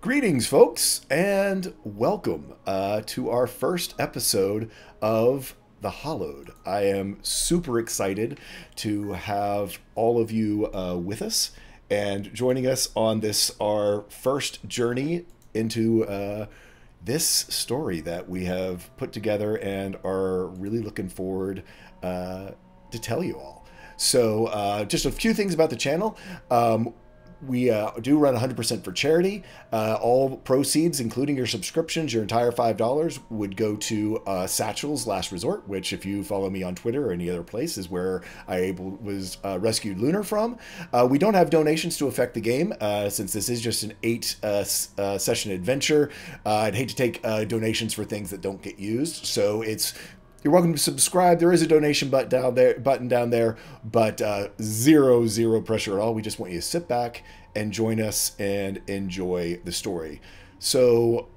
Greetings, folks, and welcome to our first episode of The Hollowed. I am super excited to have all of you with us and joining us on this, our first journey into this story that we have put together and are really looking forward to tell you all. So, just a few things about the channel. We do run 100% for charity. All proceeds, including your subscriptions, your entire $5, would go to Satchel's Last Resort, which, if you follow me on Twitter or any other place, is where was rescued Lunar from. We don't have donations to affect the game, since this is just an 8-session adventure. I'd hate to take donations for things that don't get used, so you're welcome to subscribe. There is a donation button down there, but zero pressure at all. We just want you to sit back and join us and enjoy the story. So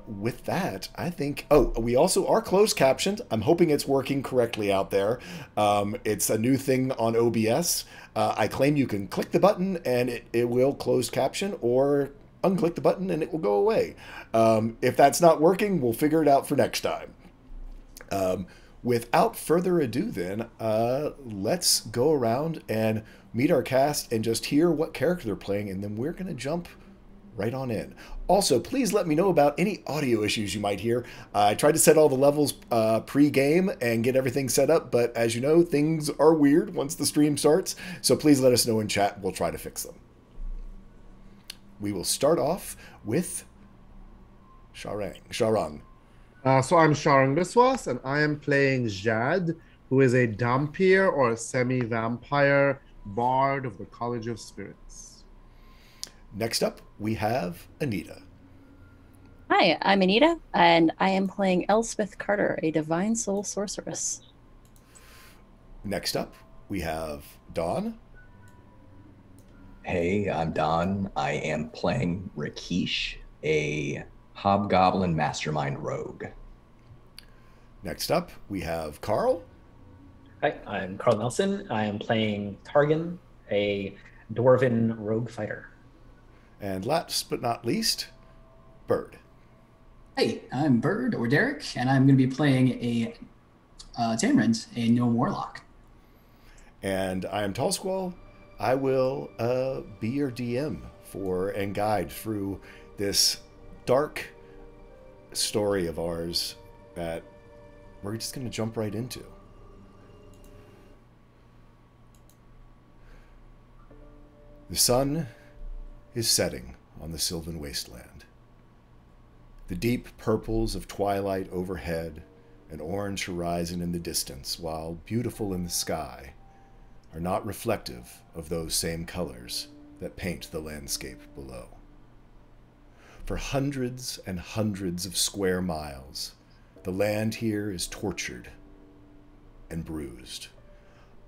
with that, I think... Oh, we also are closed captioned. I'm hoping it's working correctly out there. It's a new thing on OBS. I claim you can click the button and it will close caption, or unclick the button and it will go away. If that's not working, we'll figure it out for next time. Without further ado then, let's go around and meet our cast and just hear what character they're playing, and then we're going to jump right on in. Also, please let me know about any audio issues you might hear. I tried to set all the levels pre-game and get everything set up, but as you know, things are weird once the stream starts, so please let us know in chat. We'll try to fix them. We will start off with Sharang. So I'm Sharang Biswas, and I am playing Jad, who is a Dhampir or semi-vampire bard of the College of Spirits. Next up, we have Anita. Hi, I'm Anita, and I am playing Elspeth Carter, a divine soul sorceress. Next up, we have Dawn. Hey, I'm Don. I am playing Rakesh, a Hobgoblin Mastermind Rogue. Next up, we have Carl. Hi, I'm Carl Nelson. I am playing Targan, a Dwarven rogue fighter. And last but not least, Bird. Hey, I'm Bird, or Derek, and I'm going to be playing a Tamarind, a gnome warlock. And I am Tall Squall. I will be your DM and guide through this dark story of ours that we're just going to jump right into. The sun is setting on the Sylvan Wasteland. The deep purples of twilight overhead, an orange horizon in the distance, while beautiful in the sky, are not reflective of those same colors that paint the landscape below. For hundreds and hundreds of square miles, the land here is tortured and bruised,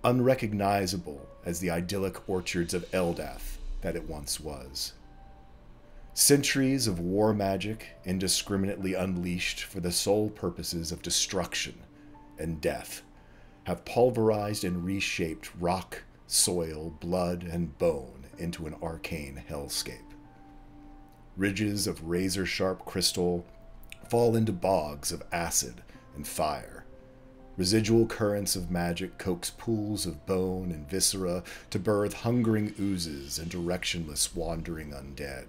unrecognizable as the idyllic orchards of Eldath that it once was. Centuries of war magic, indiscriminately unleashed for the sole purposes of destruction and death, have pulverized and reshaped rock, soil, blood, and bone into an arcane hellscape. Ridges of razor-sharp crystal fall into bogs of acid and fire. Residual currents of magic coax pools of bone and viscera to birth hungering oozes and directionless wandering undead.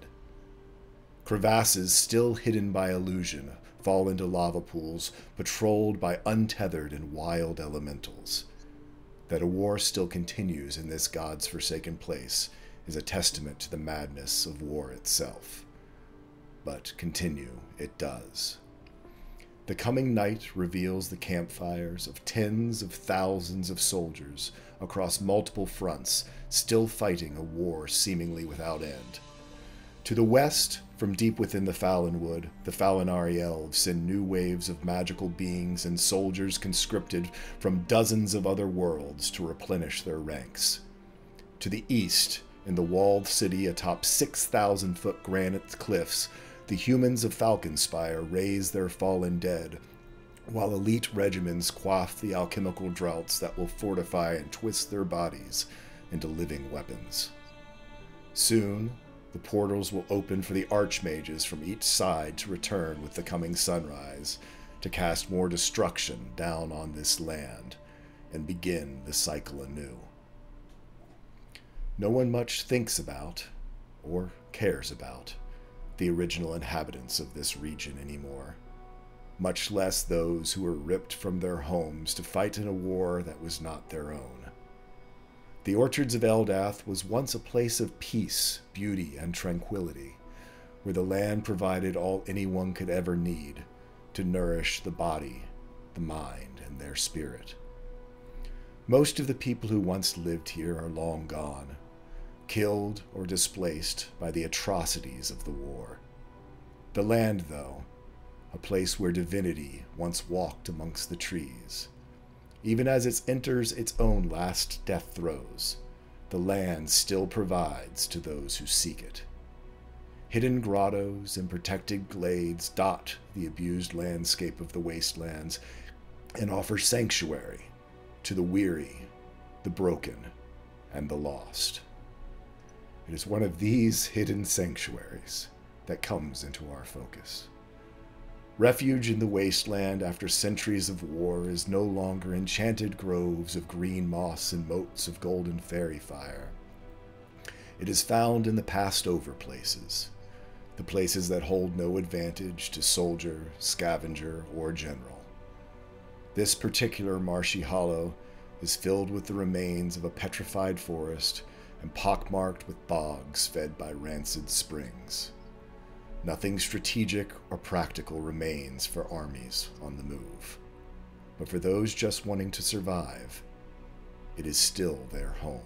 Crevasses still hidden by illusion fall into lava pools patrolled by untethered and wild elementals. That a war still continues in this God's forsaken place is a testament to the madness of war itself. But continue it does. The coming night reveals the campfires of tens of thousands of soldiers across multiple fronts, still fighting a war seemingly without end. To the west, from deep within the Fallenwood, the Falinari elves send new waves of magical beings and soldiers conscripted from dozens of other worlds to replenish their ranks. To the east, in the walled city atop 6,000-foot granite cliffs, the humans of Falconspire raise their fallen dead, while elite regiments quaff the alchemical draughts that will fortify and twist their bodies into living weapons. Soon, The portals will open for the archmages from each side to return with the coming sunrise, to cast more destruction down on this land and begin the cycle anew. No one much thinks about, or cares about, the original inhabitants of this region anymore, much less those who were ripped from their homes to fight in a war that was not their own. The Orchards of Eldath was once a place of peace, beauty, and tranquility, where the land provided all anyone could ever need to nourish the body, the mind, and their spirit. Most of the people who once lived here are long gone, killed or displaced by the atrocities of the war. The land, though, a place where divinity once walked amongst the trees. Even as it enters its own last death throes, the land still provides to those who seek it. Hidden grottos and protected glades dot the abused landscape of the wastelands and offer sanctuary to the weary, the broken, and the lost. It is one of these hidden sanctuaries that comes into our focus. Refuge in the wasteland after centuries of war is no longer enchanted groves of green moss and moats of golden fairy fire. It is found in the passed-over places, the places that hold no advantage to soldier, scavenger, or general. This particular marshy hollow is filled with the remains of a petrified forest and pockmarked with bogs fed by rancid springs. Nothing strategic or practical remains for armies on the move. But for those just wanting to survive, it is still their home.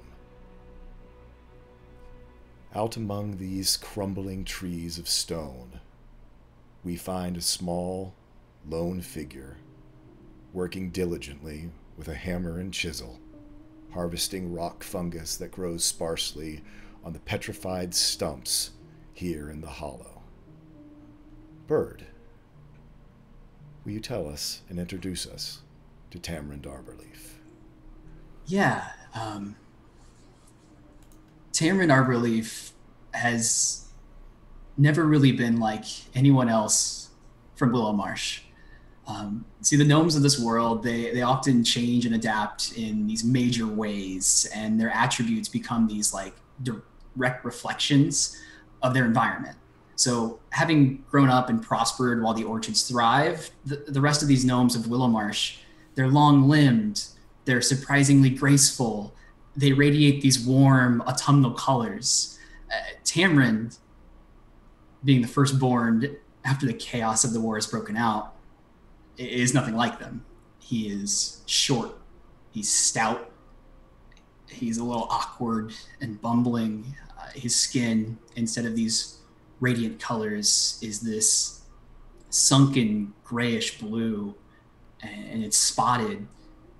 Out among these crumbling trees of stone, we find a small, lone figure working diligently with a hammer and chisel, harvesting rock fungus that grows sparsely on the petrified stumps here in the hollow. Bird, will you tell us and introduce us to Tamarind Arborleaf? Yeah, Tamarind Arborleaf has never really been like anyone else from Willow Marsh. See, the gnomes of this world, they often change and adapt in these major ways, and their attributes become these like direct reflections of their environment. So having grown up and prospered while the orchards thrive, the rest of these gnomes of Willow Marsh, they're long-limbed, they're surprisingly graceful, they radiate these warm autumnal colors. Tamarind, being the firstborn after the chaos of the war has broken out, is nothing like them. He is short, he's stout, he's a little awkward and bumbling. His skin, instead of these radiant colors, is this sunken grayish blue, and it's spotted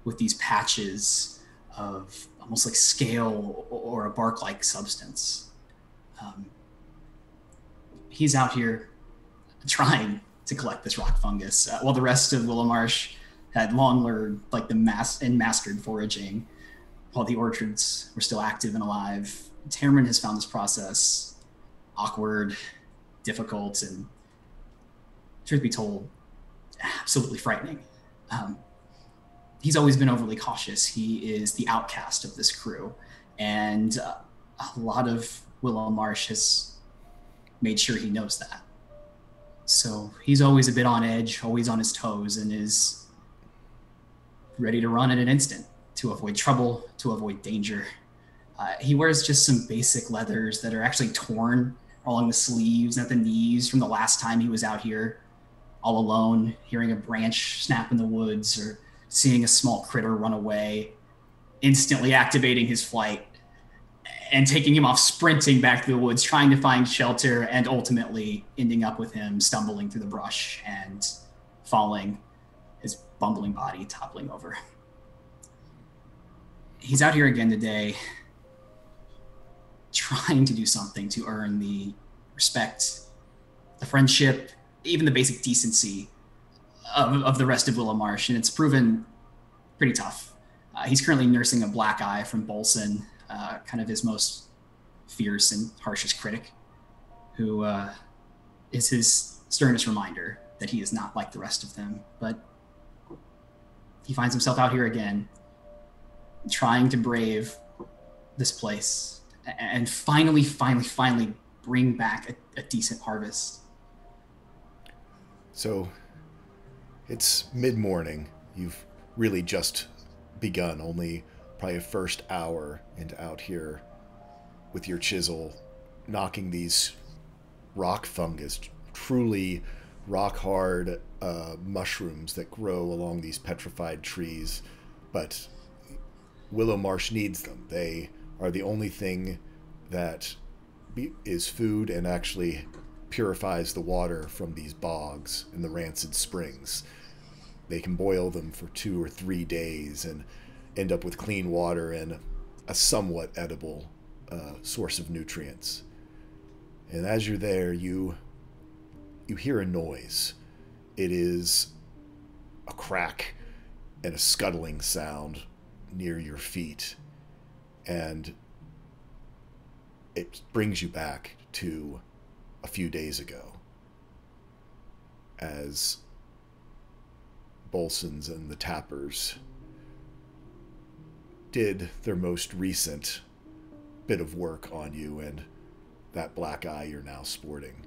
with these patches of almost like scale or a bark-like substance. He's out here trying to collect this rock fungus, while the rest of Willow Marsh had long learned like the mastered foraging, while the orchards were still active and alive. Tamarind has found this process awkward, difficult, and, truth be told, absolutely frightening. He's always been overly cautious. He is the outcast of this crew, and a lot of Willow Marsh has made sure he knows that. So he's always a bit on edge, always on his toes, and is ready to run in an instant to avoid trouble, to avoid danger. He wears just some basic leathers that are actually torn along the sleeves and at the knees from the last time he was out here all alone, hearing a branch snap in the woods or seeing a small critter run away, instantly activating his flight and taking him off sprinting back to the woods, trying to find shelter, and ultimately ending up with him stumbling through the brush and falling, his bumbling body toppling over. He's out here again today, trying to do something to earn the respect, the friendship, even the basic decency of the rest of Willow Marsh, and it's proven pretty tough. He's currently nursing a black eye from Bolson, kind of his most fierce and harshest critic. who is his sternest reminder that he is not like the rest of them. But he finds himself out here again, trying to brave this place and finally bring back a decent harvest. So it's mid-morning. You've really just begun, only probably a first hour into out here with your chisel, knocking these rock fungus, truly rock-hard mushrooms that grow along these petrified trees. But Willow Marsh needs them. They are the only thing that is food and actually purifies the water from these bogs and the rancid springs. They can boil them for 2 or 3 days and end up with clean water and a somewhat edible source of nutrients. And as you're there, you hear a noise. It is a crack and a scuttling sound near your feet, and it brings you back to a few days ago, as Bolsons and the Tappers did their most recent bit of work on you and that black eye you're now sporting.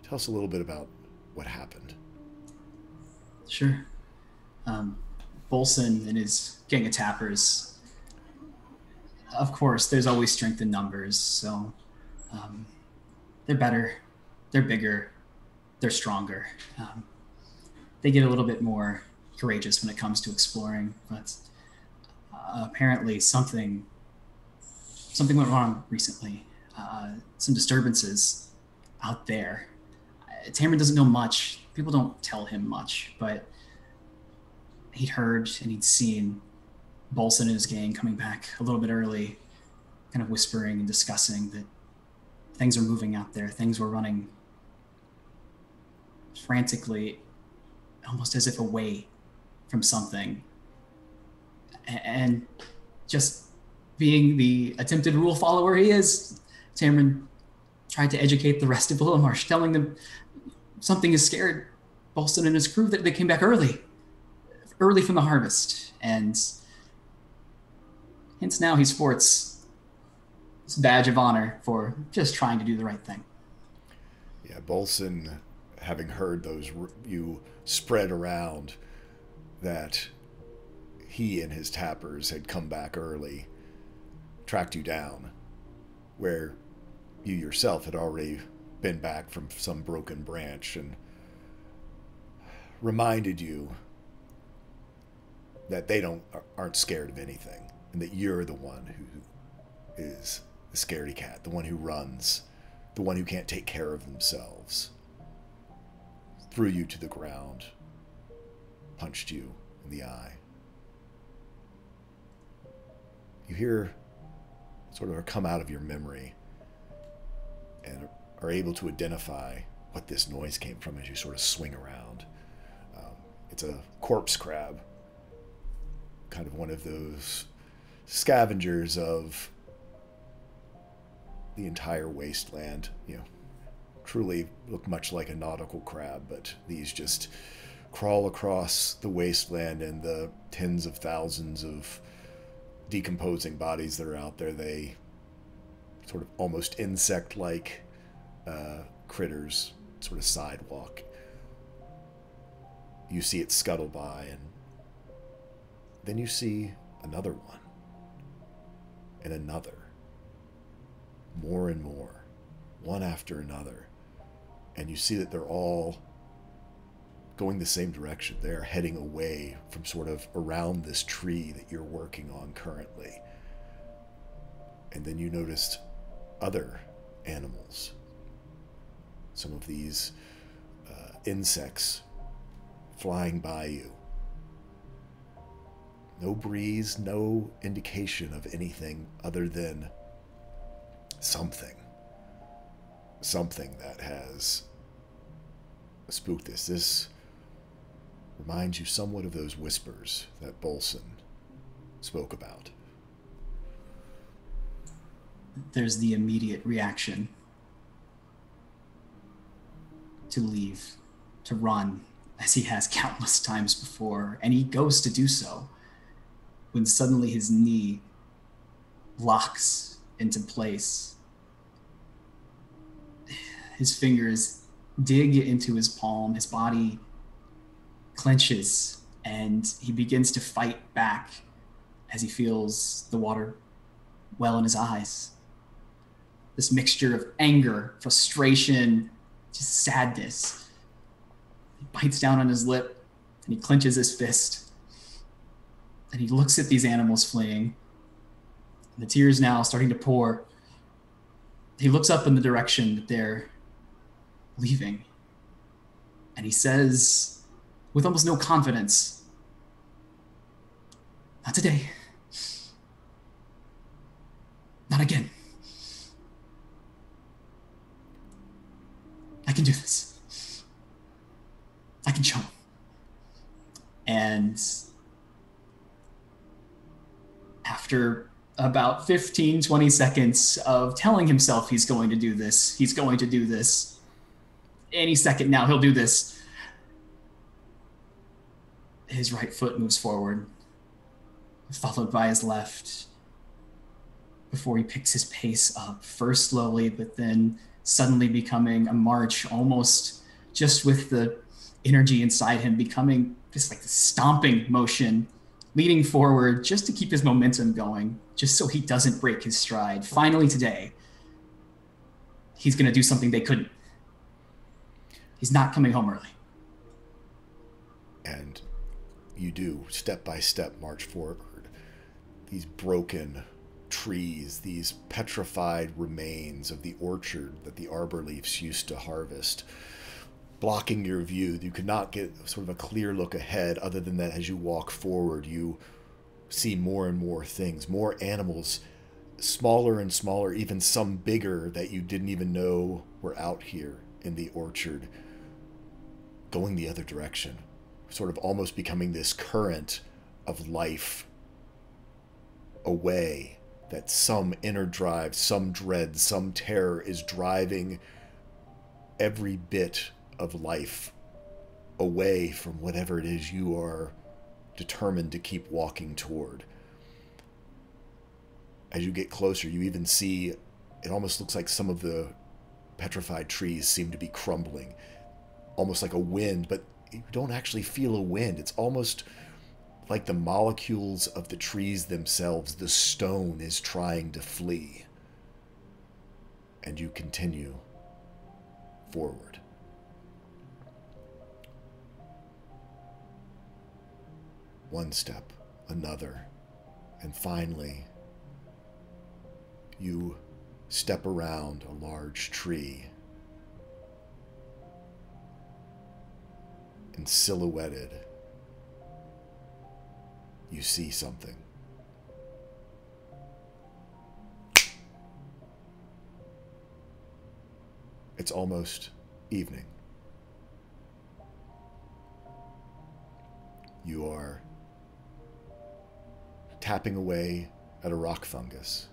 Tell us a little bit about what happened. Sure. Bolson and his gang of Tappers, of course, there's always strength in numbers, so they're better, they're bigger, they're stronger. They get a little bit more courageous when it comes to exploring, but apparently something went wrong recently. Some disturbances out there. Tamron doesn't know much. People don't tell him much, but he'd heard and he'd seen Bolson and his gang coming back a little bit early, kind of whispering and discussing that things are moving out there. Things were running frantically, almost as if away from something. And just being the attempted rule follower he is, Tamron tried to educate the rest of Willow Marsh, telling them something has scared Bolson and his crew, that they came back early from the harvest. And hence now he sports this badge of honor for just trying to do the right thing. Yeah, Bolson, having heard those, you spread around that he and his Tappers had come back early, tracked you down, where you yourself had already been back from some broken branch, and reminded you that they aren't scared of anything, and that you're the one who is the scaredy cat, the one who runs, the one who can't take care of themselves. Threw you to the ground, punched you in the eye. You hear sort of come out of your memory and are able to identify what this noise came from as you sort of swing around. It's a corpse crab, kind of one of those scavengers of the entire wasteland. Truly look much like a nautical crab, but these just crawl across the wasteland, and the tens of thousands of decomposing bodies that are out there, they sort of almost insect-like critters sort of sidewalk. You see it scuttle by, and then you see another one, and another, more and more, one after another, and you see that they're all going the same direction. They're heading away from sort of around this tree that you're working on currently. And then you noticed other animals. Some of these insects flying by you. No breeze, no indication of anything other than something that has spooked this. This reminds you somewhat of those whispers that Bolson spoke about. There's the immediate reaction to leave, to run, as he has countless times before, and he goes to do so, when suddenly his knee locks into place. His fingers dig into his palm, his body clenches, and he begins to fight back as he feels the water well in his eyes. This mixture of anger, frustration, just sadness. He bites down on his lip and he clenches his fist. And he looks at these animals fleeing. And the tears now starting to pour. He looks up in the direction that they're leaving. And he says, with almost no confidence, "Not today. Not again. I can do this. I can show him." And after about 15, 20 seconds of telling himself he's going to do this, any second now he'll do this, his right foot moves forward, followed by his left, before he picks his pace up, first slowly, but then suddenly becoming a march, almost just with the energy inside him, becoming just like the stomping motion, leading forward just to keep his momentum going, just so he doesn't break his stride. Finally today, he's going to do something they couldn't. He's not coming home early. And you do, step by step, march forward. These broken trees, these petrified remains of the orchard that the arbor leafs used to harvest, blocking your view. You could not get sort of a clear look ahead, other than that as you walk forward, you see more and more things, more animals, smaller and smaller, even some bigger that you didn't even know were out here in the orchard, going the other direction, sort of almost becoming this current of life away, that some inner drive, some dread, some terror is driving every bit of life away from whatever it is you are determined to keep walking toward. As you get closer, you even see, it almost looks like some of the petrified trees seem to be crumbling, almost like a wind, but you don't actually feel a wind. It's almost like the molecules of the trees themselves, the stone is trying to flee. And you continue forward. One step, another, and finally, you step around a large tree, and silhouetted, you see something. It's almost evening. You are tapping away at a rock fungus.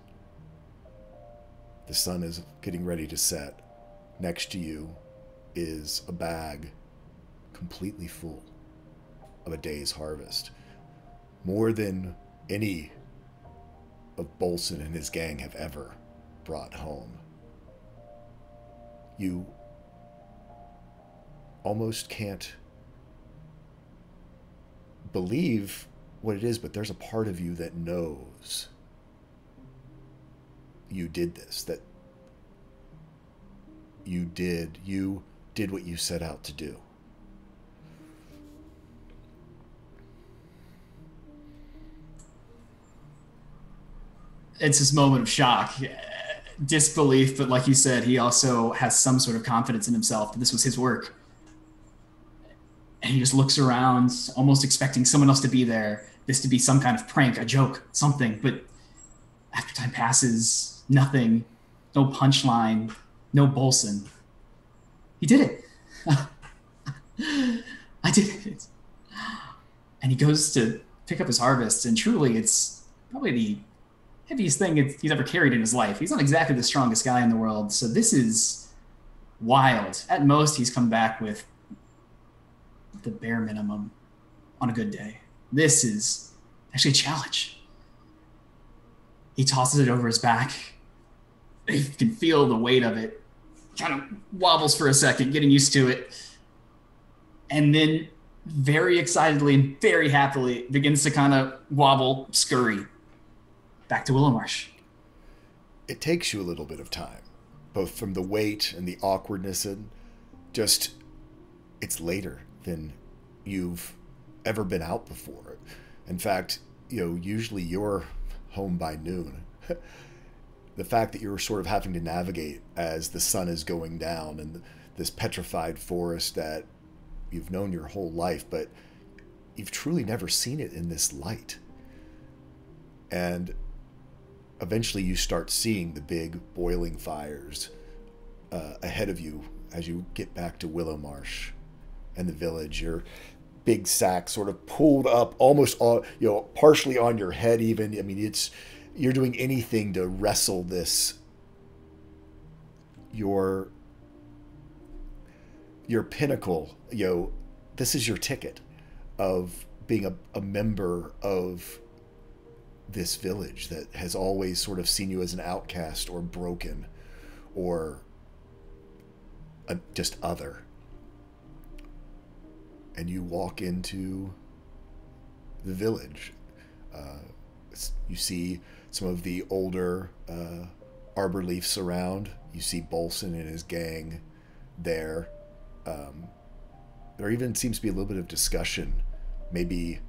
The sun is getting ready to set. Next to you is a bag completely full of a day's harvest. More than any of Bolson and his gang have ever brought home. You almost can't believe what it is, but there's a part of you that knows you did this, that you did what you set out to do. It's this moment of shock, disbelief, but like you said, he also has some sort of confidence in himself that this was his work. And he just looks around, almost expecting someone else to be there, this to be some kind of prank, a joke, something. But after time passes, nothing, no punchline, no Bolson. He did it. I did it. And he goes to pick up his harvest, and truly it's probably the heaviest thing he's ever carried in his life. He's not exactly the strongest guy in the world, so this is wild. At most, he's come back with the bare minimum on a good day. This is actually a challenge. He tosses it over his back. You can feel the weight of it. Kind of wobbles for a second, getting used to it. And then very excitedly and very happily begins to kind of wobble, scurry back to Willowmarsh. It takes you a little bit of time, both from the weight and the awkwardness, and just it's later than you've ever been out before. In fact, usually you're home by noon. The fact that you're sort of having to navigate as the sun is going down and this petrified forest that you've known your whole life, but you've truly never seen it in this light. And eventually you start seeing the big boiling fires ahead of you as you get back to Willowmarsh and the village. Your big sack sort of pulled up almost on, partially on your head even. I mean, you're doing anything to wrestle this, your pinnacle, this is your ticket of being a member of this village that has always sort of seen you as an outcast or broken or just other. And you walk into the village. You see some of the older arbor leafs around. You see Bolson and his gang there. There even seems to be a little bit of discussion, maybe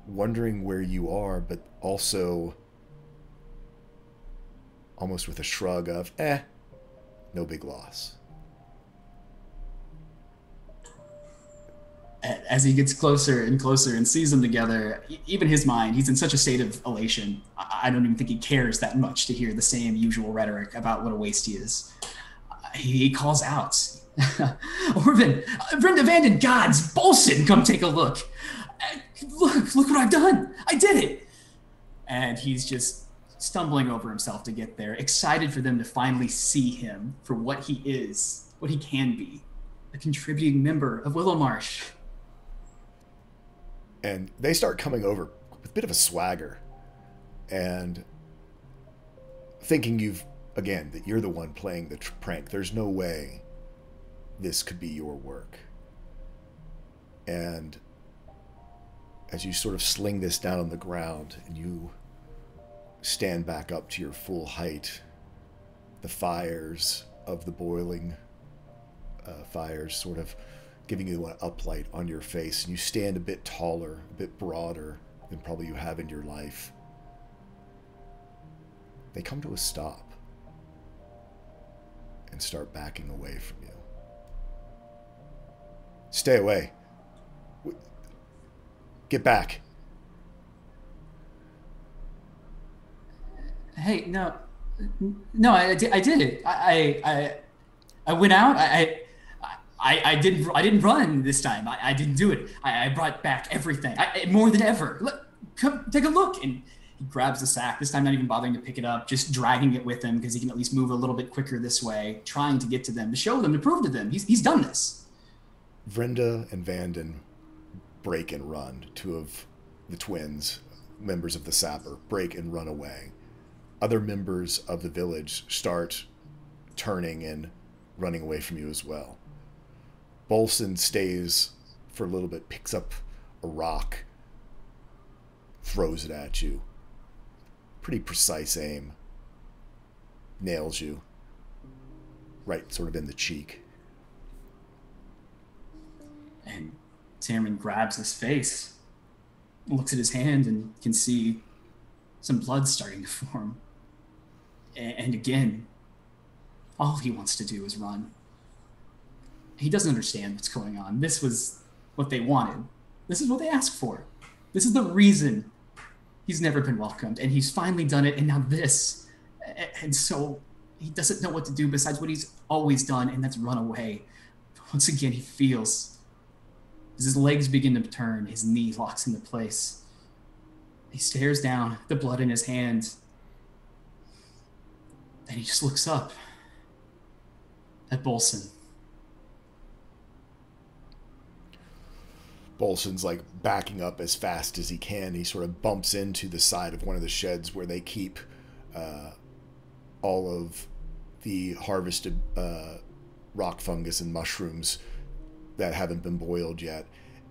wondering where you are, but also almost with a shrug of, no big loss. As he gets closer and closer and sees them together, even his mind, he's in such a state of elation. I don't even think he cares that much to hear the same usual rhetoric about what a waste he is. He calls out, Orvin, from abandoned gods, Bolson, come take a look. Look what I've done. I did it. And he's just stumbling over himself to get there, excited for them to finally see him for what he is, what he can be, a contributing member of Willowmarsh. And they start coming over with a bit of a swagger and thinking that you're the one playing the prank. There's no way this could be your work. And as you sort of sling this down on the ground and you stand back up to your full height, the fires of the boiling fires sort of giving you an uplight on your face, and you stand a bit taller, a bit broader than probably you have in your life. They come to a stop and start backing away from you. Stay away. Get back. Hey, no, I did it. I went out. I didn't run this time. I didn't do it. I brought back everything. More than ever. Look, come take a look. And he grabs the sack, this time not even bothering to pick it up, just dragging it with him because he can at least move a little bit quicker this way, trying to get to them, to show them, to prove to them he's done this. Vrenda and Vanden break and run. Two of the twins, members of the Sapper, break and run away. Other members of the village start turning and running away from you as well. Bolson stays for a little bit, picks up a rock, throws it at you. Pretty precise aim. Nails you. Right sort of in the cheek. And Tamron grabs his face, looks at his hand, and can see some blood starting to form. And again, all he wants to do is run. He doesn't understand what's going on. This was what they wanted. This is what they asked for. This is the reason he's never been welcomed, and he's finally done it, and now this. And so he doesn't know what to do besides what he's always done, and that's run away. But once again, he feels, as his legs begin to turn, his knee locks into place. He stares down, the blood in his hand, and he just looks up. at Bolson. Bolson's like backing up as fast as he can. He sort of bumps into the side of one of the sheds where they keep all of the harvested rock fungus and mushrooms that haven't been boiled yet.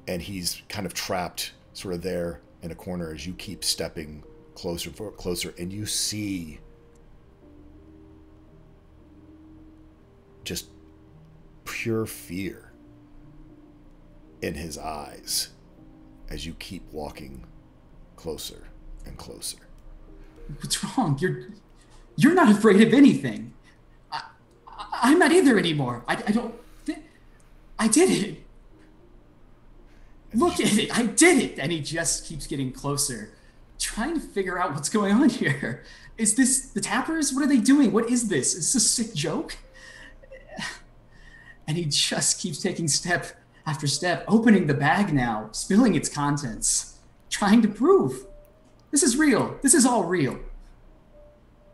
And he's kind of trapped sort of there in a corner as you keep stepping closer, and you see just pure fear in his eyes as you keep walking closer and closer. What's wrong? You're not afraid of anything. I'm not either anymore. I did it. Look at it. I did it. And he just keeps getting closer, trying to figure out what's going on here. Is this the Tappers? What are they doing? What is this? Is this a sick joke? And he just keeps taking step after step, opening the bag now, spilling its contents, trying to prove this is real. This is all real.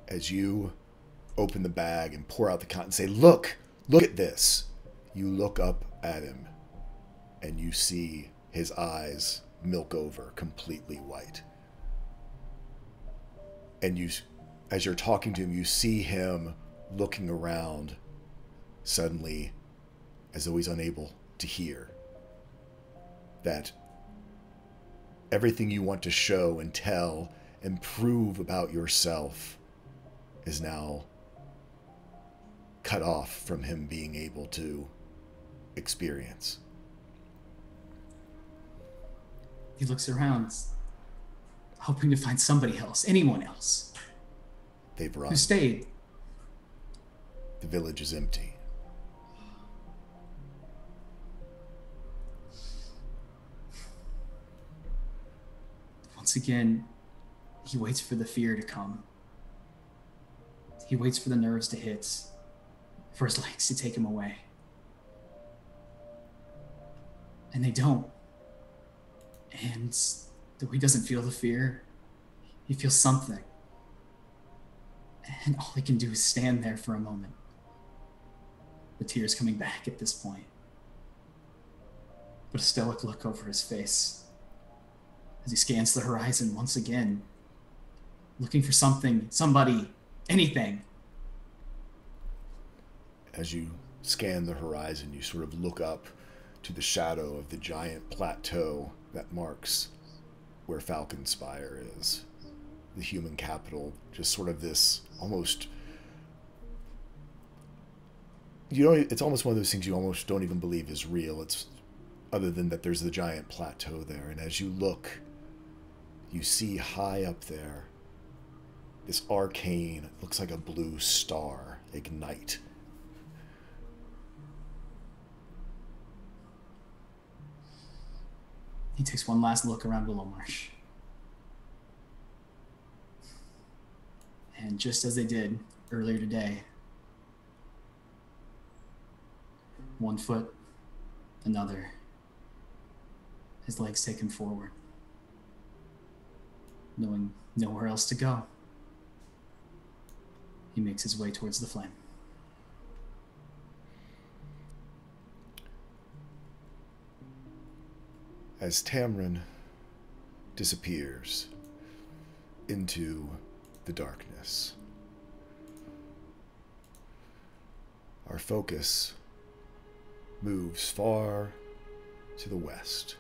As you open the bag and pour out the contents, say, look at this. You look up at him and you see his eyes milk over, completely white. And as you're talking to him, you see him looking around suddenly as though he's unable to hear. That everything you want to show and tell and prove about yourself is now cut off from him being able to experience. He looks around, hoping to find somebody else, anyone else. They've run. Who stayed? The village is empty. Once again, he waits for the fear to come. He waits for the nerves to hit, for his legs to take him away. And they don't. And though he doesn't feel the fear, he feels something. And all he can do is stand there for a moment. The tears coming back at this point. But a stoic look over his face as he scans the horizon once again, looking for something, somebody, anything. As you scan the horizon, you sort of look up to the shadow of the giant plateau that marks where Falconspire is. The human capital, just sort of this almost... it's almost one of those things you almost don't even believe is real. It's other than that there's the giant plateau there. And as you look, you see high up there this arcane, looks like a blue star, ignite. He takes one last look around Willow Marsh. And just as they did earlier today, one foot, another, his legs take him forward, knowing nowhere else to go. He makes his way towards the flame. As Tamrin disappears into the darkness, our focus moves far to the west,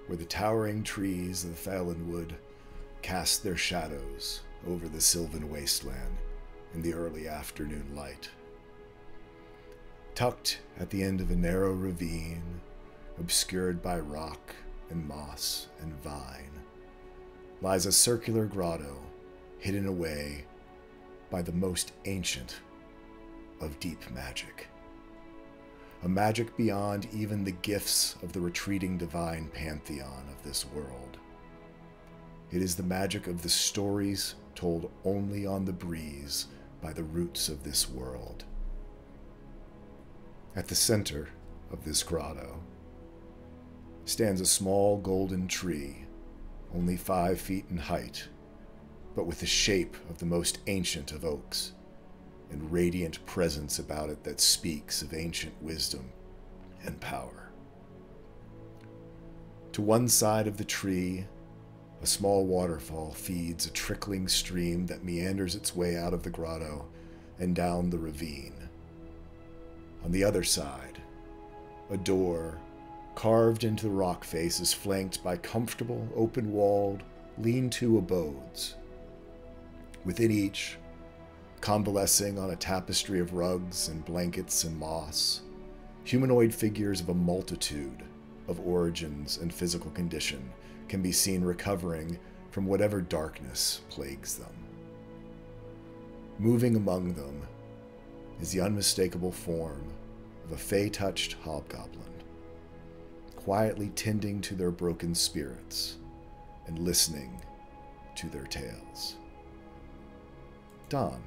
where the towering trees of the Fallenwood cast their shadows over the sylvan wasteland in the early afternoon light. Tucked at the end of a narrow ravine, obscured by rock and moss and vine, lies a circular grotto hidden away by the most ancient of deep magic. A magic beyond even the gifts of the retreating divine pantheon of this world. It is the magic of the stories told only on the breeze by the roots of this world. At the center of this grotto stands a small golden tree, only 5 feet in height, but with the shape of the most ancient of oaks. and radiant presence about it that speaks of ancient wisdom and power. To one side of the tree, a small waterfall feeds a trickling stream that meanders its way out of the grotto and down the ravine. On the other side, a door carved into the rock face is flanked by comfortable, open-walled, lean-to abodes. Within each, convalescing on a tapestry of rugs and blankets and moss, humanoid figures of a multitude of origins and physical condition can be seen recovering from whatever darkness plagues them. Moving among them is the unmistakable form of a fey-touched hobgoblin, quietly tending to their broken spirits and listening to their tales. Don,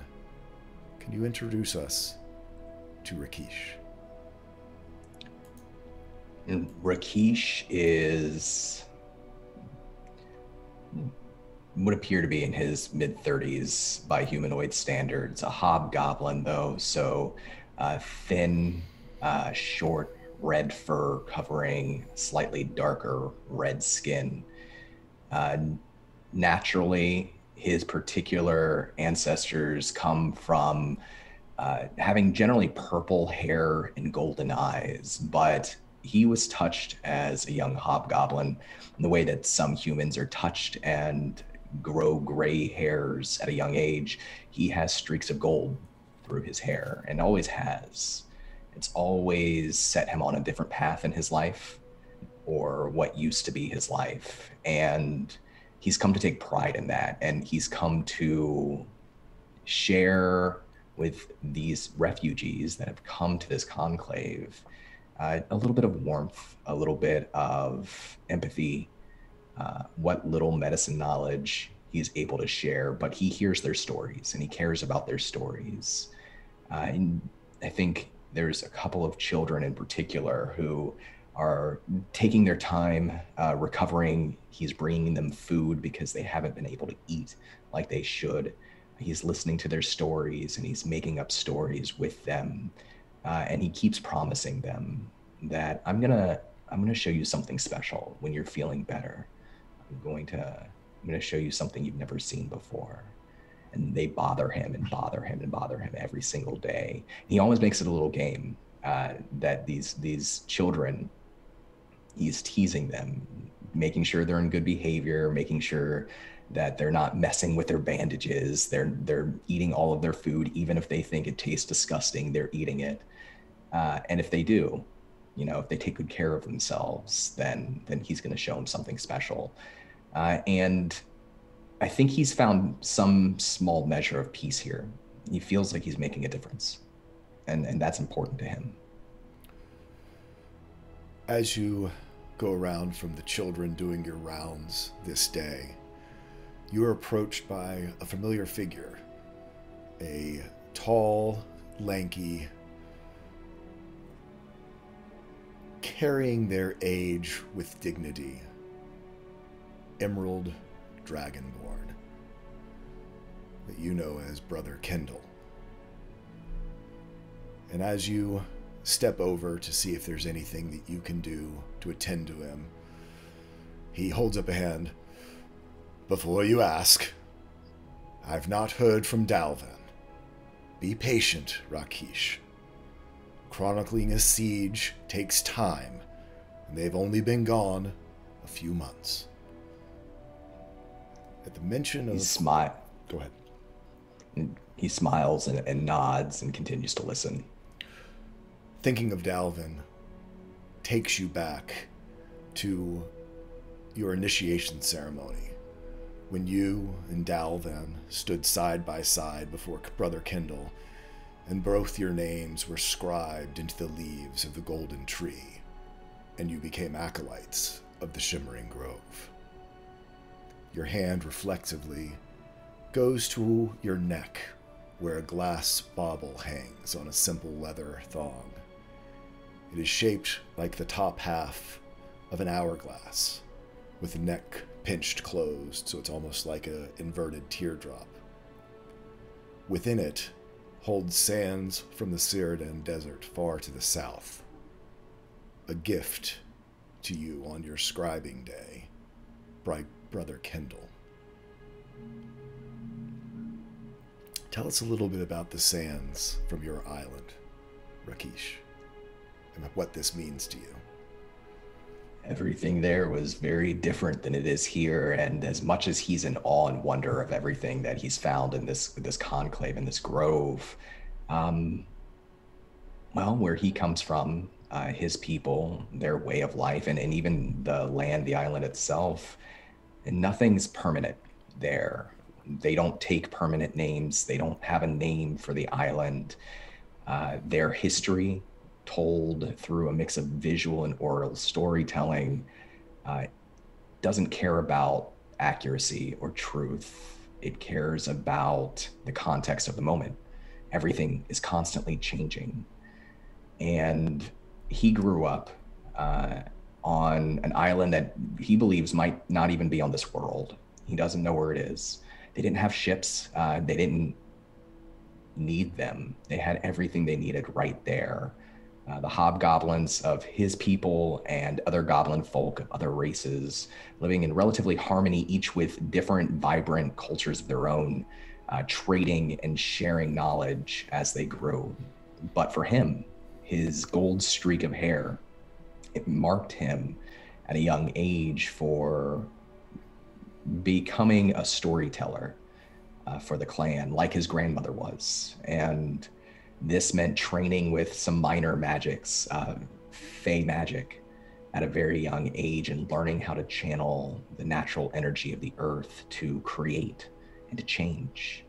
can you introduce us to Rakeesh? And Rakeesh would appear to be in his mid-30s by humanoid standards, a hobgoblin though, so thin, short, red fur covering slightly darker red skin. Naturally, his particular ancestors come from having generally purple hair and golden eyes, but he was touched as a young hobgoblin in the way that some humans are touched and grow gray hairs at a young age. He has streaks of gold through his hair and always has. It's always set him on a different path in his life, or what used to be his life. And he's come to take pride in that. And he's come to share with these refugees that have come to this conclave a little bit of warmth, a little bit of empathy, what little medicine knowledge he's able to share, but he hears their stories and he cares about their stories. And I think there's a couple of children in particular who are taking their time recovering. He's bringing them food because they haven't been able to eat like they should. He's listening to their stories and he's making up stories with them. And he keeps promising them that I'm gonna show you something special when you're feeling better. I'm going to show you something you've never seen before. And they bother him and bother him and bother him every single day. He always makes it a little game that these children, he's teasing them, making sure they're in good behavior, making sure that they're not messing with their bandages. They're eating all of their food, even if they think it tastes disgusting, they're eating it. And if they do, if they take good care of themselves, then he's going to show them something special. And I think he's found some small measure of peace here. He feels like he's making a difference, and that's important to him. As you go around from the children doing your rounds this day, you are approached by a familiar figure, a tall, lanky, carrying their age with dignity, emerald dragonborn, that you know as Brother Kendall. And as you step over to see if there's anything that you can do to attend to him, he holds up a hand. Before you ask, I've not heard from Dalvin. Be patient, Rakeesh. Chronicling a siege takes time, and they've only been gone a few months. At the mention of... Go ahead. He smiles and nods and continues to listen. Thinking of Dalvin takes you back to your initiation ceremony, when you and Dalvin stood side by side before Brother Kendall, and both your names were scribed into the leaves of the golden tree, and you became acolytes of the Shimmering Grove. Your hand reflexively goes to your neck, where a glass bauble hangs on a simple leather thong. It is shaped like the top half of an hourglass, with the neck pinched closed, so it's almost like an inverted teardrop. Within it holds sands from the Cyrodian desert far to the south. A gift to you on your scribing day, bright brother Kendall. Tell us a little bit about the sands from your island, Rakesh, and what this means to you. Everything there was very different than it is here, and as much as he's in awe and wonder of everything that he's found in this conclave, in this grove, well, where he comes from, his people, their way of life, and even the land, the island itself, and nothing's permanent there. They don't take permanent names. They don't have a name for the island. Their history, told through a mix of visual and oral storytelling, doesn't care about accuracy or truth. It cares about the context of the moment. Everything is constantly changing. And he grew up on an island that he believes might not even be on this world. He doesn't know where it is. They didn't have ships. They didn't need them. They had everything they needed right there. The hobgoblins of his people and other goblin folk of other races living in relatively harmony, each with different vibrant cultures of their own, trading and sharing knowledge as they grew. But for him, his gold streak of hair, it marked him at a young age for becoming a storyteller for the clan, like his grandmother was. And this meant training with some minor magics, fey magic, at a very young age, and learning how to channel the natural energy of the earth to create and to change.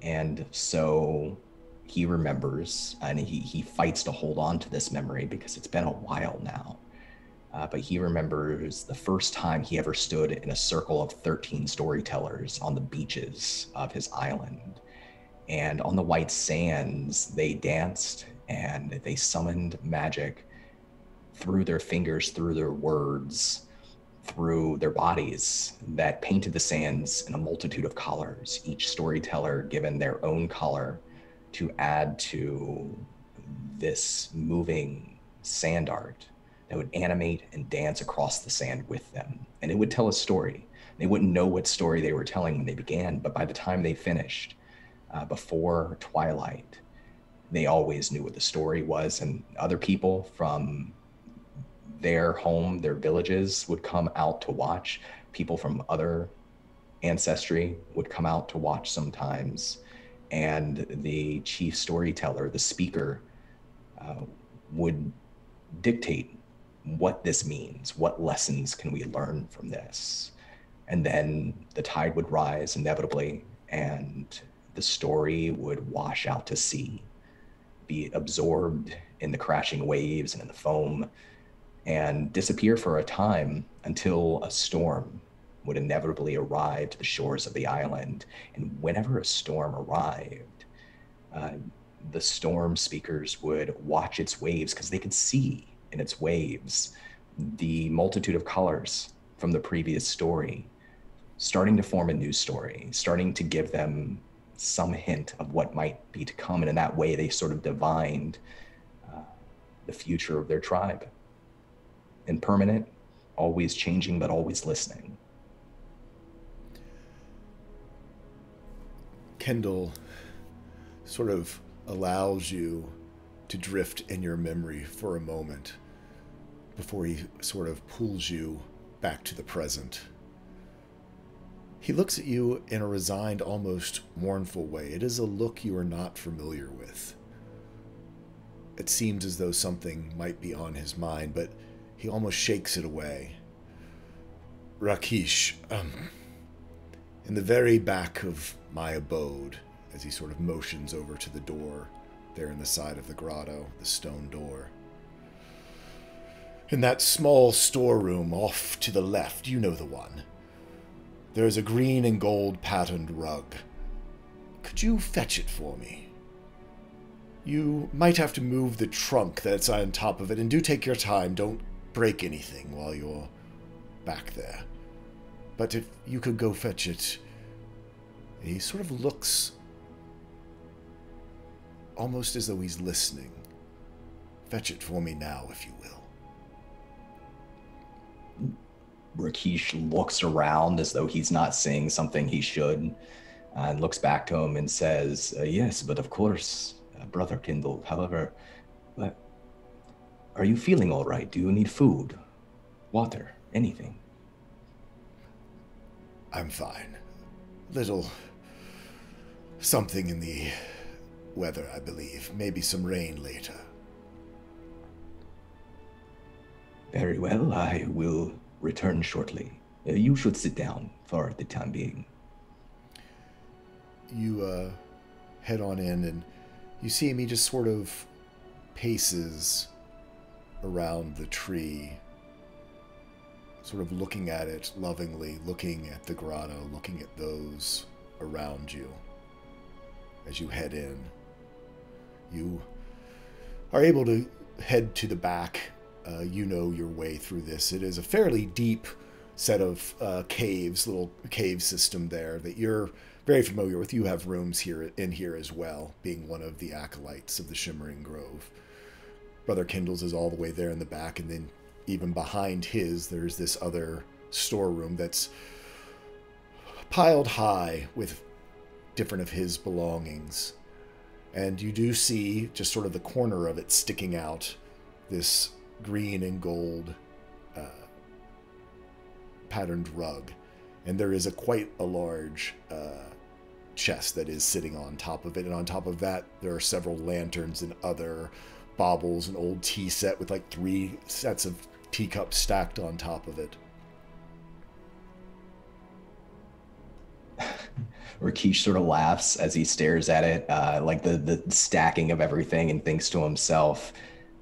And so he remembers, and he fights to hold on to this memory because it's been a while now. But he remembers the first time he ever stood in a circle of 13 storytellers on the beaches of his island. And on the white sands, they danced and they summoned magic through their fingers, through their words, through their bodies, that painted the sands in a multitude of colors, each storyteller given their own color to add to this moving sand art that would animate and dance across the sand with them. And it would tell a story. They wouldn't know what story they were telling when they began, but by the time they finished, before twilight, they always knew what the story was. And other people from their home, their villages, would come out to watch. People from other ancestry would come out to watch sometimes. And the chief storyteller, the speaker, would dictate what this means, what lessons can we learn from this. And then the tide would rise inevitably, and the story would wash out to sea, be absorbed in the crashing waves and in the foam, and disappear for a time until a storm would inevitably arrive to the shores of the island. And whenever a storm arrived, the storm speakers would watch its waves because they could see in its waves the multitude of colors from the previous story, starting to form a new story, starting to give them some hint of what might be to come. And in that way, they sort of divined the future of their tribe. Impermanent, always changing, but always listening. Kendall sort of allows you to drift in your memory for a moment before he sort of pulls you back to the present. He looks at you in a resigned, almost mournful way. It is a look you are not familiar with. It seems as though something might be on his mind, but he almost shakes it away. Rakesh, in the very back of my abode, as he sort of motions over to the door there in the side of the grotto, the stone door. In that small storeroom off to the left, you know the one. There is a green and gold patterned rug. Could you fetch it for me? You might have to move the trunk that's on top of it, and do take your time. Don't break anything while you're back there. But if you could go fetch it. He sort of looks almost as though he's listening. Fetch it for me now, if you will. Rakesh looks around as though he's not saying something he should, and looks back to him and says, yes, but of course, Brother Kindle. However, are you feeling all right? Do you need food, water, anything? I'm fine. Little something in the weather, I believe. Maybe some rain later. Very well, I will return shortly. You should sit down for the time being. You head on in, and you see him. He just sort of paces around the tree, sort of looking at it lovingly, looking at the grotto, looking at those around you. As you head in, you are able to head to the back. You know your way through this. It is a fairly deep set of caves, little cave system there that you're very familiar with. You have rooms here as well, being one of the acolytes of the Shimmering Grove. Brother Kindle's is all the way there in the back, and then even behind his, there's this other storeroom that's piled high with different of his belongings. And you do see just sort of the corner of it sticking out, this green and gold patterned rug. And there is quite a large chest that is sitting on top of it. And on top of that, there are several lanterns and other baubles, an old tea set with like 3 sets of teacups stacked on top of it. Rakesh sort of laughs as he stares at it, like the stacking of everything, and thinks to himself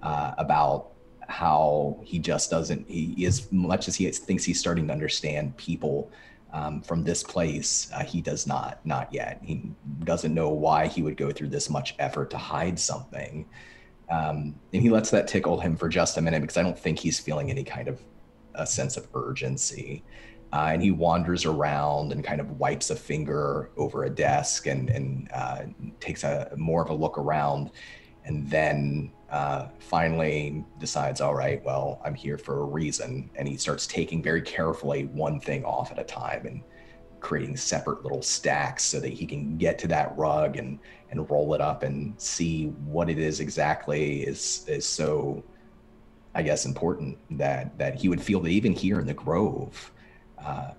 about how he just doesn't, he as much as he thinks he's starting to understand people from this place, he does not yet. He doesn't know why he would go through this much effort to hide something. And he lets that tickle him for just a minute, because I don't think he's feeling any kind of a sense of urgency. And he wanders around and kind of wipes a finger over a desk and takes more of a look around, and then finally decides, all right, well, I'm here for a reason. And he starts taking very carefully one thing off at a time and creating separate little stacks so that he can get to that rug and roll it up and see what it is exactly is so, I guess, important that he would feel that even here in the Grove,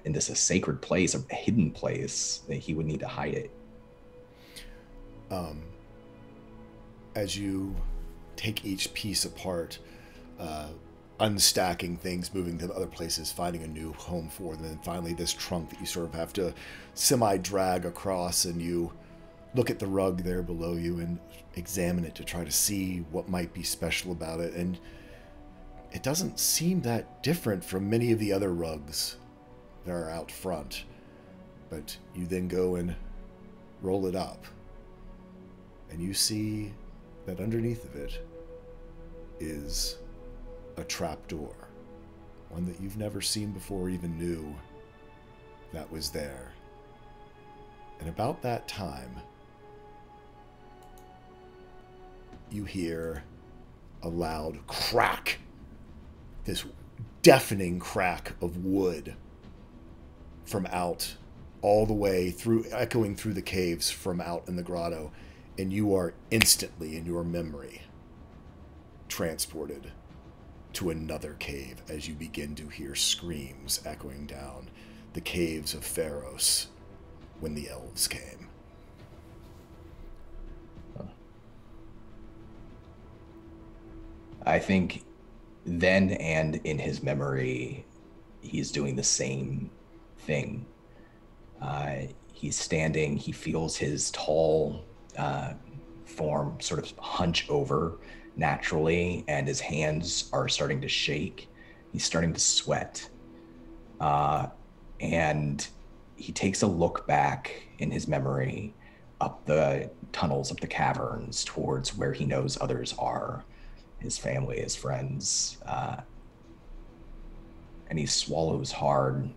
in this a sacred place, a hidden place, that he would need to hide it. As you take each piece apart, unstacking things, moving to other places, finding a new home for them, and finally this trunk that you sort of have to semi-drag across, and you look at the rug there below you and examine it to try to see what might be special about it, and it doesn't seem that different from many of the other rugs that are out front. But you then go and roll it up, and you see that underneath of it is a trapdoor, one that you've never seen before or even knew that was there. And about that time, you hear a loud crack, this deafening crack of wood from out, all the way through, echoing through the caves from out in the grotto, and you are instantly, in your memory, transported to another cave as you begin to hear screams echoing down the caves of Pharos when the elves came. I think then and in his memory, he's doing the same thing. He's standing, he feels his tall form sort of hunch over naturally, and his hands are starting to shake. He's starting to sweat. And he takes a look back in his memory up the tunnels, up the caverns towards where he knows others are, his family, his friends. And he swallows hard.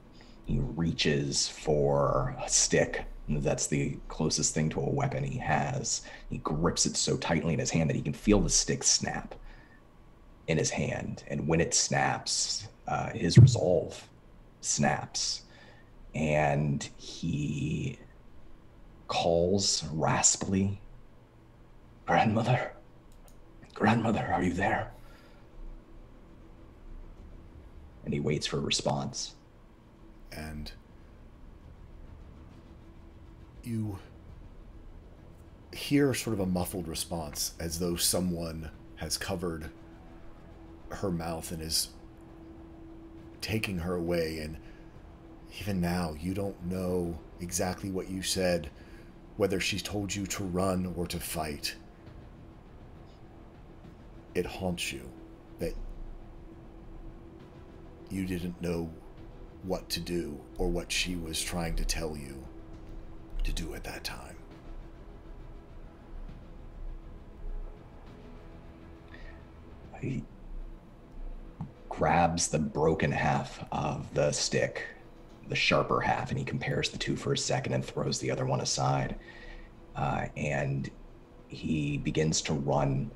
He reaches for a stick That's the closest thing to a weapon he has. He grips it so tightly in his hand that he can feel the stick snap in his hand. And when it snaps, his resolve snaps. And he calls raspily, "Grandmother, grandmother, are you there?" And he waits for a response. And you hear sort of a muffled response, as though someone has covered her mouth and is taking her away. And even now, you don't know exactly what you said, whether she's told you to run or to fight. It haunts you that you didn't know what to do or what she was trying to tell you to do at that time. He grabs the broken half of the stick, the sharper half, and he compares the two for a second and throws the other one aside. And he begins to run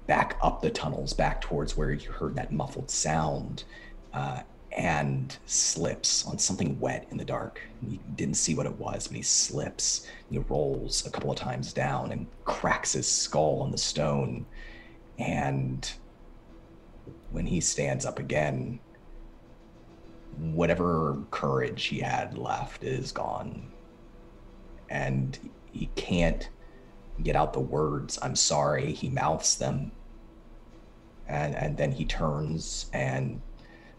back up the tunnels, back towards where you heard that muffled sound, and slips on something wet in the dark. He didn't see what it was, but he slips. He rolls a couple of times down and cracks his skull on the stone. And when he stands up again, whatever courage he had left is gone. And he can't get out the words, "I'm sorry." He mouths them. And then he turns and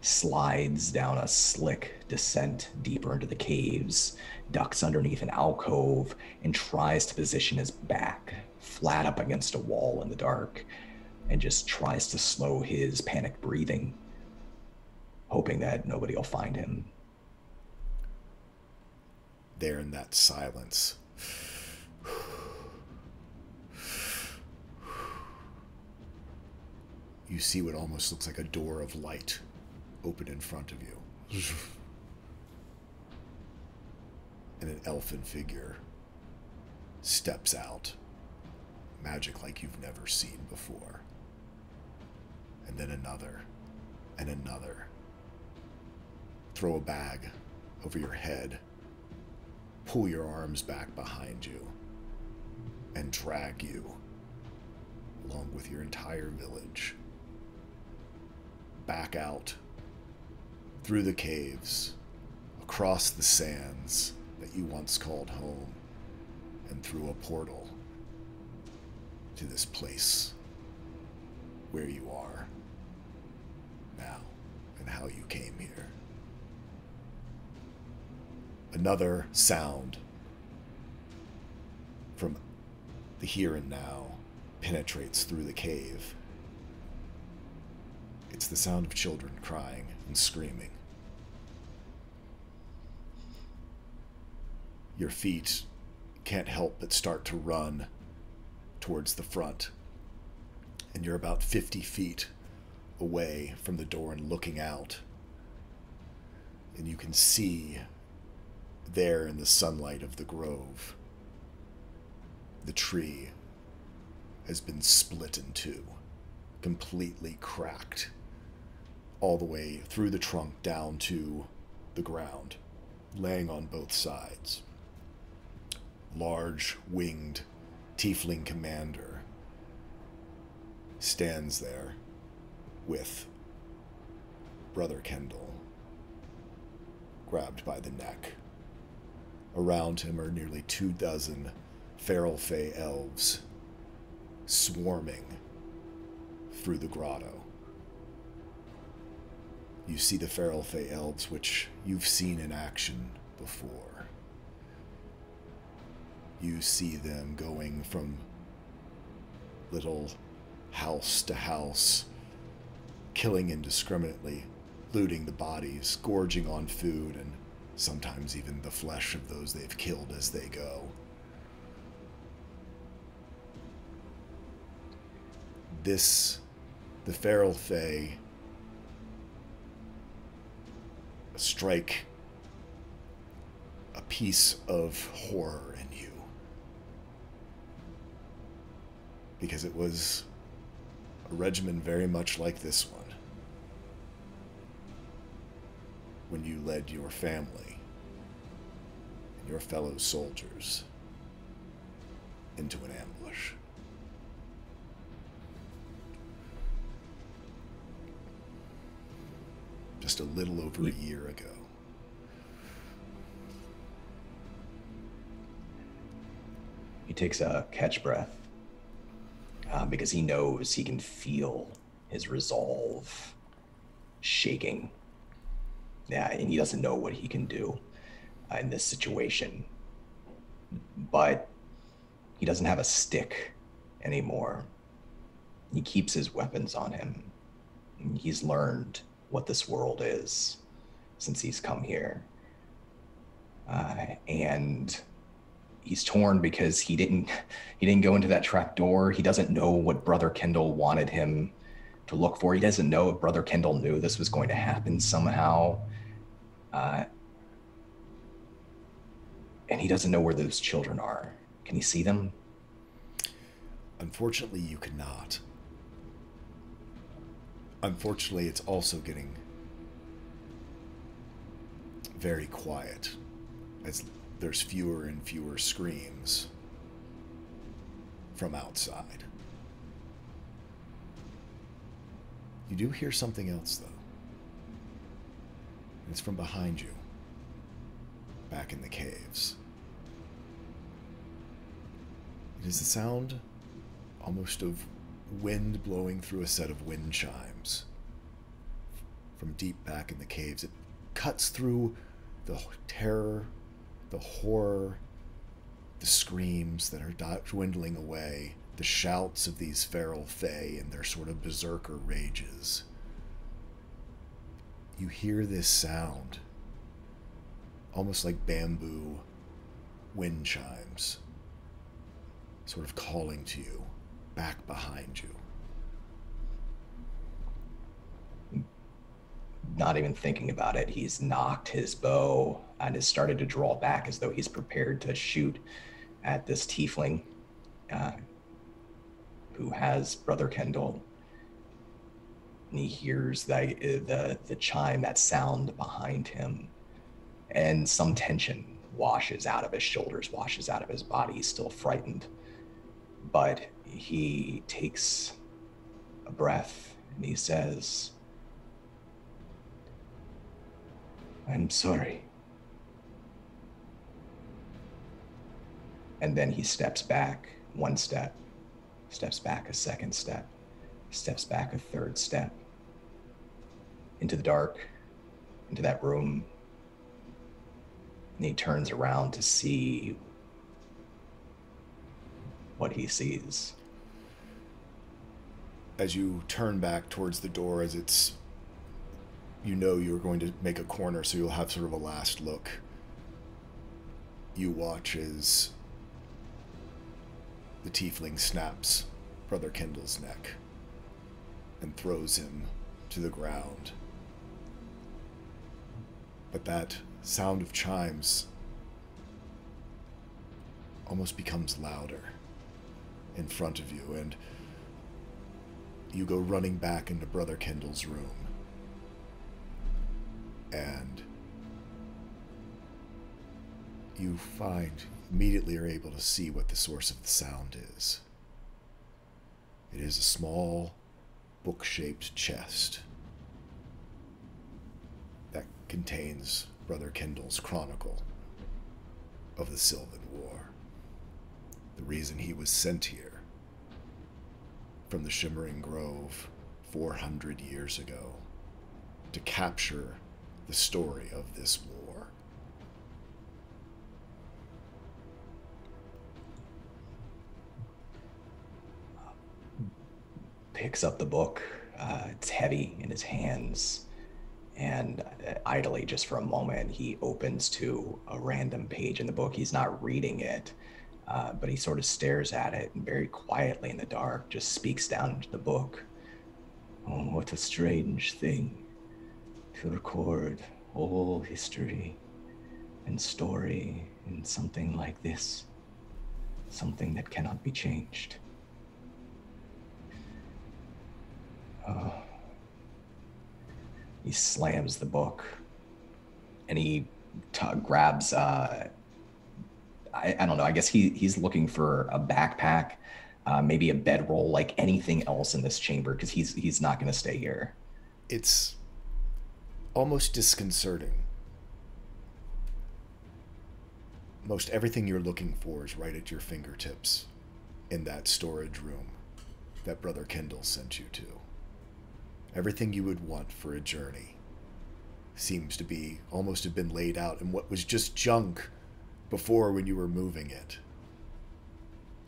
slides down a slick descent deeper into the caves, ducks underneath an alcove, and tries to position his back flat up against a wall in the dark, and just tries to slow his panicked breathing, hoping that nobody will find him. There in that silence, you see what almost looks like a door of light open in front of you. And an elfin figure steps out, magic like you've never seen before. And then another, and another. Throw a bag over your head, pull your arms back behind you, and drag you, along with your entire village, back out through the caves, across the sands that you once called home, and through a portal to this place where you are now and how you came here. Another sound from the here and now penetrates through the cave. It's the sound of children crying and screaming. Your feet can't help but start to run towards the front, and you're about 50 feet away from the door and looking out, and you can see there in the sunlight of the grove, the tree has been split in two, completely cracked, all the way through the trunk down to the ground, laying on both sides. Large winged tiefling commander stands there with Brother Kendall, grabbed by the neck. Around him are nearly 24 feral fey elves swarming through the grotto. You see the feral fey elves, which you've seen in action before. You see them going from little house to house, killing indiscriminately, looting the bodies, gorging on food, and sometimes even the flesh of those they've killed as they go. The feral fey strike a piece of horror in you. Because it was a regimen very much like this one. When you led your family and your fellow soldiers into an ambush. Just a little over a year ago. He takes a catch breath because he knows he can feel his resolve shaking. Yeah, and he doesn't know what he can do in this situation. But he doesn't have a stick anymore. He keeps his weapons on him. He's learned what this world is since he's come here. And he's torn because he didn't go into that trap door. He doesn't know what Brother Kendall wanted him to look for. He doesn't know if Brother Kendall knew this was going to happen somehow. And he doesn't know where those children are. Can he see them? Unfortunately, you cannot. Unfortunately, it's also getting very quiet as there's fewer and fewer screams from outside. You do hear something else, though. It's from behind you, back in the caves. It is the sound almost of wind blowing through a set of wind chimes from deep back in the caves. It cuts through the terror, the horror, the screams that are dwindling away, the shouts of these feral fae and their sort of berserker rages. You hear this sound, almost like bamboo wind chimes, sort of calling to you, back behind you. Not even thinking about it, he's knocked his bow and has started to draw back as though he's prepared to shoot at this tiefling who has Brother Kendall. And he hears the chime, that sound behind him, and some tension washes out of his shoulders, washes out of his body. He's still frightened, but he takes a breath and he says, "I'm sorry." And then he steps back one step, steps back a second step, steps back a third step into the dark, into that room. And he turns around to see what he sees. As you turn back towards the door, as it's, you know you're going to make a corner, so you'll have sort of a last look. You watch as the tiefling snaps Brother Kendall's neck and throws him to the ground. But that sound of chimes almost becomes louder in front of you, and you go running back into Brother Kendall's room. And you immediately are able to see what the source of the sound is. It is a small, book-shaped chest that contains Brother Kendall's chronicle of the Sylvan War. The reason he was sent here from the Shimmering Grove 400 years ago to capture the story of this war. Picks up the book. It's heavy in his hands. And idly, just for a moment, he opens to a random page in the book. He's not reading it, but he sort of stares at it and very quietly in the dark just speaks down into the book. "Oh, what a strange thing to record all history and story in something like this, something that cannot be changed. He slams the book, and he grabs, I don't know, I guess he's looking for a backpack, maybe a bedroll, like anything else in this chamber, because he's not going to stay here. It's almost disconcerting. Most everything you're looking for is right at your fingertips in that storage room that Brother Kendall sent you to. Everything you would want for a journey seems to be almost have been laid out in what was just junk before when you were moving it.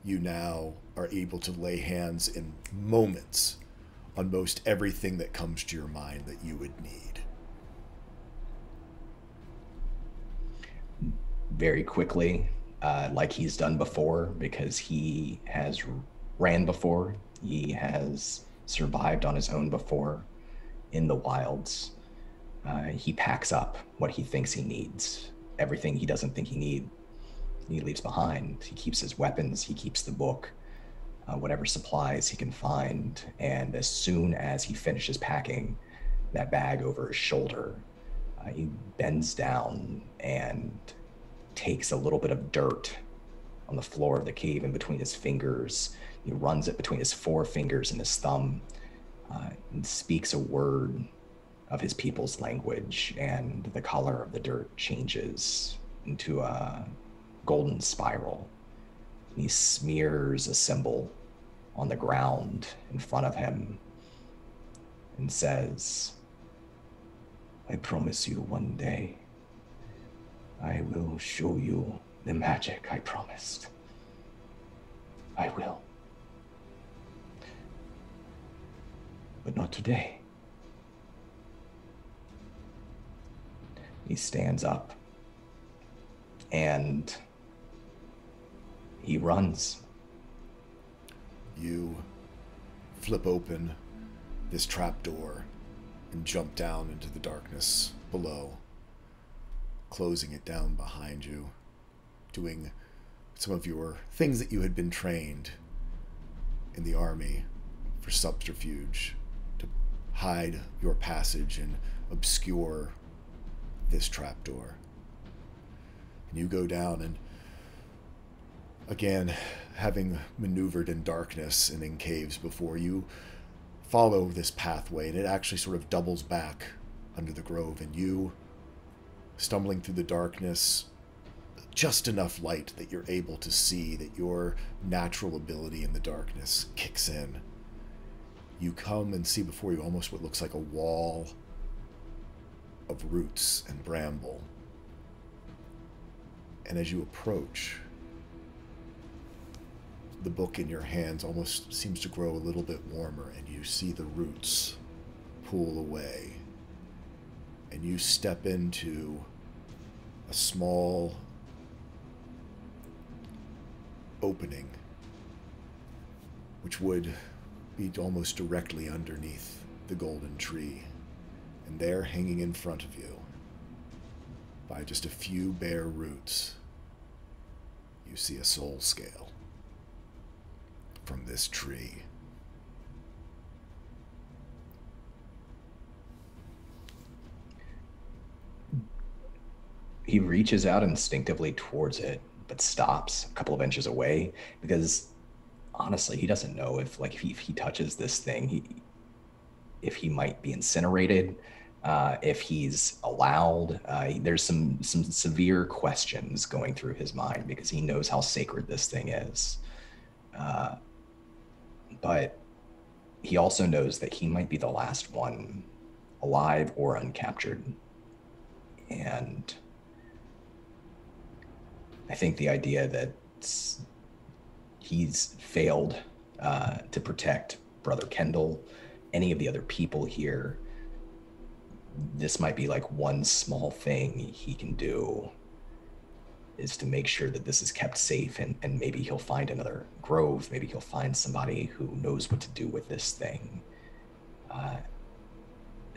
You now are able to lay hands in moments on most everything that comes to your mind that you would need. Very quickly, like he's done before, because he has ran before, he has survived on his own before in the wilds. He packs up what he thinks he needs. Everything he doesn't think he leaves behind. He keeps his weapons, he keeps the book, whatever supplies he can find. And as soon as he finishes packing that bag over his shoulder, he bends down and takes a little bit of dirt on the floor of the cave in between his fingers. He runs it between his forefingers and his thumb, and speaks a word of his people's language, and the color of the dirt changes into a golden spiral. And he smears a symbol on the ground in front of him and says, "I promise you one day, I will show you the magic I promised. I will. But not today." He stands up and he runs. You flip open this trapdoor and jump down into the darkness below, closing it down behind you, doing some of your things that you had been trained in the army for subterfuge, to hide your passage and obscure this trapdoor. And you go down, and again, having maneuvered in darkness and in caves before, you follow this pathway, and it actually sort of doubles back under the grove, and you, stumbling through the darkness, just enough light that you're able to see, that your natural ability in the darkness kicks in. You come and see before you almost what looks like a wall of roots and bramble. And as you approach, the book in your hands almost seems to grow a little bit warmer, and you see the roots pull away. And you step into a small opening, which would be almost directly underneath the golden tree. And there, hanging in front of you, by just a few bare roots, you see a soul scale from this tree. He reaches out instinctively towards it, but stops a couple of inches away, because honestly, he doesn't know if he touches this thing, if he might be incinerated, if he's allowed. There's some severe questions going through his mind, because he knows how sacred this thing is. But he also knows that he might be the last one alive or uncaptured. And I think the idea that he's failed to protect Brother Kendall, any of the other people here, this might be like one small thing he can do, is to make sure that this is kept safe, and maybe he'll find another grove, maybe he'll find somebody who knows what to do with this thing.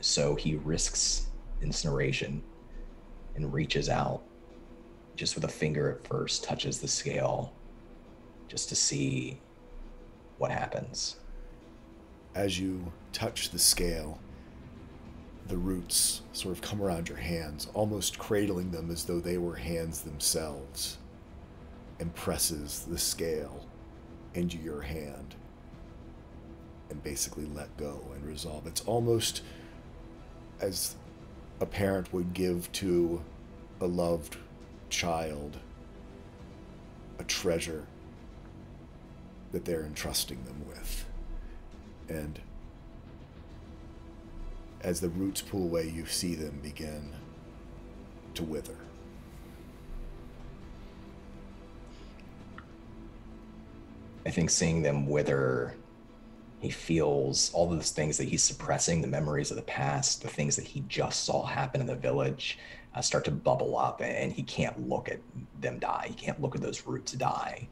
So he risks incineration and reaches out just with a finger at first, touches the scale just to see what happens. As you touch the scale, the roots sort of come around your hands, almost cradling them as though they were hands themselves, and presses the scale into your hand and basically let go and resolve. It's almost as a parent would give to a loved child a treasure that they're entrusting them with. And as the roots pull away, you see them begin to wither. I think seeing them wither, he feels all those things that he's suppressing, the memories of the past, the things that he just saw happen in the village, start to bubble up, and he can't look at them die. He can't look at those roots die.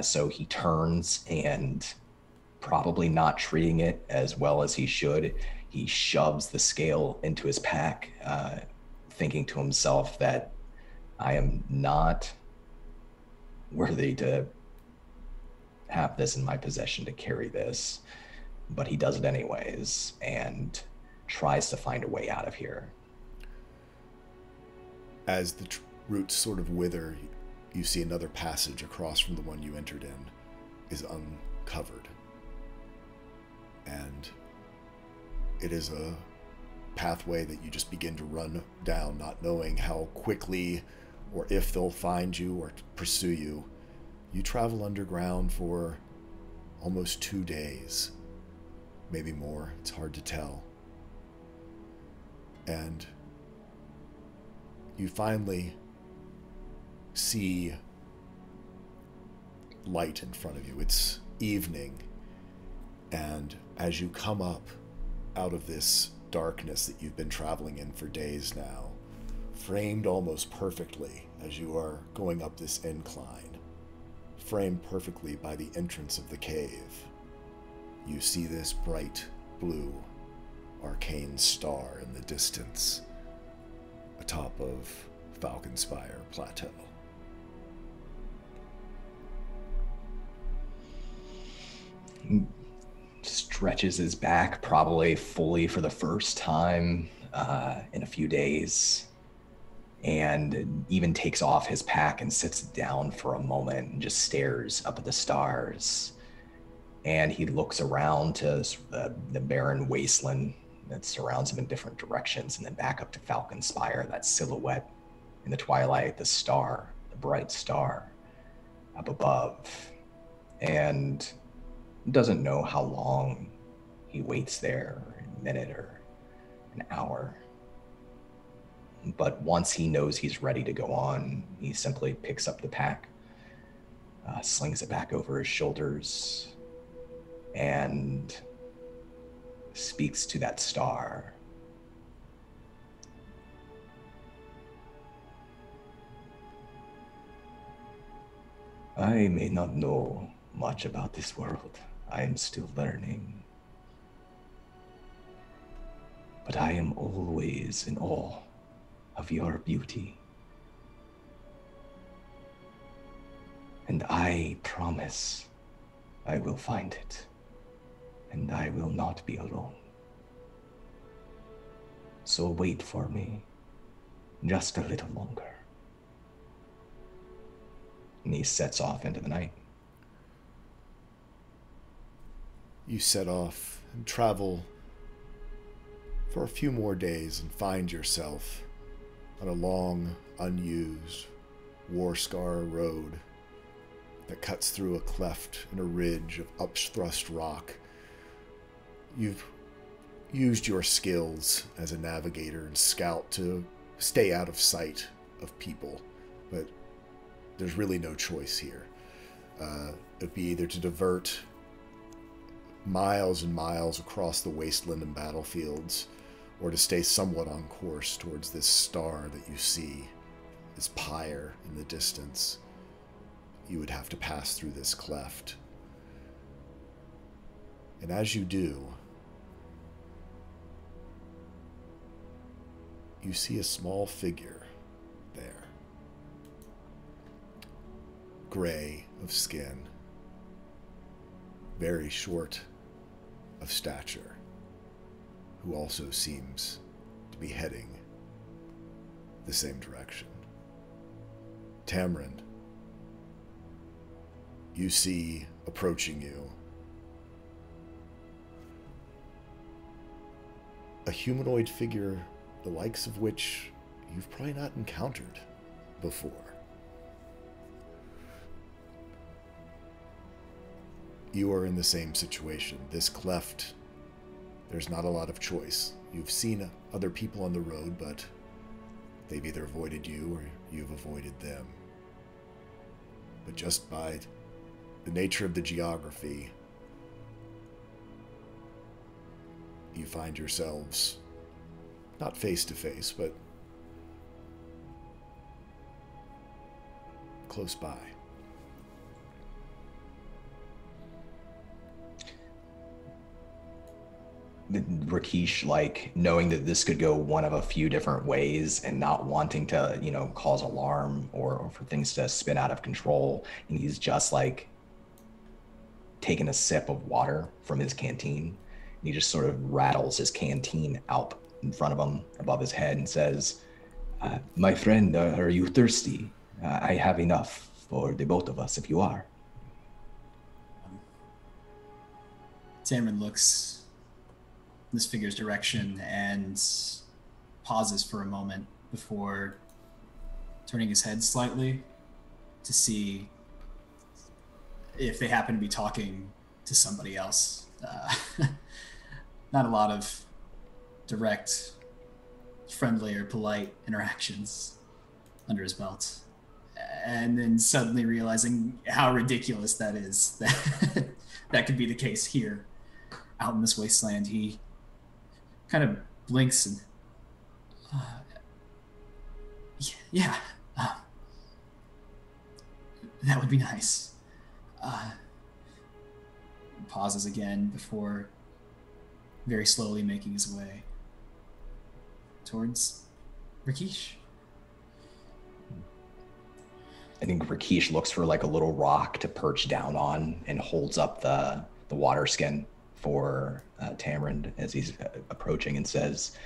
So he turns, and probably not treating it as well as he should, he shoves the scale into his pack, thinking to himself that I am not worthy to have this in my possession, to carry this. But he does it anyways and tries to find a way out of here. As the roots sort of wither, you see another passage across from the one you entered in is uncovered. And it is a pathway that you just begin to run down, not knowing how quickly or if they'll find you or pursue you. You travel underground for almost 2 days, maybe more, it's hard to tell. And you finally see light in front of you. It's evening, and as you come up out of this darkness that you've been traveling in for days now, framed almost perfectly as you are going up this incline, framed perfectly by the entrance of the cave, you see this bright blue arcane star in the distance atop of Falconspire Plateau. Stretches his back, probably fully for the first time in a few days, and even takes off his pack and sits down for a moment and just stares up at the stars. And he looks around to the barren wasteland that surrounds him in different directions, and then back up to Falconspire, that silhouette in the twilight, the star, the bright star up above. And doesn't know how long he waits there, a minute or an hour. But once he knows he's ready to go on, he simply picks up the pack, slings it back over his shoulders, and speaks to that star. I may not know much about this world. I am still learning. But I am always in awe of your beauty. And I promise I will find it, and I will not be alone. So wait for me just a little longer. And he sets off into the night. You set off and travel for a few more days and find yourself on a long, unused, war-scar road that cuts through a cleft in a ridge of upthrust rock. You've used your skills as a navigator and scout to stay out of sight of people, but there's really no choice here. It'd be either to divert miles and miles across the wasteland and battlefields, or to stay somewhat on course towards this star that you see, this pyre in the distance. You would have to pass through this cleft. And as you do, you see a small figure there. gray of skin, very short of stature, who also seems to be heading the same direction. Tamarind, you see approaching you a humanoid figure the likes of which you've probably not encountered before. You are in the same situation. This cleft, there's not a lot of choice. You've seen other people on the road, but they've either avoided you or you've avoided them. But just by the nature of the geography, you find yourselves not face to face, but close by. Rakesh, like, knowing that this could go one of a few different ways and not wanting to, cause alarm or for things to spin out of control. And he's just like taking a sip of water from his canteen. And he just sort of rattles his canteen out in front of him above his head and says, my friend, are you thirsty? I have enough for the both of us if you are. Tamarind looks this figure's direction and pauses for a moment before turning his head slightly to see if they happen to be talking to somebody else. Not a lot of direct, friendly, or polite interactions under his belt. And then suddenly realizing how ridiculous that is, that that could be the case here out in this wasteland, he kind of blinks and that would be nice. Pauses again before very slowly making his way towards Rakesh. I think Rakesh looks for like a little rock to perch down on and holds up the water skin for Tamarind as he's approaching and says,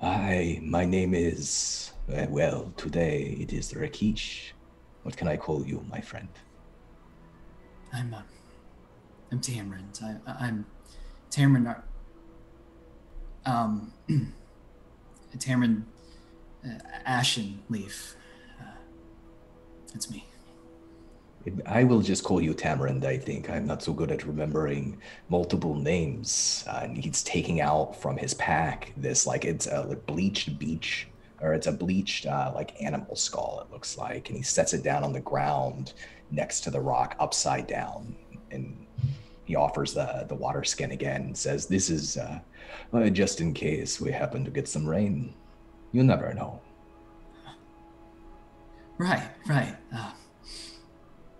"Hi, my name is, well, today it is Rakesh. What can I call you, my friend?" I'm Tamarind. I'm Tamarind. Tamarind Ashen Leaf. That's me. I will just call you Tamarind, I think. I'm not so good at remembering multiple names. And he's taking out from his pack this, like, it's a bleached beach, or it's a bleached, like, animal skull, it looks like. And he sets it down on the ground next to the rock, upside down. And he offers the water skin again and says, "This is just in case we happen to get some rain. You never know." Right.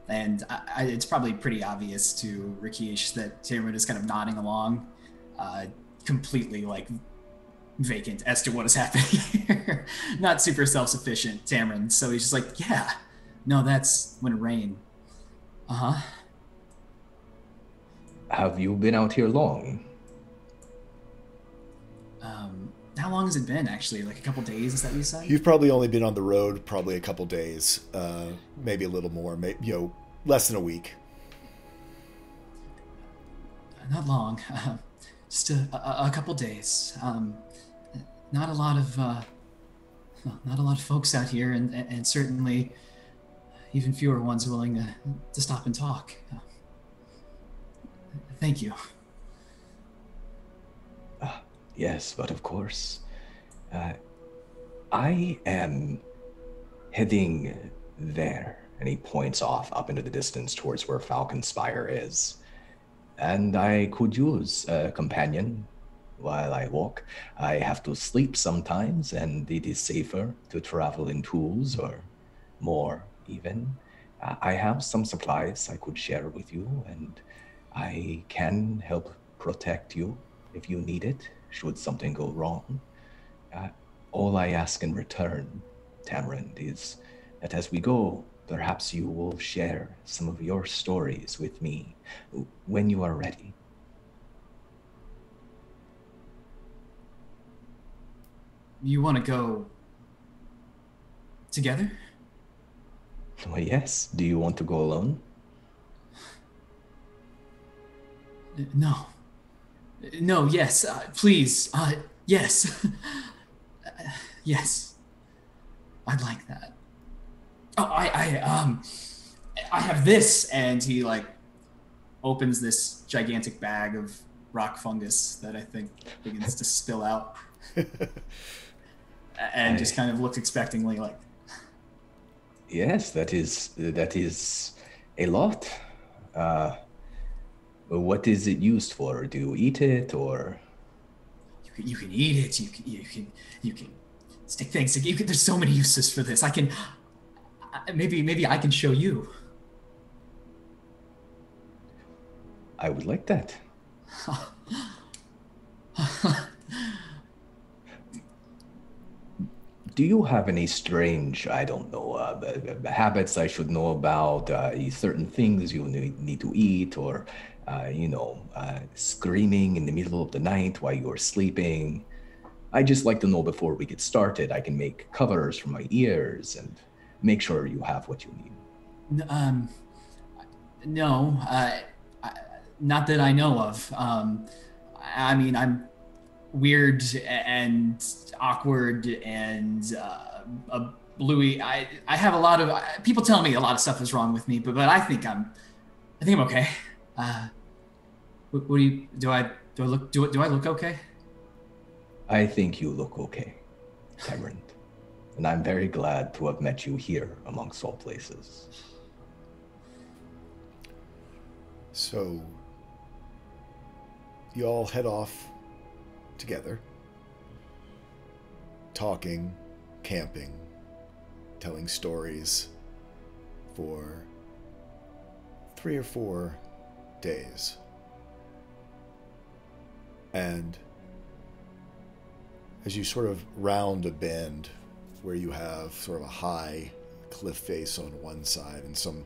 And it's probably pretty obvious to Rakesh that Tamarind is kind of nodding along, completely like vacant as to what is happening here. Not super self-sufficient, Tamarind. So he's just like, yeah, no, that's when it rained. Uh-huh. Have you been out here long? How long has it been, actually? Like a couple days, is that what you said? You've probably only been on the road probably a couple days, maybe a little more, maybe, less than a week. Not long, just a couple days. Not a lot of folks out here, and certainly even fewer ones willing to stop and talk. Thank you. Yes, but of course. I am heading there. And he points off up into the distance towards where Falconspire is. And I could use a companion while I walk. I have to sleep sometimes, and it is safer to travel in twos or more even. I have some supplies I could share with you, and I can help protect you if you need it, should something go wrong. All I ask in return, Tamarind, is that as we go Perhaps you will share some of your stories with me when you are ready. You want to go together? Well, yes. Do you want to go alone? No. No, yes, please. Yes. Yes. I'd like that. Oh, I have this, and he like opens this gigantic bag of rock fungus that I think begins to spill out, and just kind of looks expectingly like. Yes, that is a lot. What is it used for? Do you eat it, or? You can eat it. You can stick things. There's so many uses for this. I can. Maybe I can show you. I would like that. Do you have any strange, I don't know, habits I should know about, certain things you need to eat, or, screaming in the middle of the night while you're sleeping? I just like to know before we get started. I can make covers for my ears and make sure you have what you need. No, not that I know of. I mean, I'm weird and awkward and a bluey. I have a lot of people tell me a lot of stuff is wrong with me, but I think I'm okay. What do I look okay? I think you look okay, Cameron. And I'm very glad to have met you here amongst all places. So, you all head off together, talking, camping, telling stories for 3 or 4 days. And as you sort of round a bend where you have sort of a high cliff face on one side and some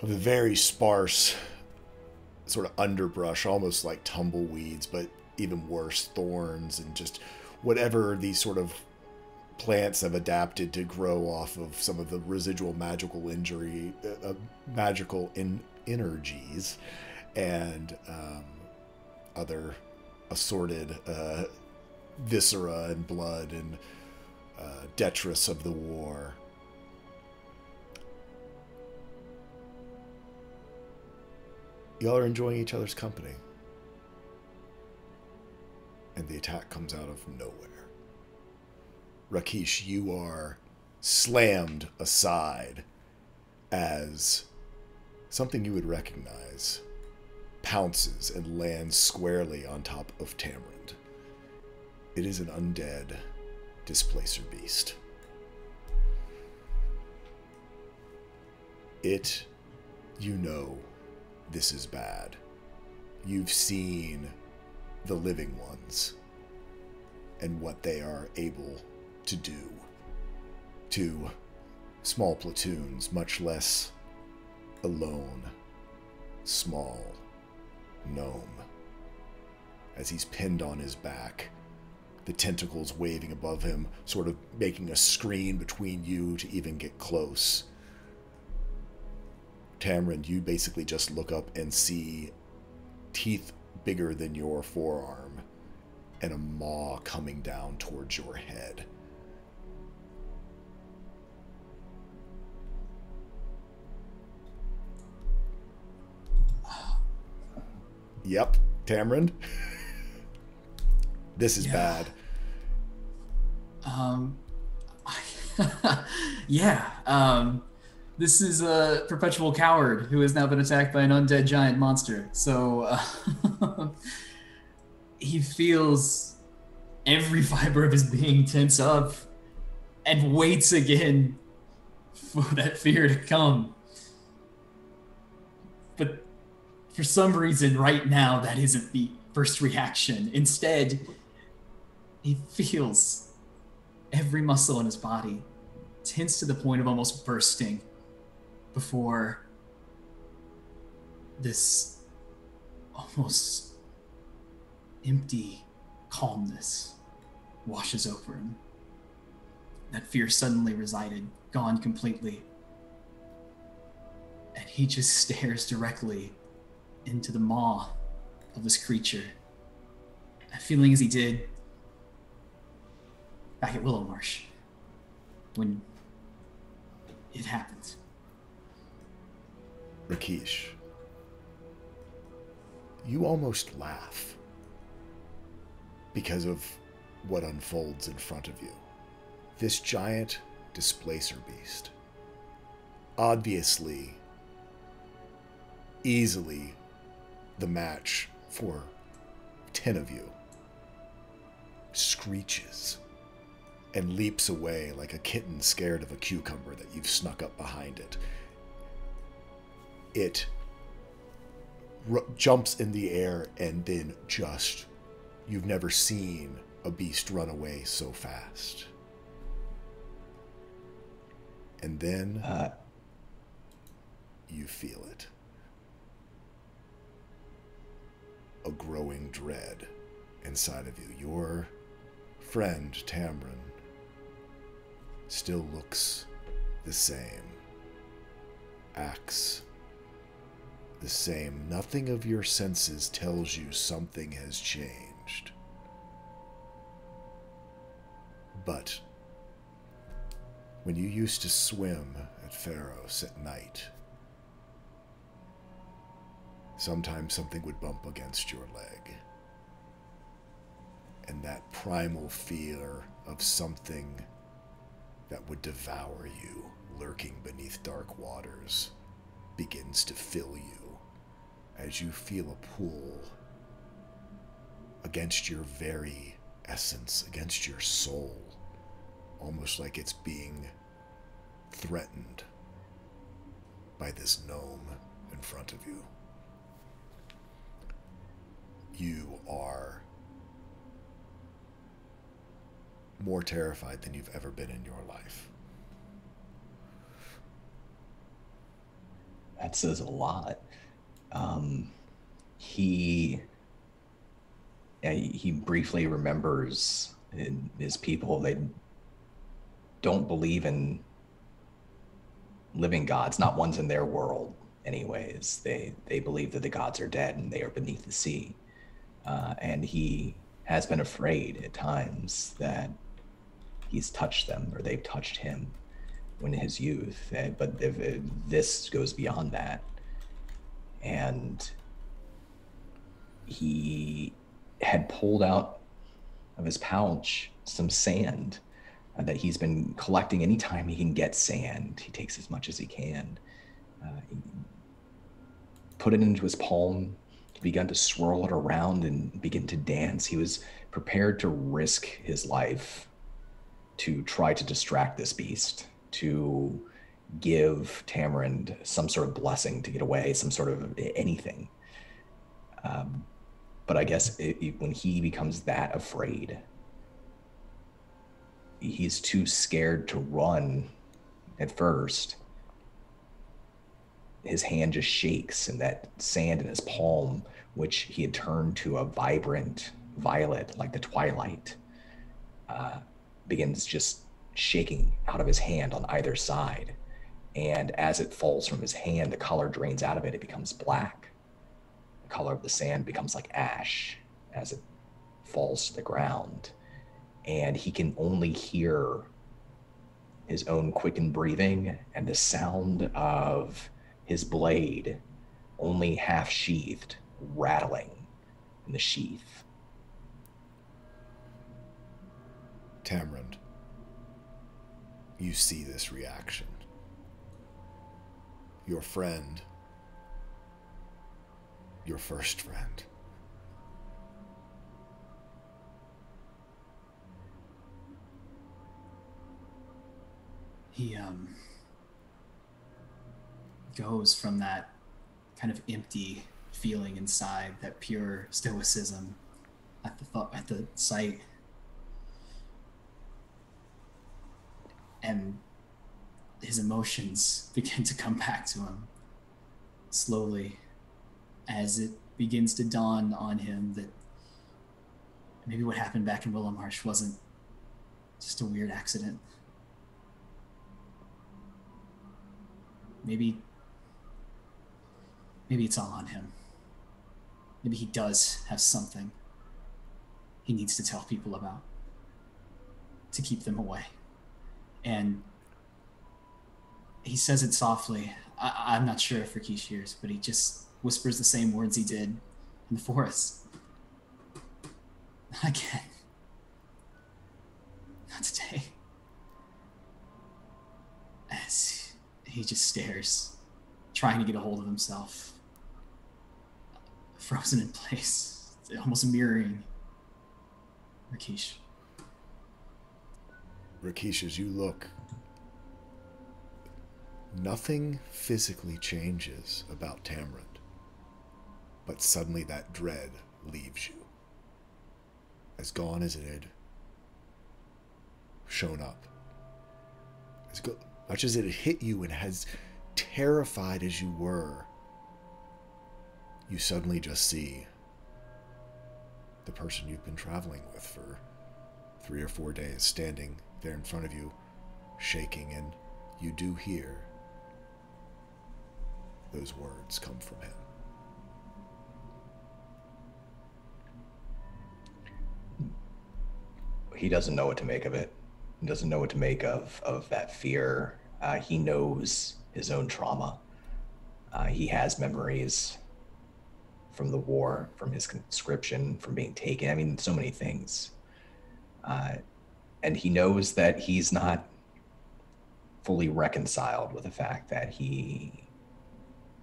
of the very sparse sort of underbrush, almost like tumbleweeds, but even worse, thorns and just whatever these sort of plants have adapted to grow off of some of the residual energies and other assorted viscera and blood and detritus of the war. Y'all are enjoying each other's company. And the attack comes out of nowhere. Rakesh, you are slammed aside as something you would recognize pounces and lands squarely on top of Tamarind. It is an undead displacer beast. This is bad. You've seen the living ones and what they are able to do to small platoons, much less a lone, small gnome. As he's pinned on his back, the tentacles waving above him, sort of making a screen between you to even get close. Tamarind, you basically just look up and see teeth bigger than your forearm and a maw coming down towards your head. Yep, Tamarind. This is bad. This is a perpetual coward who has now been attacked by an undead giant monster. So he feels every fiber of his being tense up and waits again for that fear to come. But for some reason right now, that isn't the first reaction. Instead, he feels every muscle in his body tense to the point of almost bursting before this almost empty calmness washes over him. That fear suddenly resided, gone completely. And he just stares directly into the maw of this creature. Feeling as he did back at Willow Marsh when it happened. Rakesh, you almost laugh because of what unfolds in front of you. This giant displacer beast, obviously, easily the match for 10 of you, screeches and leaps away like a kitten scared of a cucumber that you've snuck up behind it. It jumps in the air and then you've never seen a beast run away so fast. And then you feel it. A growing dread inside of you. Your friend, Tamron, still looks the same. Acts the same. Nothing of your senses tells you something has changed. But when you used to swim at Pharos at night, sometimes something would bump against your leg. And that primal fear of something that would devour you lurking beneath dark waters begins to fill you as you feel a pull against your very essence, against your soul, almost like it's being threatened by this gnome in front of you. You are more terrified than you've ever been in your life. That says a lot. He briefly remembers his people. They don't believe in living gods, not ones in their world anyways. They believe that the gods are dead and they are beneath the sea. And he has been afraid at times that he's touched them or they've touched him in his youth. But if this goes beyond that. And he had pulled out of his pouch some sand that he's been collecting. Anytime he can get sand, he takes as much as he can. He put it into his palm. He began to swirl it around and begin to dance. He was prepared to risk his life to try to distract this beast, to give Tamarind some sort of blessing to get away, some sort of anything. But I guess when he becomes that afraid, he's too scared to run at first. His hand just shakes, and that sand in his palm, which he had turned to a vibrant violet like the twilight, begins just shaking out of his hand on either side. And as it falls from his hand, the color drains out of it. It becomes black. The color of the sand becomes like ash as it falls to the ground. And he can only hear his own quickened breathing and the sound of his blade, only half sheathed, rattling in the sheath. Tamarind, you see this reaction. Your friend, your first friend, he goes from that kind of empty feeling inside, that pure stoicism at the sight, and his emotions begin to come back to him slowly as it begins to dawn on him that maybe what happened back in Willow Marsh wasn't just a weird accident. Maybe it's all on him. Maybe he does have something he needs to tell people about to keep them away. And he says it softly. I'm not sure if Rakesh hears, but he just whispers the same words he did in the forest. Not again. Not today. As he just stares, trying to get a hold of himself. Frozen in place, almost mirroring Rakesh. Rakesh, as you look, nothing physically changes about Tamarind, but suddenly that dread leaves you. As gone as it had shown up. As much as it had hit you and as terrified as you were, you suddenly just see the person you've been traveling with for 3 or 4 days standing there in front of you, shaking, and you do hear those words come from him. He doesn't know what to make of it. He doesn't know what to make of that fear. He knows his own trauma. He has memories from the war, from his conscription, from being taken. I mean, so many things. And he knows that he's not fully reconciled with the fact that he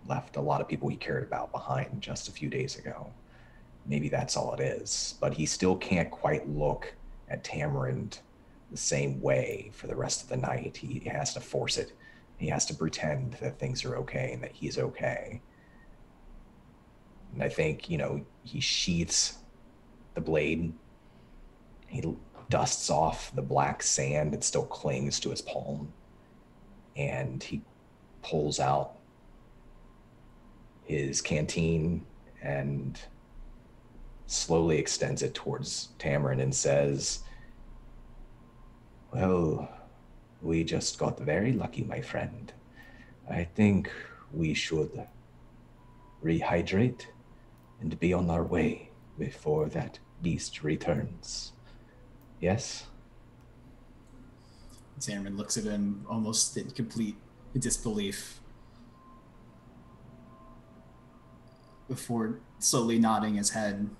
left a lot of people he cared about behind just a few days ago. Maybe that's all it is. But he still can't quite look at Tamarind the same way for the rest of the night. He has to force it. He has to pretend that things are okay and that he's okay. And I think, he sheaths the blade. He dusts off the black sand that still clings to his palm. And he pulls out his canteen and slowly extends it towards Tamarind and says, "Well, we just got very lucky, my friend. I think we should rehydrate and be on our way before that beast returns. Yes?" Tamarind looks at him almost in complete disbelief before slowly nodding his head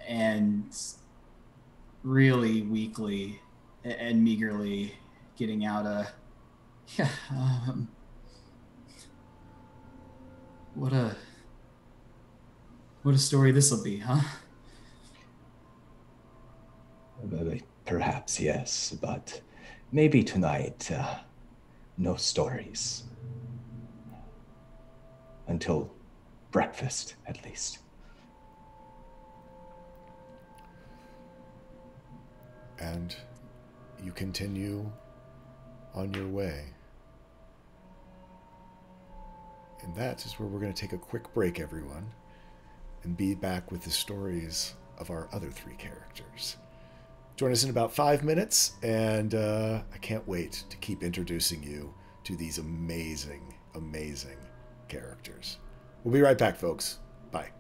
and really weakly and meagerly getting out what a story this'll be, huh? Perhaps, yes, but maybe tonight, no stories. Until breakfast, at least. And you continue on your way. And that is where we're going to take a quick break, everyone, and be back with the stories of our other 3 characters. Join us in about 5 minutes, and I can't wait to keep introducing you to these amazing, amazing characters. We'll be right back, folks. Bye.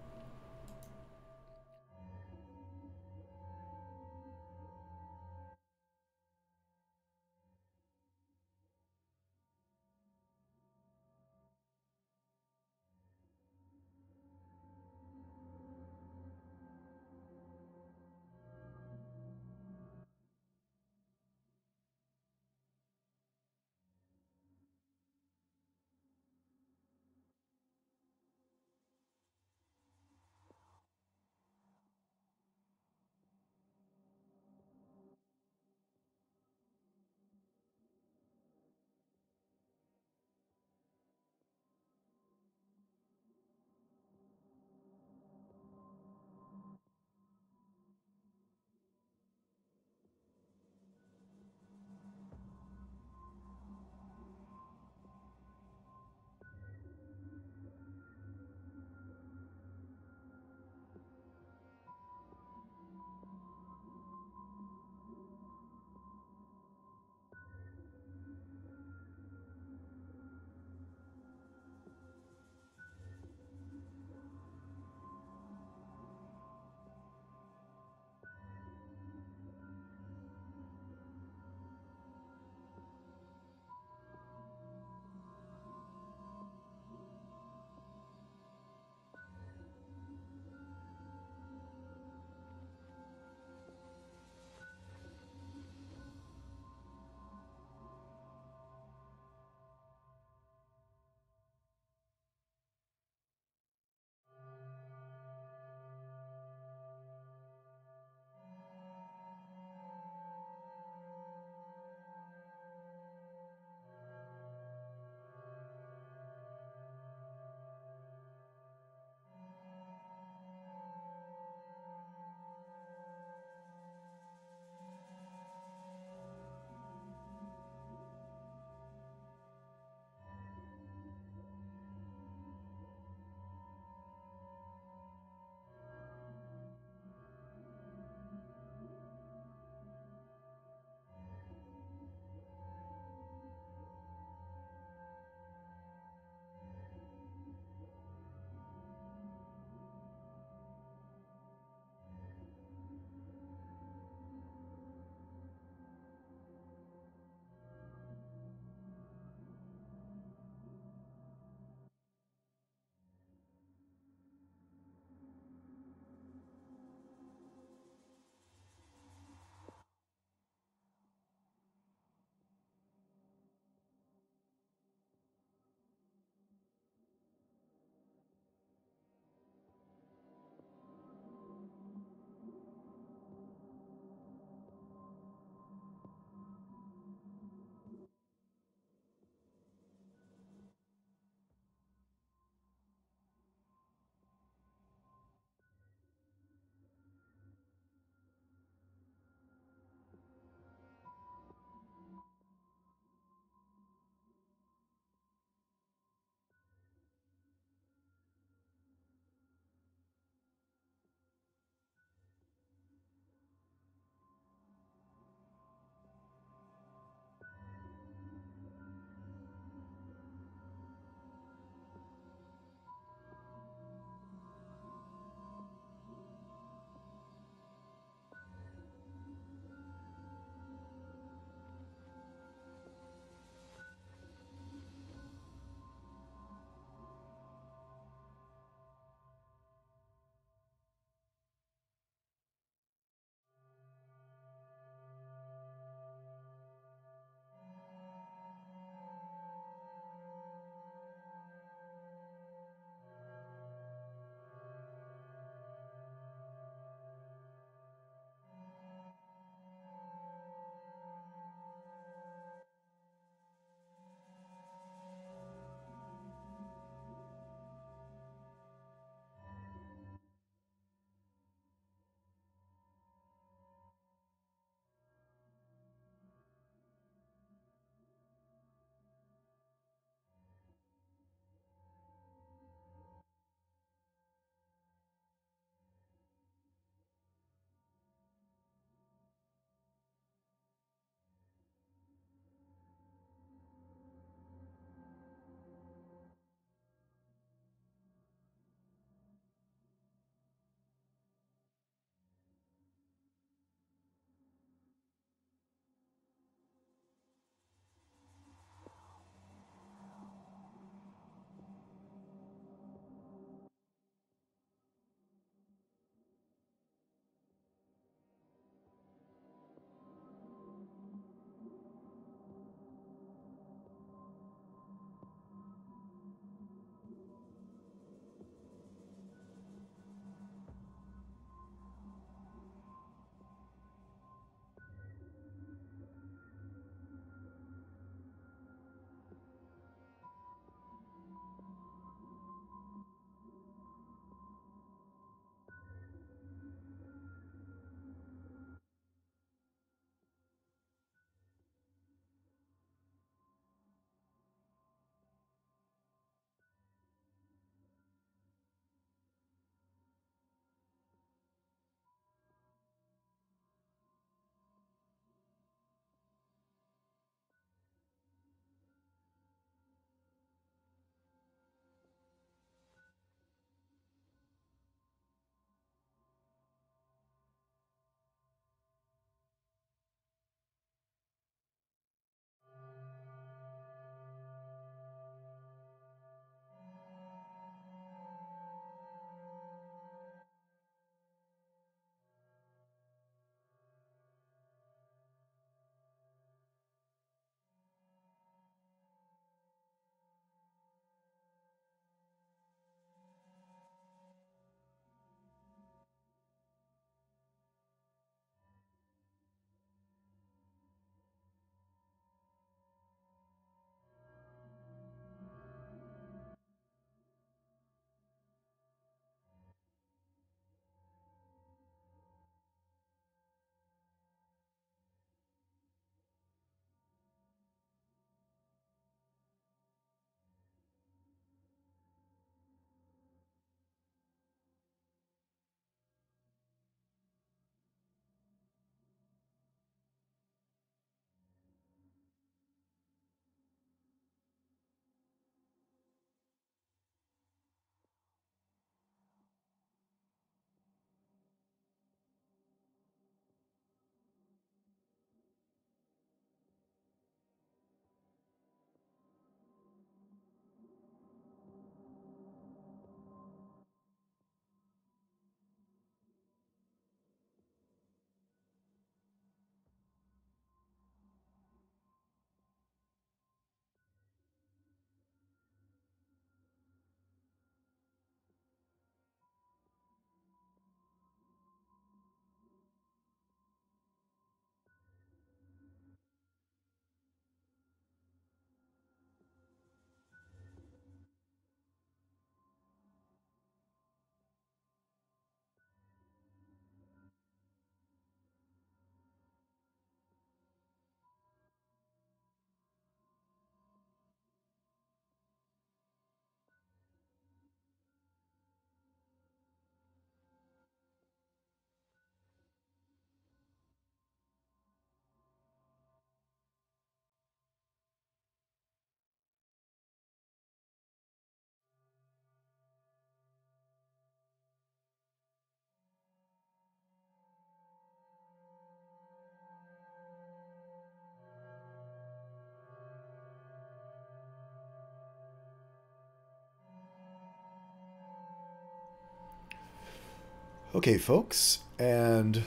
Okay, folks, and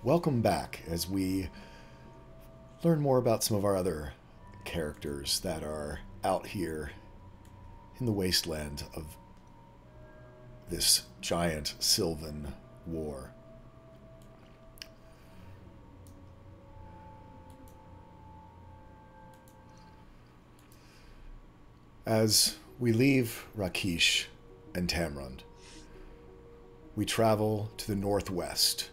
welcome back as we learn more about some of our other characters that are out here in the wasteland of this giant Sylvan war. As we leave Rakish and Tamrund, we travel to the northwest,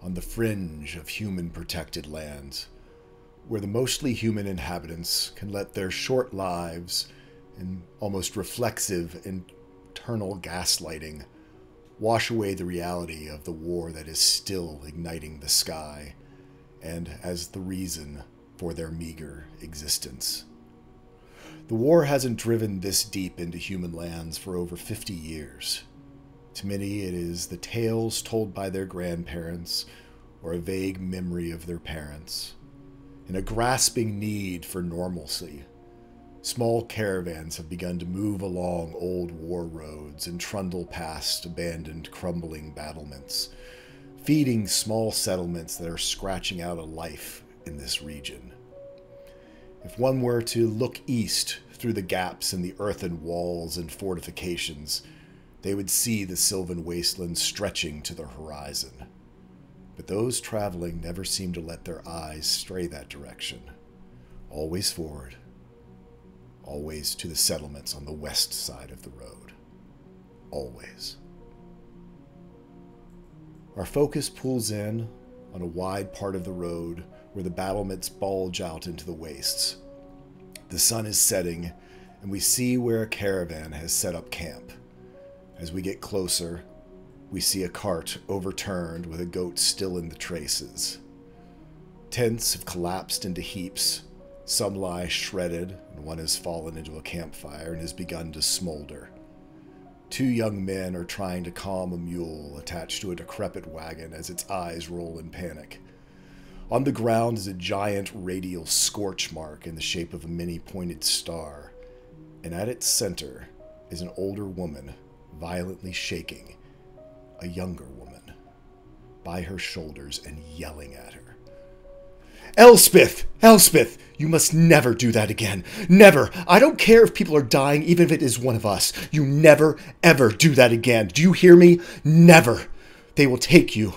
on the fringe of human-protected lands, where the mostly human inhabitants can let their short lives and almost reflexive internal gaslighting wash away the reality of the war that is still igniting the sky, and as the reason for their meager existence. The war hasn't driven this deep into human lands for over 50 years. To many, it is the tales told by their grandparents or a vague memory of their parents. In a grasping need for normalcy, small caravans have begun to move along old war roads and trundle past abandoned, crumbling battlements, feeding small settlements that are scratching out a life in this region. If one were to look east through the gaps in the earthen walls and fortifications, they would see the Sylvan wasteland stretching to the horizon. But those traveling never seem to let their eyes stray that direction. Always forward. Always to the settlements on the west side of the road. Always. Our focus pulls in on a wide part of the road where the battlements bulge out into the wastes. The sun is setting, and we see where a caravan has set up camp. As we get closer, we see a cart overturned with a goat still in the traces. Tents have collapsed into heaps. Some lie shredded, and one has fallen into a campfire and has begun to smolder. Two young men are trying to calm a mule attached to a decrepit wagon as its eyes roll in panic. On the ground is a giant radial scorch mark in the shape of a many-pointed star, and at its center is an older woman violently shaking a younger woman by her shoulders and yelling at her. Elspeth! Elspeth! You must never do that again. Never! I don't care if people are dying, even if it is one of us. You never, ever do that again. Do you hear me? Never! They will take you.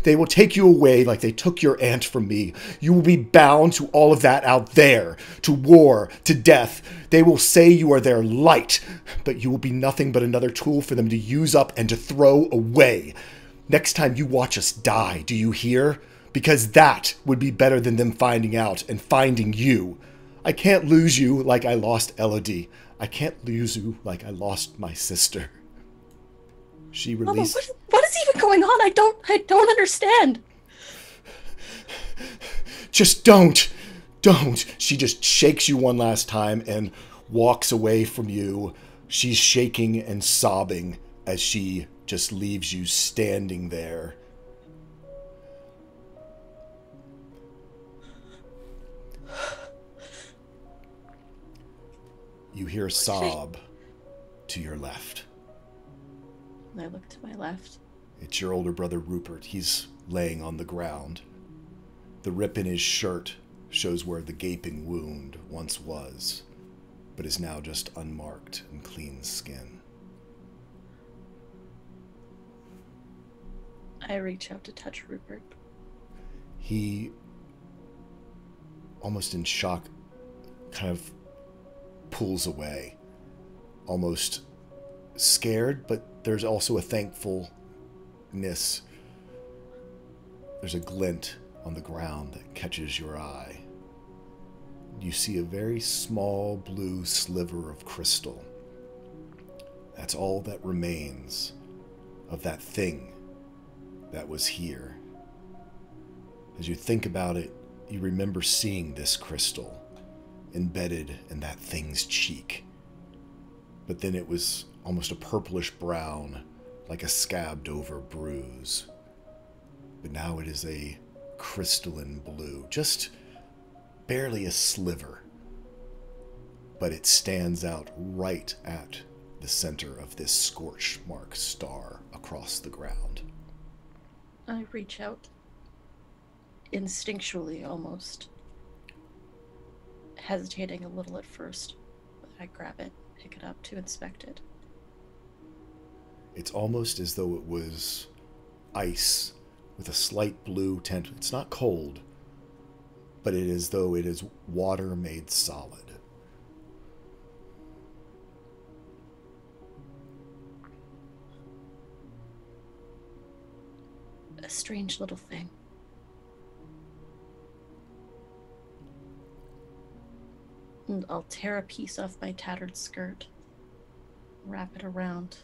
They will take you away like they took your aunt from me. You will be bound to all of that out there, to war, to death. They will say you are their light, but you will be nothing but another tool for them to use up and to throw away. Next time you watch us die, do you hear? Because that would be better than them finding out and finding you. I can't lose you like I lost Elodie. I can't lose you like I lost my sister. She released... Mama, what is even going on? I don't understand. Just don't. She just shakes you one last time and walks away from you. She's shaking and sobbing as she just leaves you standing there. You hear a sob to your left. I look to my left. It's your older brother Rupert. He's laying on the ground. The rip in his shirt shows where the gaping wound once was, but is now just unmarked and clean skin. I reach out to touch Rupert. He, almost in shock, kind of pulls away, almost scared, but there's also a thankfulness. There's a glint on the ground that catches your eye. You see a very small blue sliver of crystal. That's all that remains of that thing that was here. As you think about it, you remember seeing this crystal embedded in that thing's cheek. But then it was almost a purplish brown, like a scabbed over bruise. But now it is a crystalline blue, just barely a sliver. But it stands out right at the center of this scorch mark star across the ground. I reach out, instinctually almost, hesitating a little at first, but I grab it, pick it up to inspect it. It's almost as though it was ice with a slight blue tint. It's not cold, but it is as though it is water made solid. A strange little thing. And I'll tear a piece off my tattered skirt, wrap it around.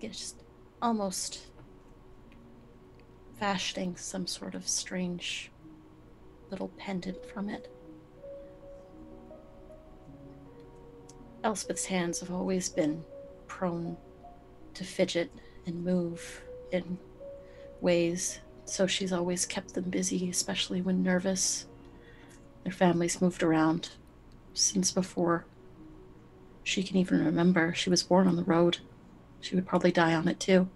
It's just almost fashioning some sort of strange little pendant from it. Elspeth's hands have always been prone to fidget and move in ways, so she's always kept them busy, especially when nervous. Their families moved around since before she can even remember. She was born on the road. She would probably die on it too.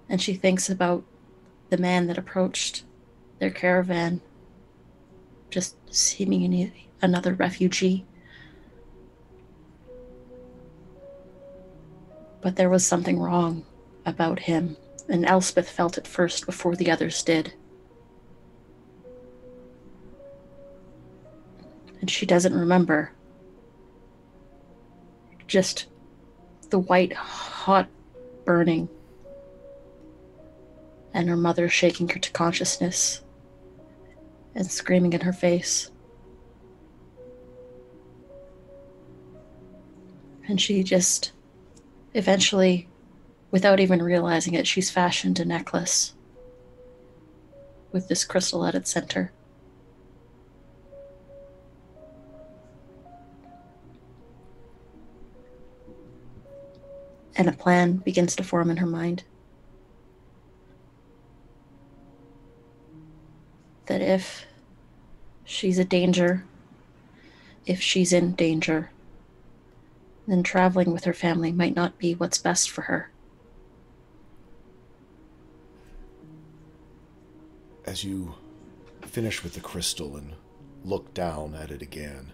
And she thinks about the man that approached their caravan, just seemingly another refugee. But there was something wrong about him, and Elspeth felt it first before the others did. And she doesn't remember. Just the white, hot burning, and her mother shaking her to consciousness and screaming in her face. And she just, eventually, without even realizing it, she's fashioned a necklace with this crystal at its center. And a plan begins to form in her mind. That if she's a danger, if she's in danger, then traveling with her family might not be what's best for her. As you finish with the crystal and look down at it again,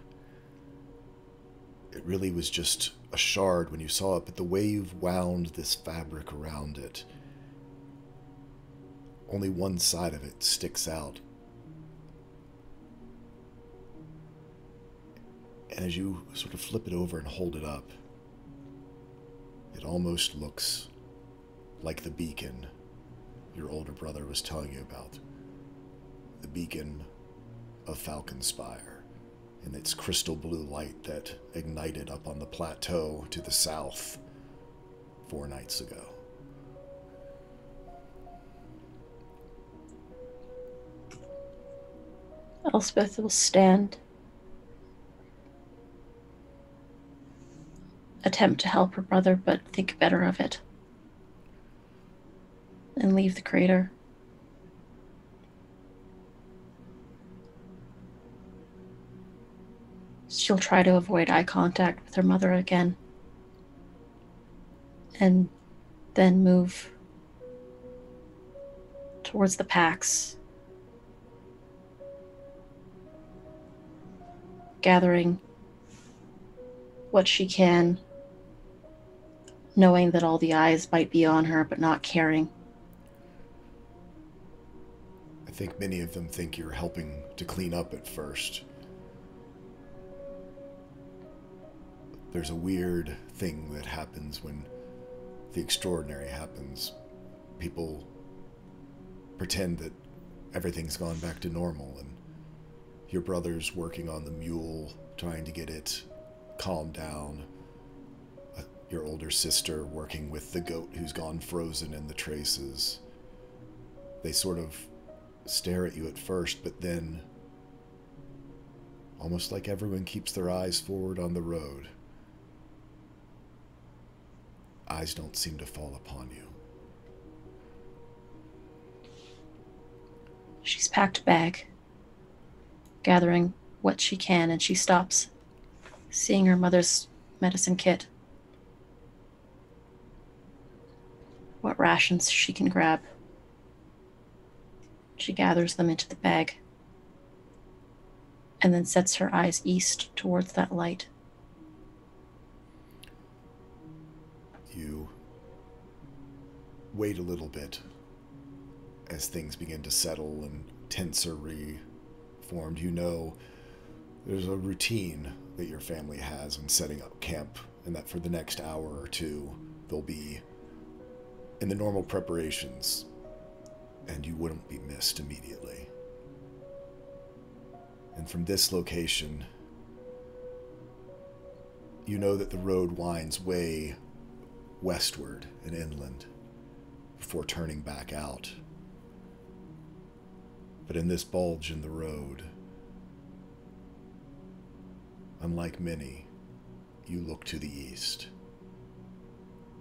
it really was just a shard when you saw it, but the way you've wound this fabric around it, only one side of it sticks out. And as you sort of flip it over and hold it up, it almost looks like the beacon your older brother was telling you about. The beacon of Falconspire, and its crystal blue light that ignited up on the plateau to the south 4 nights ago. Elspeth will stand, attempt to help her brother, but think better of it, and leave the crater. She'll try to avoid eye contact with her mother again, and then move towards the packs, gathering what she can, knowing that all the eyes might be on her, but not caring. I think many of them think you're helping to clean up at first. There's a weird thing that happens when the extraordinary happens. People pretend that everything's gone back to normal, and your brother's working on the mule, trying to get it calmed down. Your older sister working with the goat who's gone frozen in the traces. They sort of stare at you at first, but then, almost like everyone keeps their eyes forward on the road, eyes don't seem to fall upon you. She's packed a bag, gathering what she can, and she stops, seeing her mother's medicine kit. what rations she can grab. She gathers them into the bag and then sets her eyes east towards that light. You wait a little bit as things begin to settle and tents are reformed. You know there's a routine that your family has when setting up camp, and that for the next hour or two they'll be in the normal preparations, and you wouldn't be missed immediately. And from this location, you know that the road winds way westward and inland before turning back out. But in this bulge in the road, unlike many, you look to the east,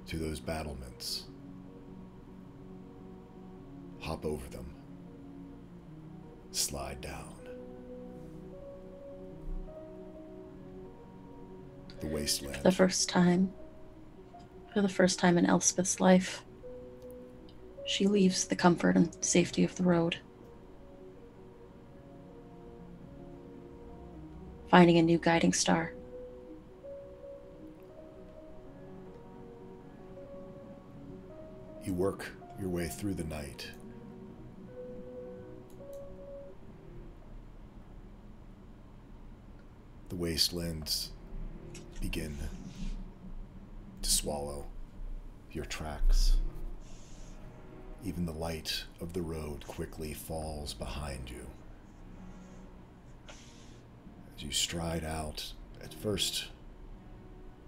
to those battlements. Hop over them. Slide down. The wasteland. For the first time in Elspeth's life, she leaves the comfort and safety of the road, finding a new guiding star. You work your way through the night. The wastelands begin to swallow your tracks. Even the light of the road quickly falls behind you. As you stride out, at first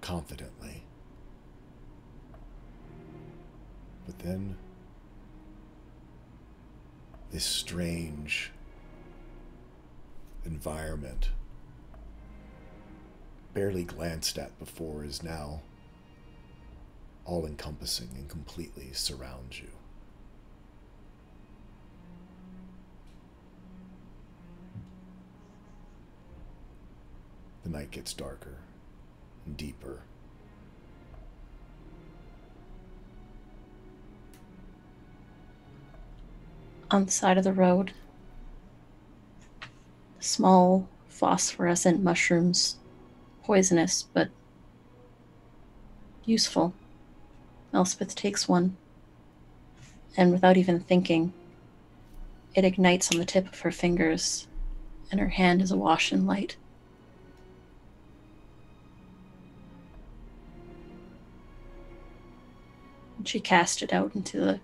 confidently, but then this strange environment, barely glanced at before, is now all-encompassing and completely surrounds you. The night gets darker and deeper. On the side of the road, small phosphorescent mushrooms, poisonous but useful. Elspeth takes one, and without even thinking, it ignites on the tip of her fingers, and her hand is awash in light. And she casts it out into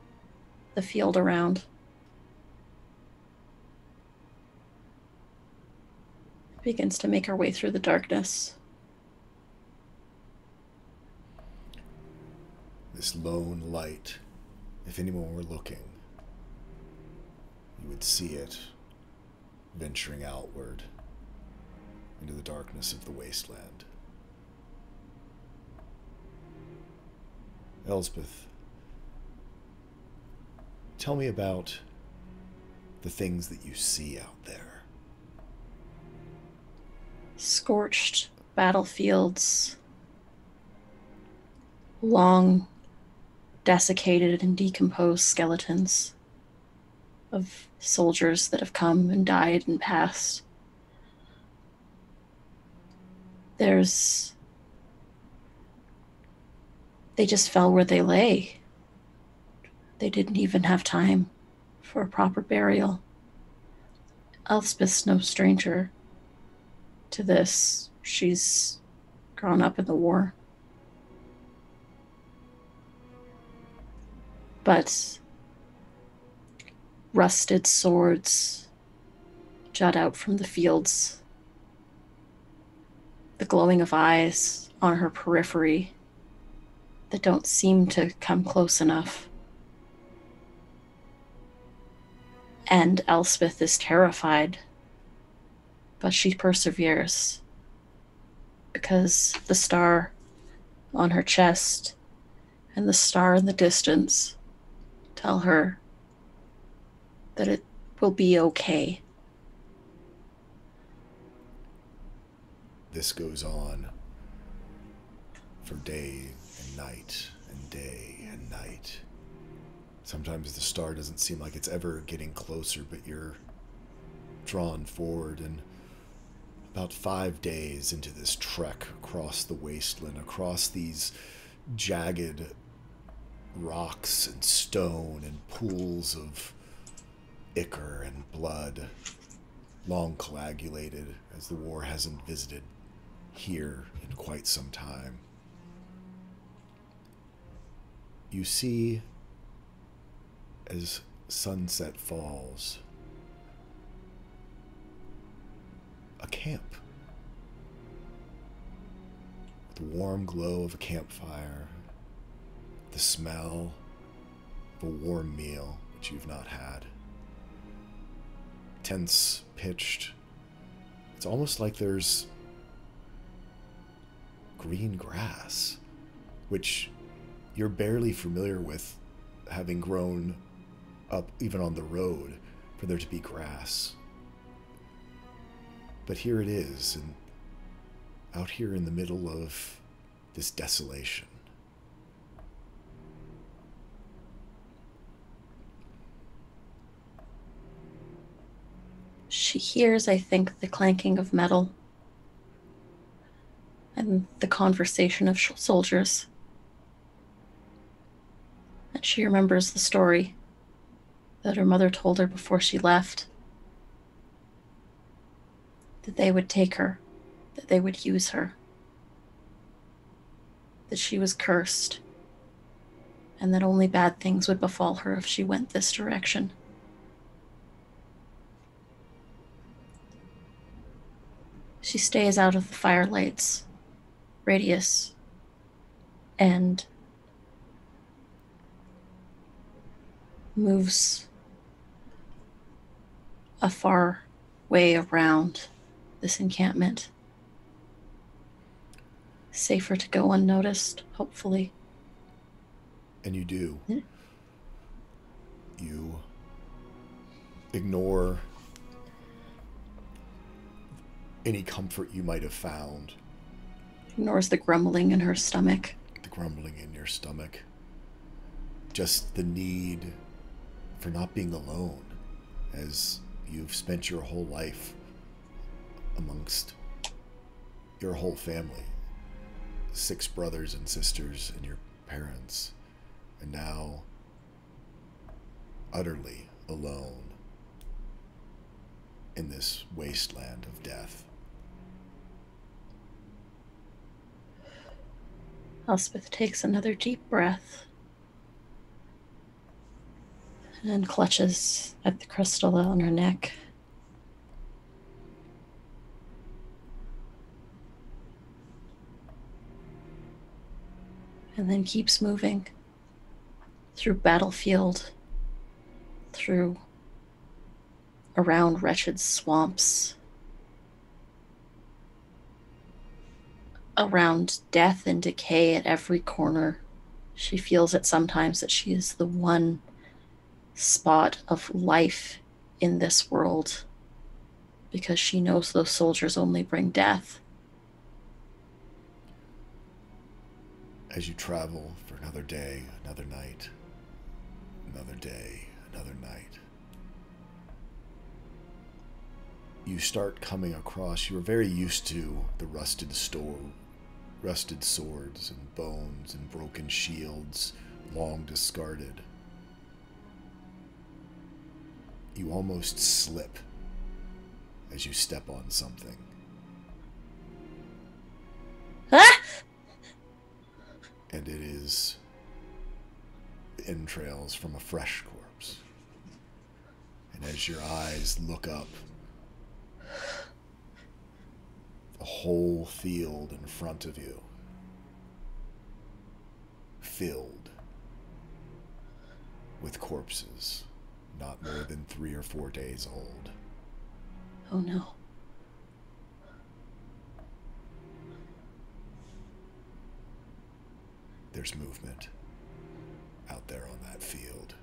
the field around. Begins to make her way through the darkness. This lone light, if anyone were looking, you would see it venturing outward into the darkness of the wasteland. Elspeth, tell me about the things that you see out there. Scorched battlefields, long, desiccated and decomposed skeletons of soldiers that have come and died and passed. They just fell where they lay. They didn't even have time for a proper burial. Elspeth's no stranger to this. She's grown up in the war. But rusted swords jut out from the fields. The glowing of eyes on her periphery that don't seem to come close enough. And Elspeth is terrified, but she perseveres because the star on her chest and the star in the distance tell her that it will be okay. This goes on for day and night and day and night. Sometimes the star doesn't seem like it's ever getting closer, but you're drawn forward, and about 5 days into this trek across the wasteland, across these jagged rocks and stone and pools of ichor and blood, long coagulated, as the war hasn't visited here in quite some time, you see, as sunset falls, a camp. The warm glow of a campfire, the smell of a warm meal which you've not had. Tents pitched. It's almost like there's green grass, which you're barely familiar with, having grown up even on the road for there to be grass. But here it is, and out here in the middle of this desolation. She hears, I think, the clanking of metal and the conversation of soldiers. And she remembers the story that her mother told her before she left. That they would take her, that they would use her, that she was cursed, and that only bad things would befall her if she went this direction. She stays out of the firelight's radius and moves a far way around this encampment. Safer to go unnoticed, hopefully. And you do. Yeah. You ignore any comfort you might have found. Ignores the grumbling in her stomach. The grumbling in your stomach. Just the need for not being alone, as you've spent your whole life amongst your whole family. 6 brothers and sisters and your parents. And now utterly alone in this wasteland of death. Elspeth takes another deep breath and clutches at the crystal on her neck. And then keeps moving through battlefield, around wretched swamps, around death and decay at every corner. She feels it sometimes that she is the one spot of life in this world, because she knows those soldiers only bring death. As you travel for another day, another night, another day, another night, you start coming across, you're very used to the rusted swords and bones and broken shields, long discarded. You almost slip as you step on something. Ah! And it is the entrails from a fresh corpse. And as your eyes look up, the whole field in front of you filled with corpses not more than 3 or 4 days old. Oh no. There's movement out there on that field.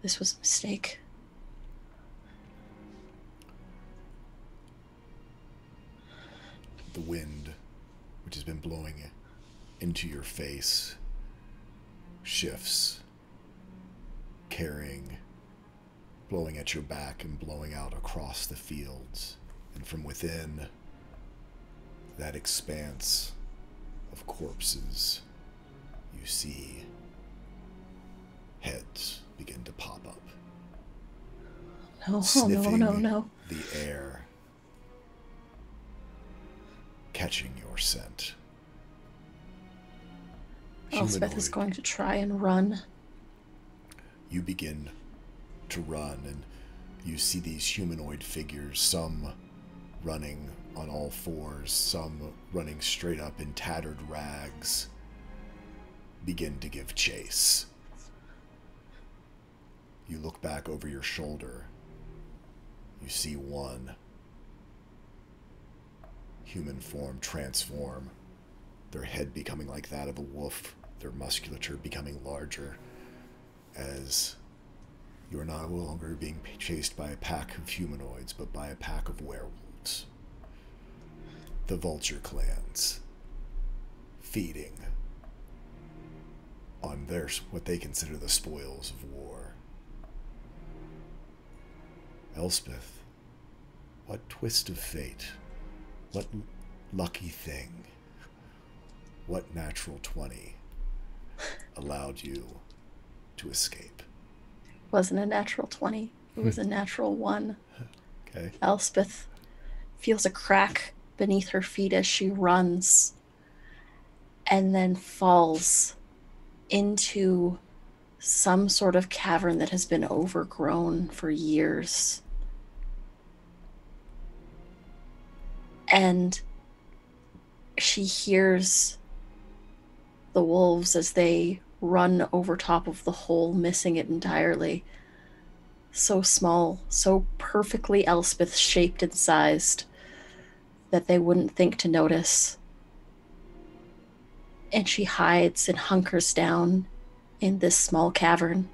This was a mistake. The wind, which has been blowing into your face shifts, carrying, blowing at your back and blowing out across the fields. And from within that expanse of corpses, you see heads begin to pop up. No, Sniffing no. the air, catching your scent. Elspeth is going to try and run. You begin to run, and you see these humanoid figures, some running on all fours, some running straight up in tattered rags, begin to give chase. You look back over your shoulder. You see one human form transform, their head becoming like that of a wolf, their musculature becoming larger, as you are no longer being chased by a pack of humanoids, but by a pack of werewolves. The vulture clans, feeding on what they consider the spoils of war. Elspeth, what twist of fate, what lucky thing, what natural 20 allowed you to escape? Wasn't a natural 20. It was a natural 1. Okay. Elspeth feels a crack beneath her feet as she runs and then falls into some sort of cavern that has been overgrown for years. And she hears the wolves as they run over top of the hole, missing it entirely. So small, so perfectly Elspeth shaped and sized that they wouldn't think to notice. And she hides and hunkers down in this small cavern,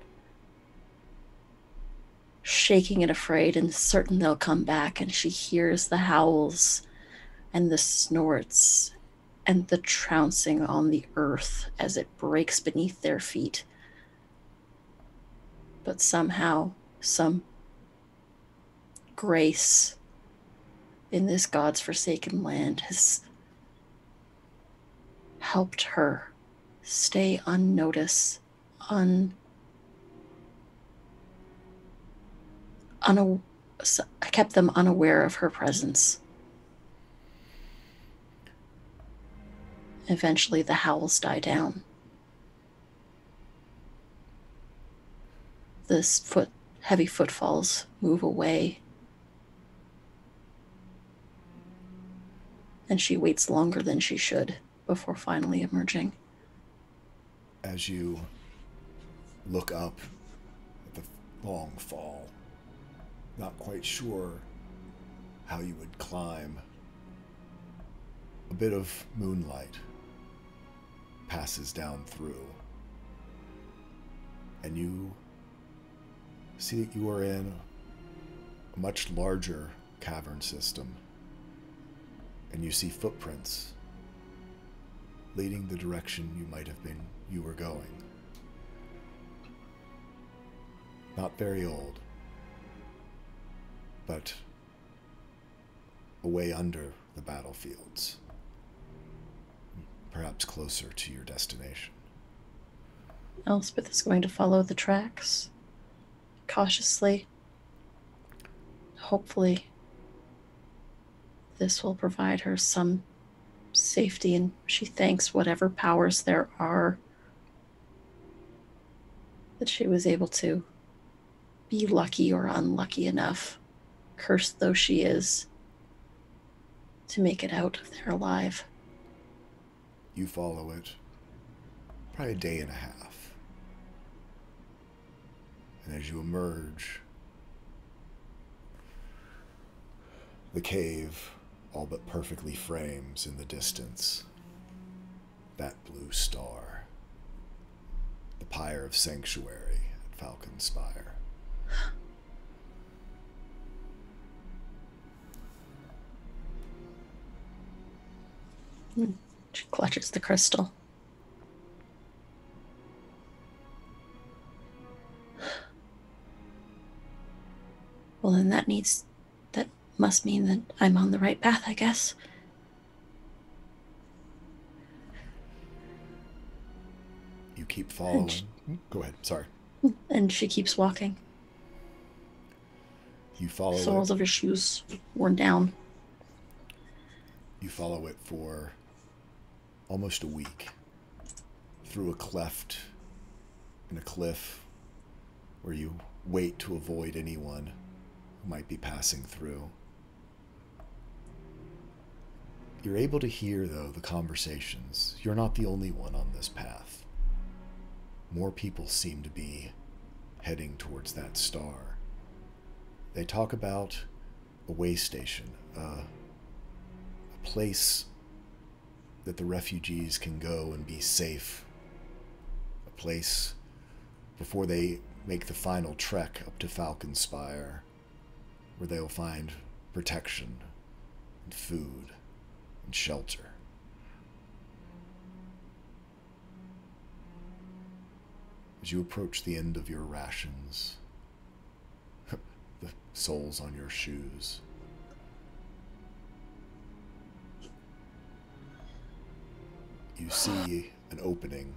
shaking and afraid and certain they'll come back. And she hears the howls and the snorts and the trouncing on the earth as it breaks beneath their feet. But somehow, some grace in this God's forsaken land has helped her stay unnoticed, kept them unaware of her presence. Eventually, the howls die down. The heavy footfalls move away. And she waits longer than she should before finally emerging. As you look up at the long fall, not quite sure how you would climb, a bit of moonlight passes down through, and you see that you are in a much larger cavern system, and you see footprints leading the direction you were going. Not very old, but away under the battlefields, perhaps closer to your destination. Elspeth is going to follow the tracks cautiously. Hopefully, this will provide her some safety, and she thanks whatever powers there are that she was able to be lucky or unlucky enough, cursed though she is, to make it out of there alive. You follow it probably a day and a half. And as you emerge, the cave all but perfectly frames in the distance that blue star, the pyre of sanctuary at Falconspire. She clutches the crystal. Well, then that must mean that I'm on the right path, I guess. You keep following. Go ahead, sorry. And she keeps walking. You follow Soles it. of her shoes worn down. You follow it for almost a week through a cleft in a cliff where you wait to avoid anyone who might be passing through. You're able to hear, though, the conversations. You're not the only one on this path. More people seem to be heading towards that star. They talk about a way station, a place that the refugees can go and be safe, a place before they make the final trek up to Falconspire, where they'll find protection and food and shelter. As you approach the end of your rations, the soles on your shoes, you see an opening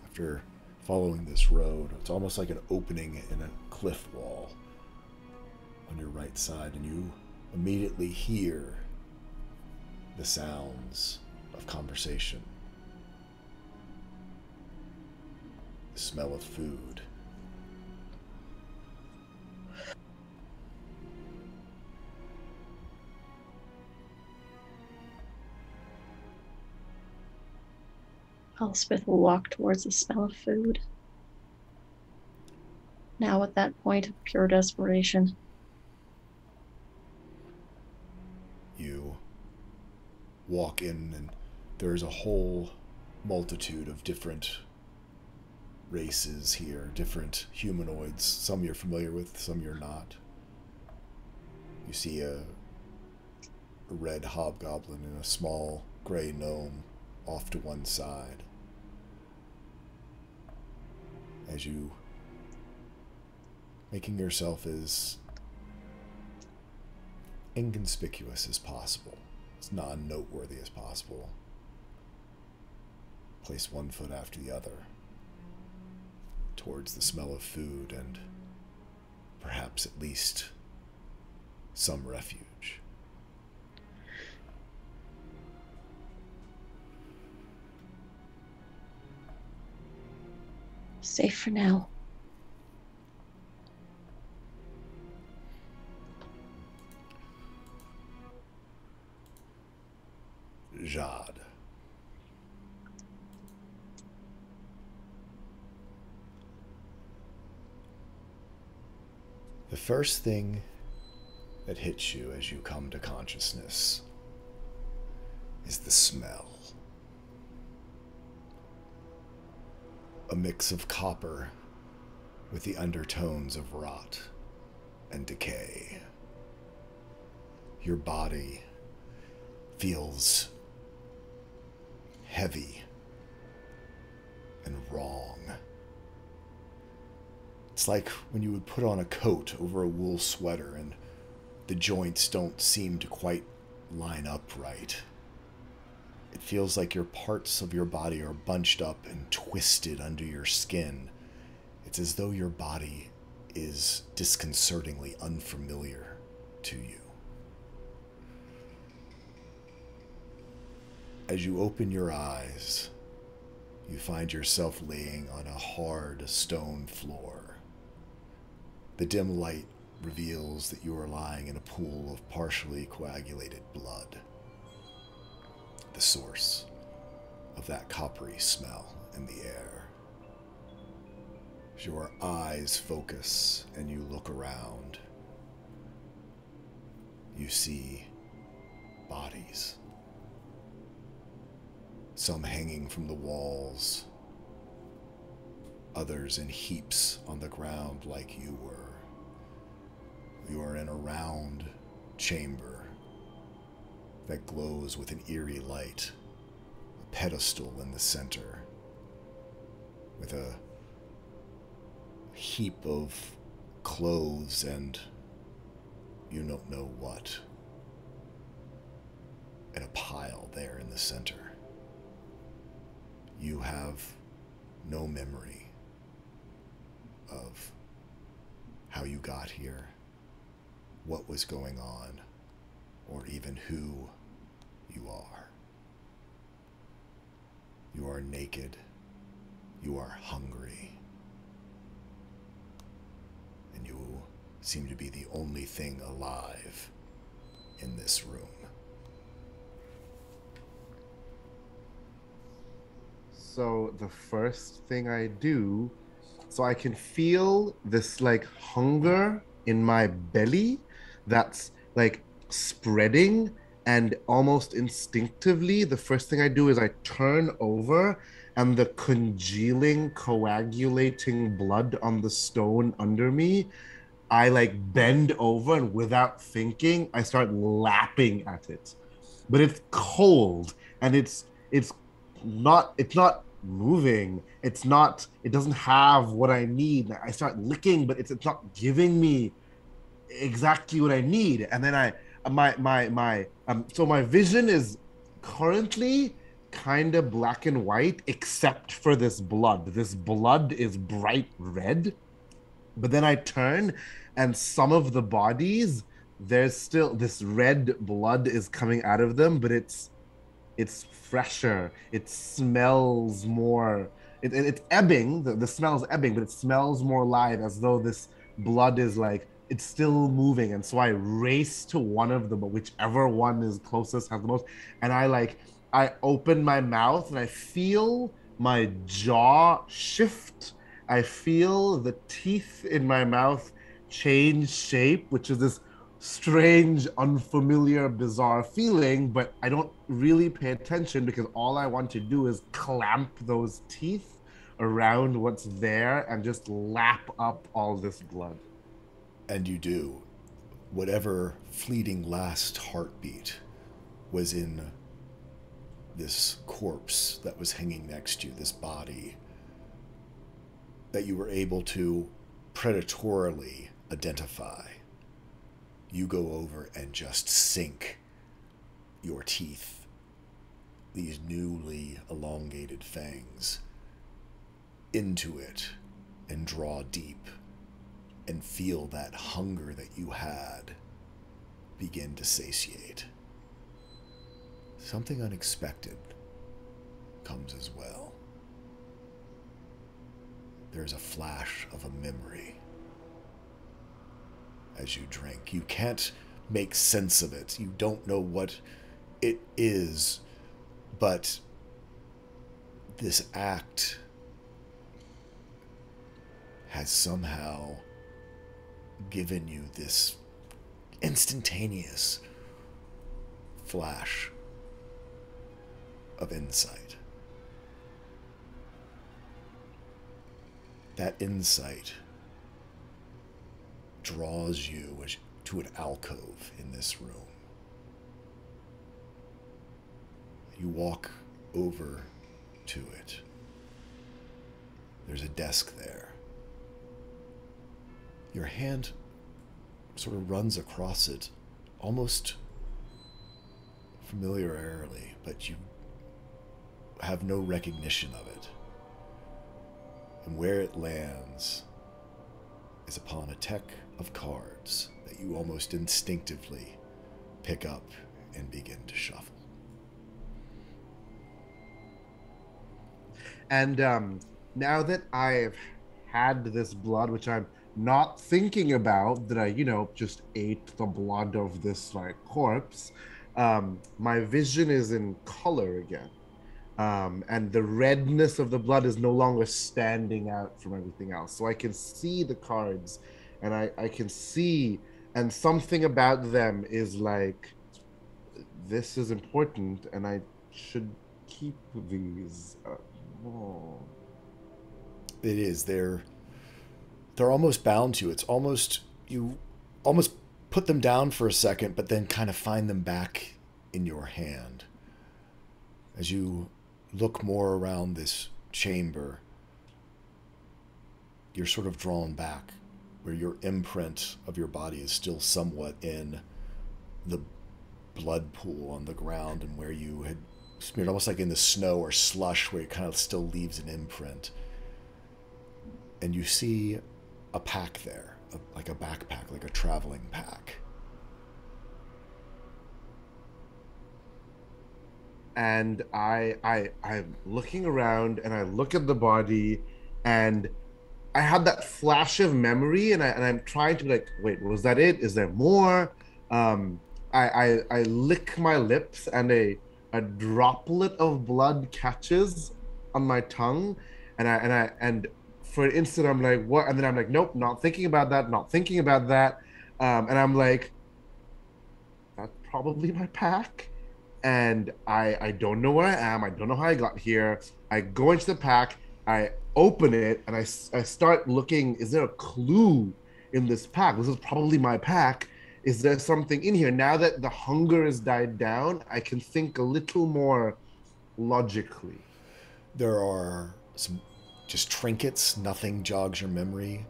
after following this road. It's almost like an opening in a cliff wall on your right side, and you immediately hear the sounds of conversation, the smell of food. Elspeth will walk towards the smell of food. Now at that point of pure desperation. You walk in, and there's a whole multitude of different races here, different humanoids. Some you're familiar with, some you're not. You see a red hobgoblin and a small gray gnome off to one side. As you, making yourself as inconspicuous as possible, as non-noteworthy as possible, place one foot after the other towards the smell of food and perhaps at least some refuge. Safe for now. Jad. The first thing that hits you as you come to consciousness is the smell. A mix of copper with the undertones of rot and decay. Your body feels heavy and wrong. It's like when you would put on a coat over a wool sweater and the joints don't seem to quite line up right. It feels like your parts of your body are bunched up and twisted under your skin. It's as though your body is disconcertingly unfamiliar to you. As you open your eyes, you find yourself laying on a hard stone floor. The dim light reveals that you are lying in a pool of partially coagulated blood, the source of that coppery smell in the air. As your eyes focus and you look around, you see bodies. Some hanging from the walls, others in heaps on the ground like you were. You are in a round chamber that glows with an eerie light, a pedestal in the center, with a heap of clothes and you don't know what, in a pile there in the center. You have no memory of how you got here, what was going on, or even who you are. You are naked. You are hungry. And you seem to be the only thing alive in this room. So the first thing I do, so I can feel this like hunger in my belly that's like spreading, and almost instinctively, the first thing I do is I turn over, and the congealing, coagulating blood on the stone under me, I like bend over, and without thinking, I start lapping at it. But it's cold, and it's not moving. It doesn't have what I need. I start licking, but it's not giving me exactly what I need. And then so my vision is currently kind of black and white, except for this blood. This blood is bright red. But then I turn, and some of the bodies, there's still this red blood is coming out of them, but it's fresher. It smells more. It's ebbing. The smell is ebbing, but it smells more live, as though this blood is like it's still moving. And so I race to one of them, but whichever one is closest has the most. And I open my mouth, and I feel my jaw shift. I feel the teeth in my mouth change shape, which is this strange, unfamiliar, bizarre feeling, but I don't really pay attention because all I want to do is clamp those teeth around what's there and just lap up all this blood. And you do. Whatever fleeting last heartbeat was in this corpse that was hanging next to you, this body that you were able to predatorily identify, you go over and just sink your teeth, these newly elongated fangs, into it and draw deep and feel that hunger that you had begin to satiate. Something unexpected comes as well. There's a flash of a memory as you drink. You can't make sense of it. You don't know what it is, but this act has somehow given you this instantaneous flash of insight. That insight draws you to an alcove in this room. You walk over to it. There's a desk there. Your hand sort of runs across it, almost familiarly, but you have no recognition of it. And where it lands is upon a deck of cards that you almost instinctively pick up and begin to shuffle. And now that I've had this blood, which I'm not thinking about, that I, just ate the blood of this corpse, my vision is in color again. And the redness of the blood is no longer standing out from everything else. So I can see the cards, and I can see, and something about them is like, this is important, and I should keep these. It is. They're almost bound to you. It's almost, you almost put them down for a second, but then kind of find them back in your hand. As you look more around this chamber, you're sort of drawn back where your imprint of your body is still somewhat in the blood pool on the ground, and where you had smeared, almost like in the snow or slush, where it kind of still leaves an imprint. And you see a pack there, like a backpack, like a traveling pack. And I'm looking around, and I look at the body, and I had that flash of memory, and I'm trying to be like, wait, was that it? Is there more? I lick my lips, and a droplet of blood catches on my tongue, and for an instant I'm like, what? And then I'm like, nope, not thinking about that, not thinking about that. And I'm like, that's probably my pack. And I don't know where I am. I don't know how I got here. I go into the pack, I open it, and I start looking. Is there a clue in this pack? This is probably my pack. Is there something in here? Now that the hunger has died down, I can think a little more logically. There are some just trinkets. Nothing jogs your memory.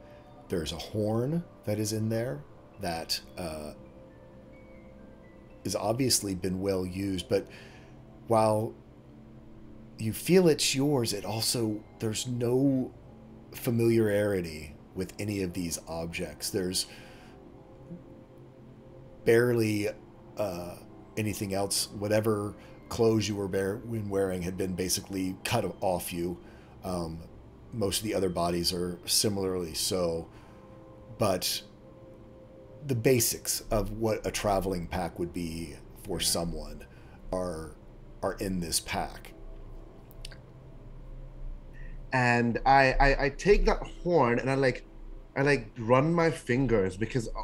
There's a horn that is in there that has obviously been well used, but while you feel it's yours, it also, there's no familiarity with any of these objects. There's barely anything else. Whatever clothes you were wearing had been basically cut off you. Most of the other bodies are similarly so, but the basics of what a traveling pack would be for someone are in this pack. And I take that horn, and I run my fingers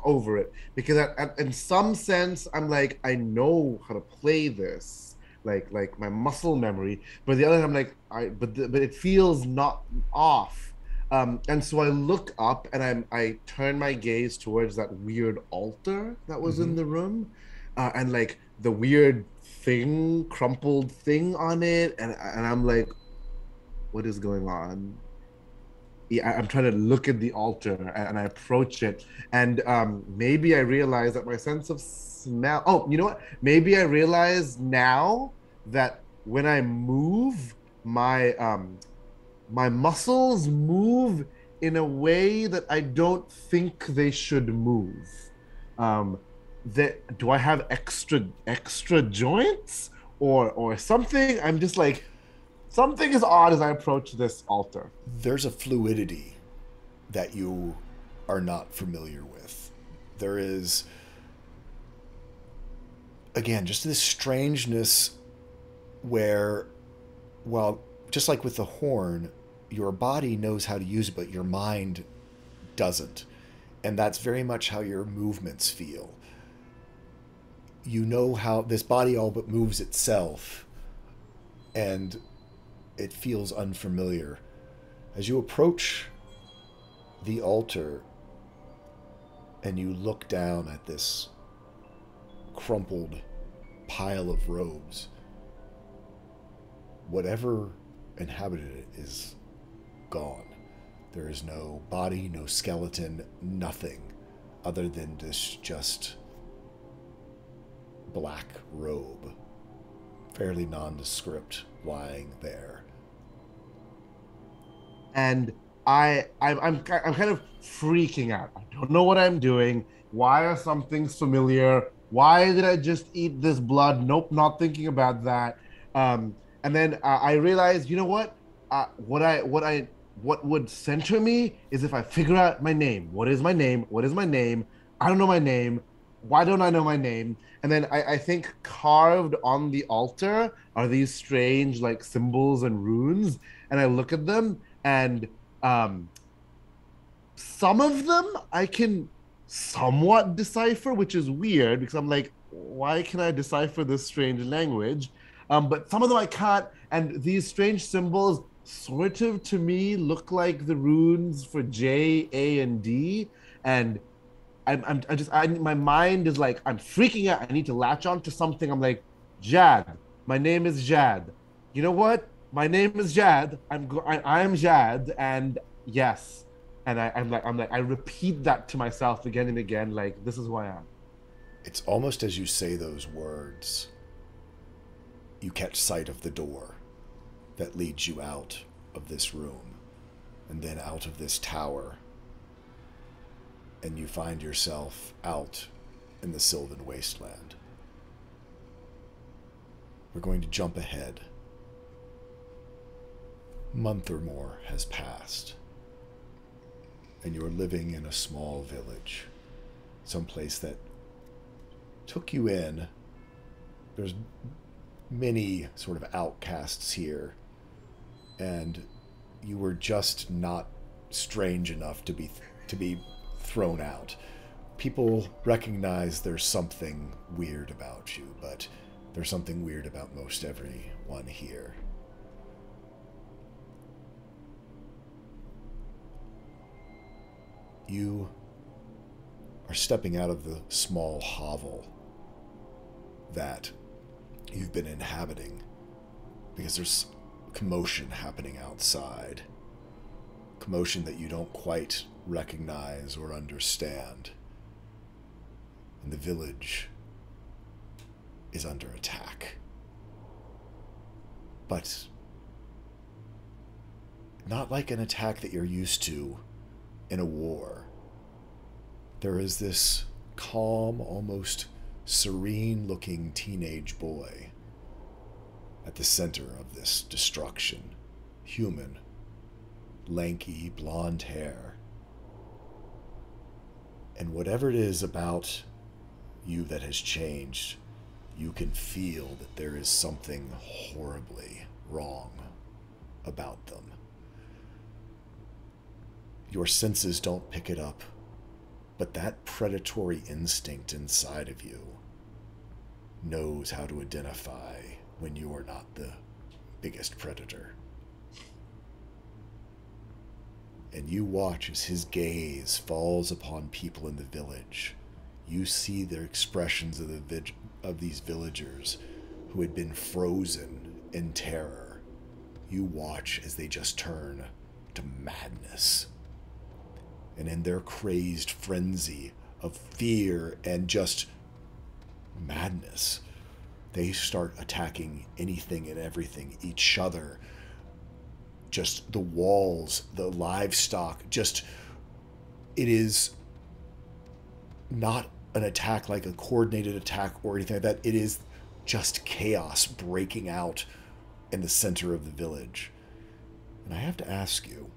over it, because in some sense I'm like, I know how to play this, like my muscle memory, but the other hand I'm like, but it feels not off. And so I look up, and I turn my gaze towards that weird altar that was in the room, and like the weird thing, crumpled thing on it, and I'm like, what is going on? Yeah, I'm trying to look at the altar, and I approach it, and maybe I realize that my sense of smell. Oh, you know what? Maybe I realize now that when I move, my muscles move in a way that I don't think they should move. Do I have extra joints or something? I'm just like, something is odd as I approach this altar. There's a fluidity that you are not familiar with. There is, again, just this strangeness where, well, just like with the horn, your body knows how to use it, but your mind doesn't. And that's very much how your movements feel. You know how this body all but moves itself, and it feels unfamiliar. As you approach the altar and you look down at this crumpled pile of robes, whatever inhabited it is gone. There is no body, no skeleton, nothing other than this just black robe, fairly nondescript, lying there. And I'm kind of freaking out. I don't know what I'm doing. Why are some things familiar? Why did I just eat this blood? Nope, not thinking about that. And then I realized, you know what? What would center me is if I figure out my name. What is my name? What is my name? I don't know my name. Why don't I know my name? And then I think carved on the altar are these strange like symbols and runes. And I look at them, and some of them I can somewhat decipher, which is weird because I'm like, why can I decipher this strange language? But some of them I can't. And these strange symbols sort of to me look like the runes for J, A, and D. And my mind is like, I'm freaking out. I need to latch on to something. I'm like, Jad. My name is Jad. You know what? My name is Jad. I am Jad. And yes, And I'm like, I repeat that to myself again and again, like, this is who I am. It's almost as you say those words, you catch sight of the door that leads you out of this room and then out of this tower. And you find yourself out in the Sylvan Wasteland. We're going to jump ahead. A month or more has passed, and you're living in a small village, someplace that took you in. There's many sort of outcasts here, and you were just not strange enough to be thrown out. People recognize there's something weird about you, but there's something weird about most everyone here. You are stepping out of the small hovel that you've been inhabiting because there's commotion happening outside. Commotion that you don't quite recognize or understand. And the village is under attack. But not like an attack that you're used to in a war. There is this calm, almost serene-looking teenage boy at the center of this destruction. Human, lanky, blonde hair. And whatever it is about you that has changed, you can feel that there is something horribly wrong about them. Your senses don't pick it up, but that predatory instinct inside of you knows how to identify when you are not the biggest predator. And you watch as his gaze falls upon people in the village. You see their expressions of these villagers who had been frozen in terror. You watch as they just turn to madness. And in their crazed frenzy of fear and just madness, they start attacking anything and everything, each other, just the walls, the livestock, just, it is not an attack like a coordinated attack or anything like that. It is just chaos breaking out in the center of the village. And I have to ask you,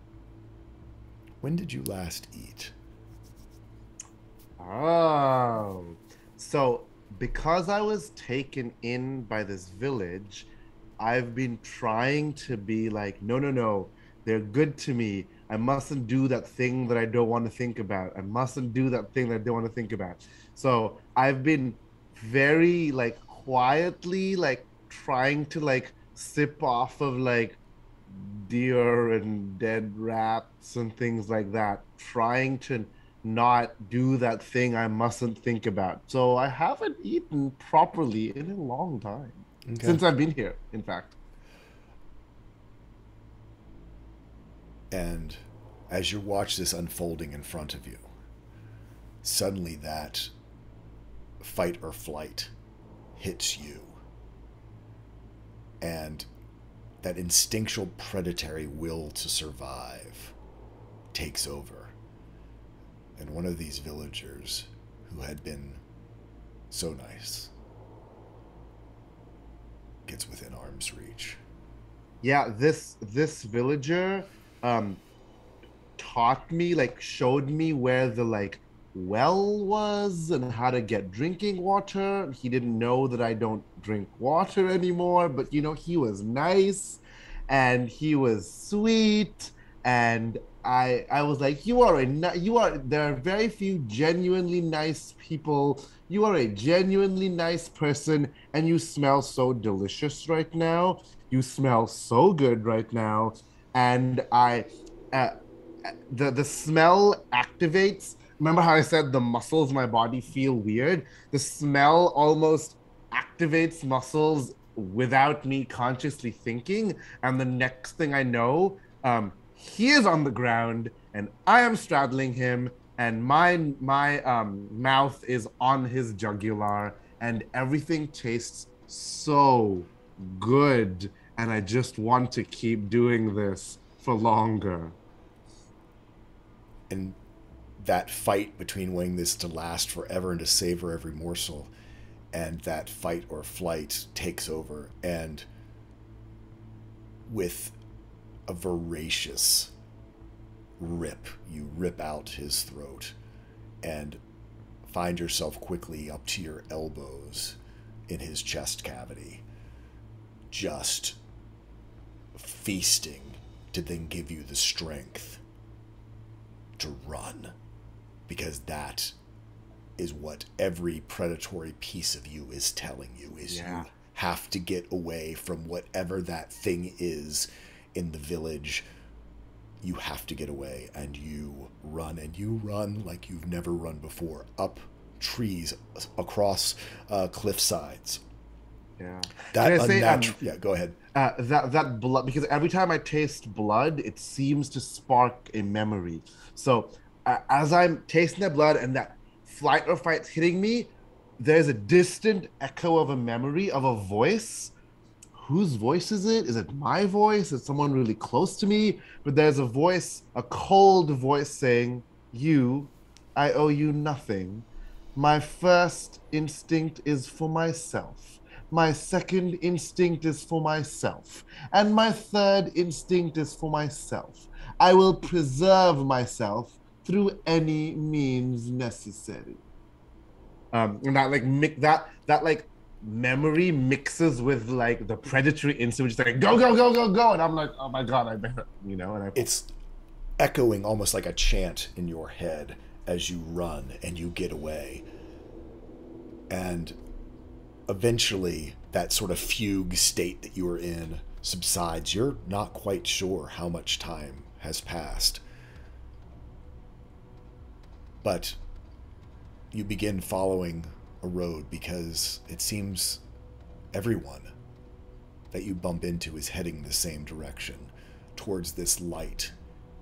when did you last eat? Oh, so because I was taken in by this village, I've been trying to be like, no, they're good to me. I mustn't do that thing that I don't want to think about. I mustn't do that thing that I don't want to think about. So I've been very like quietly like trying to like sip off of like deer and dead rats and things like that, trying to not do that thing I mustn't think about. So I haven't eaten properly in a long time. Okay. Since I've been here, in fact. And as you watch this unfolding in front of you, suddenly that fight or flight hits you. And that instinctual predatory will to survive takes over. And one of these villagers who had been so nice gets within arm's reach. Yeah, this villager taught me, like showed me where the like well was and how to get drinking water. He didn't know that I don't drink water anymore, but you know, he was nice and he was sweet, and I was like, there are very few genuinely nice people. You are a genuinely nice person, and you smell so delicious right now. You smell so good right now. And the smell activates. Remember how I said the muscles in my body feel weird? The smell almost activates muscles without me consciously thinking. And the next thing I know, he is on the ground and I am straddling him, and my mouth is on his jugular, and everything tastes so good, and I just want to keep doing this for longer. And that fight between wanting this to last forever and to savor every morsel, and that fight or flight takes over, and with a voracious rip, you rip out his throat and find yourself quickly up to your elbows in his chest cavity, just feasting to then give you the strength to run, because that is what every predatory piece of you is telling you, is you have to get away from whatever that thing is in the village. You have to get away, and you run like you've never run before, up trees, across cliff sides. Yeah. Go ahead. That blood, because every time I taste blood, it seems to spark a memory. So as I'm tasting that blood and that flight or fight's hitting me, there's a distant echo of a memory of a voice. Whose voice is it? Is it my voice? Is someone really close to me? But there's a voice, a cold voice saying, I owe you nothing. My first instinct is for myself. My second instinct is for myself. And my third instinct is for myself. I will preserve myself through any means necessary. And that memory mixes with like the predatory instinct, which is like go, and I'm like, oh my god, I better, and it's echoing almost like a chant in your head as you run and you get away. And eventually that sort of fugue state that you were in subsides. You're not quite sure how much time has passed, but you begin following a road, because it seems everyone that you bump into is heading the same direction, towards this light,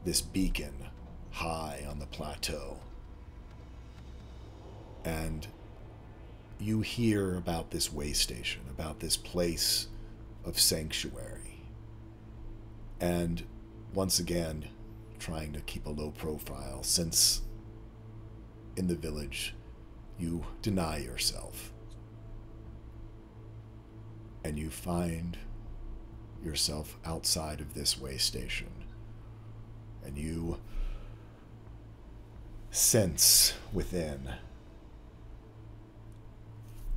this beacon high on the plateau. And you hear about this way station, about this place of sanctuary. And once again, trying to keep a low profile, since in the village you deny yourself, and you find yourself outside of this way station, and you sense within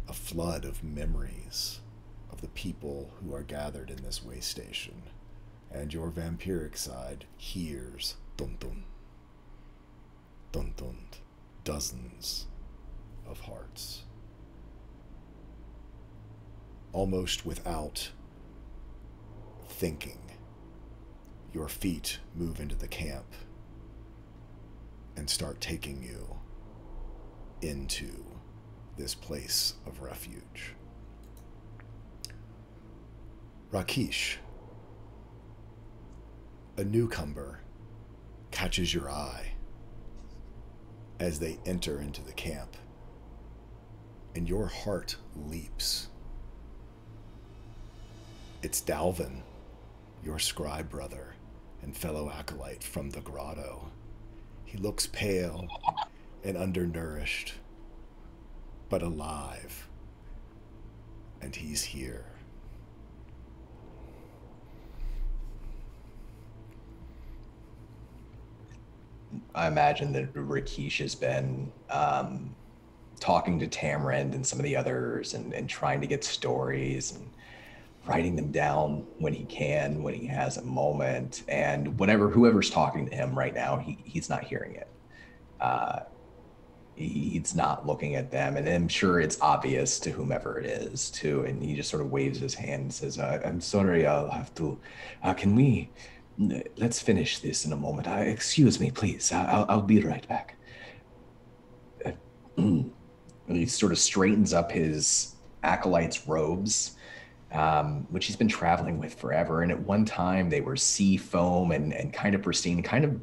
a flood of memories of the people who are gathered in this way station, and your vampiric side hears dun-dun, dun-dun, dozens of hearts. Almost without thinking, your feet move into the camp and start taking you into this place of refuge. Rakesh, a newcomer catches your eye as they enter into the camp, and your heart leaps. It's Dalvin, your scribe brother and fellow acolyte from the Grotto. He looks pale and undernourished, but alive, and he's here. I imagine that Rakesh has been talking to Tamarind and some of the others, and trying to get stories and writing them down when he can, when he has a moment. And whoever's talking to him right now, he's not hearing it. He's not looking at them, and I'm sure it's obvious to whomever it is too. And he just sort of waves his hand and says, "I'm sorry, I'll have to. Let's finish this in a moment. Excuse me, please. I'll be right back." And he sort of straightens up his acolyte's robes, which he's been traveling with forever. And at one time they were sea foam and kind of pristine, kind of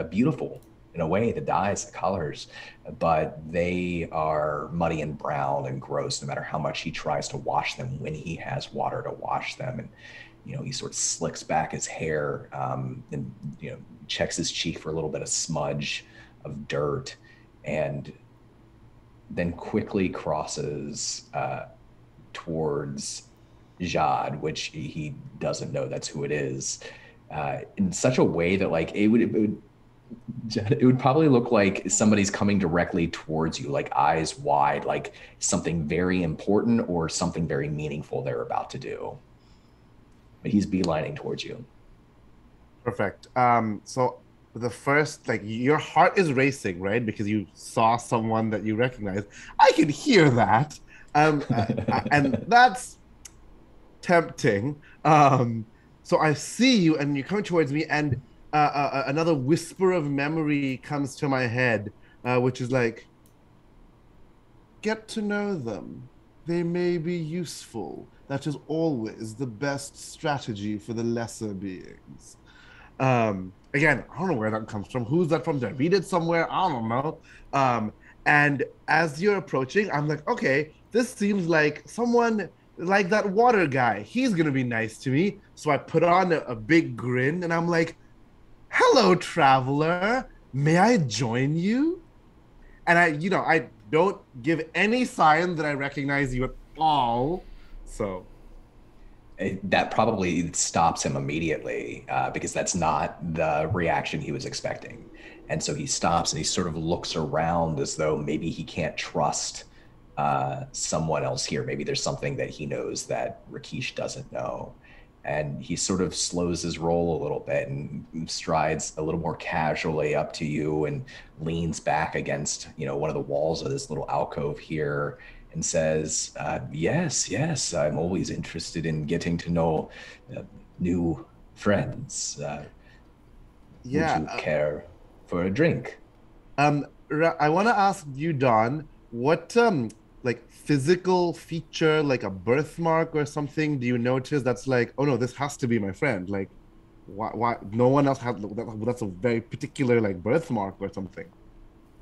beautiful in a way, the dyes, the colors, but they are muddy and brown and gross no matter how much he tries to wash them when he has water to wash them. And, he sort of slicks back his hair, and, checks his cheek for a little bit of smudge of dirt, and then quickly crosses towards Jad, which he doesn't know that's who it is, in such a way that like it would probably look like somebody's coming directly towards you, like eyes wide, like something very important or something very meaningful they're about to do. But he's beelining towards you. Perfect. So the first, like, your heart is racing, right? Because you saw someone that you recognize. I can hear that. And that's tempting. So I see you, and you're coming towards me, and another whisper of memory comes to my head, which is like, get to know them. They may be useful. That is always the best strategy for the lesser beings. Again, I don't know where that comes from. Who's that from? Did I read it somewhere? I don't know. And as you're approaching, I'm like, okay, this seems like someone like that water guy. He's going to be nice to me. So I put on a big grin, and I'm like, hello, traveler. May I join you? And I don't give any sign that I recognize you at all. So that probably stops him immediately, because that's not the reaction he was expecting. And so he stops and he sort of looks around as though maybe he can't trust someone else here. Maybe there's something that he knows that Rakesh doesn't know. And he sort of slows his roll a little bit and strides a little more casually up to you and leans back against, one of the walls of this little alcove here and says, yes, I'm always interested in getting to know new friends. Would you care for a drink? I want to ask you, Don, what like physical feature, like a birthmark or something, do you notice that's like, oh no, this has to be my friend? Like, why no one else has that's a very particular like birthmark or something?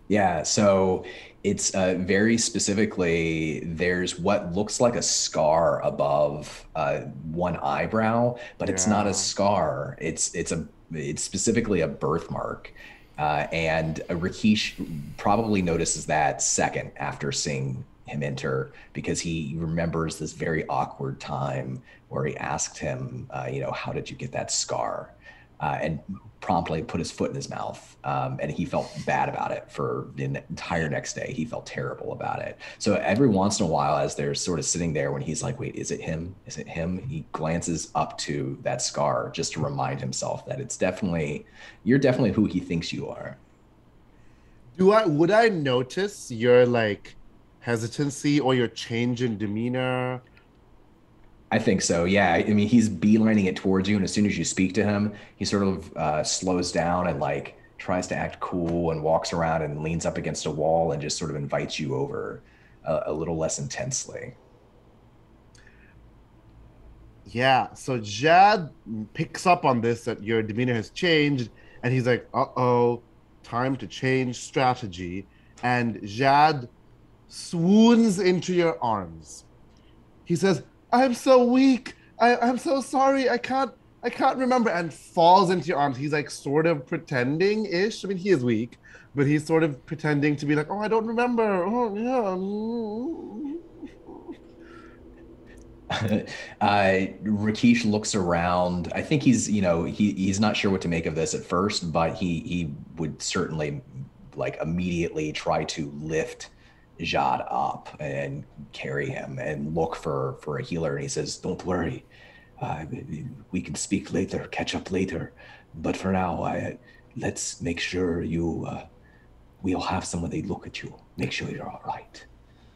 Yeah, so it's very specifically, there's what looks like a scar above one eyebrow, but it's not a scar. It's specifically a birthmark. And Rakesh probably notices that second after seeing him enter, because he remembers this very awkward time where he asked him, how did you get that scar? And promptly put his foot in his mouth. And he felt bad about it for the entire next day. He felt terrible about it. So every once in a while, as they're sort of sitting there, when he's like, wait, is it him? Is it him? He glances up to that scar just to remind himself that you're definitely who he thinks you are. Would I notice your like hesitancy or your change in demeanor? I think so. Yeah. I mean, he's beelining it towards you. And as soon as you speak to him, he sort of slows down and like tries to act cool and walks around and leans up against a wall and just sort of invites you over a little less intensely. Yeah. So Jad picks up on this, that your demeanor has changed. And he's like, uh-oh, time to change strategy. And Jad swoons into your arms. He says, I'm so weak. I'm so sorry. I can't remember, and falls into your arms. He's like sort of pretending-ish. I mean, he is weak, but he's sort of pretending to be like, oh, I don't remember. Oh, yeah. Rakesh looks around. I think he's not sure what to make of this at first, but he would certainly like immediately try to lift Jad up and carry him and look for a healer. And he says, don't worry, we can speak later, catch up later, but for now, let's make sure we'll have somebody look at you, make sure you're all right.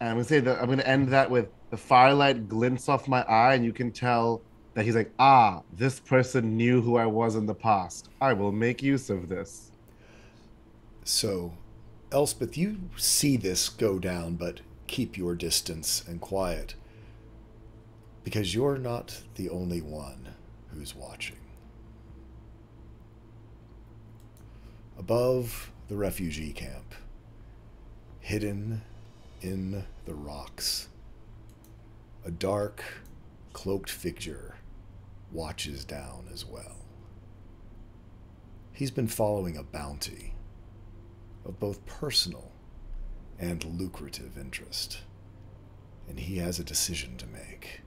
And I'm gonna say that I'm gonna end that with the firelight glints off my eye, and you can tell that he's like, this person knew who I was in the past. I will make use of this. So Elspeth, you see this go down, but keep your distance and quiet, because you're not the only one who's watching. Above the refugee camp, hidden in the rocks, a dark, cloaked figure watches down as well. He's been following a bounty of both personal and lucrative interest, and he has a decision to make,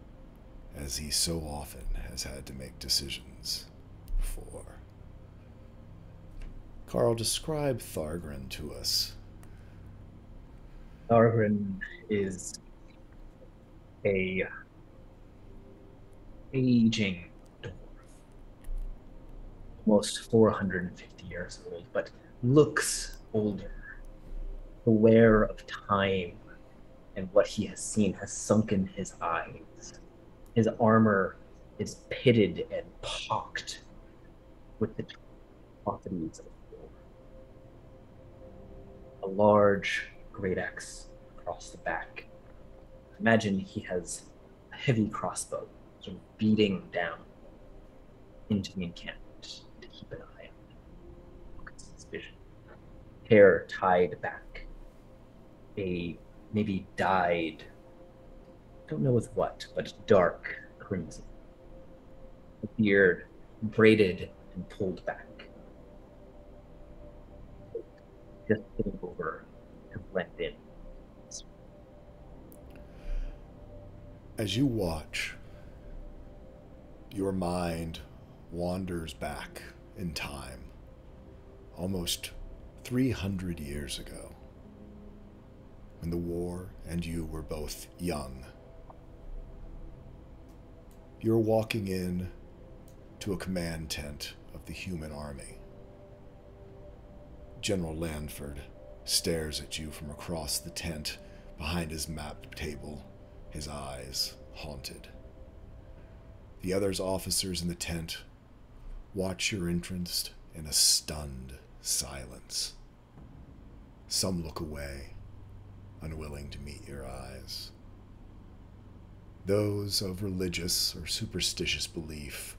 as he so often has had to make decisions before. Carl, describe Thargren to us. Thargren is a aging dwarf, almost 450 years old, but looks older. Aware of time and what he has seen has sunken his eyes. His armor is pitted and pocked with the properties of war. A large great axe across the back. Imagine he has a heavy crossbow sort of beating down into the encampment to keep an eye on him. Focus his vision. Hair tied back. A maybe dyed, don't know with what, but dark crimson. A beard braided and pulled back. Just getting over to blend in. As you watch, your mind wanders back in time, almost 300 years ago, when the war and you were both young. You're walking in to a command tent of the human army. General Lanford stares at you from across the tent behind his map table, his eyes haunted. The other officers in the tent watch your entrance in a stunned silence. Some look away, unwilling to meet your eyes. Those of religious or superstitious belief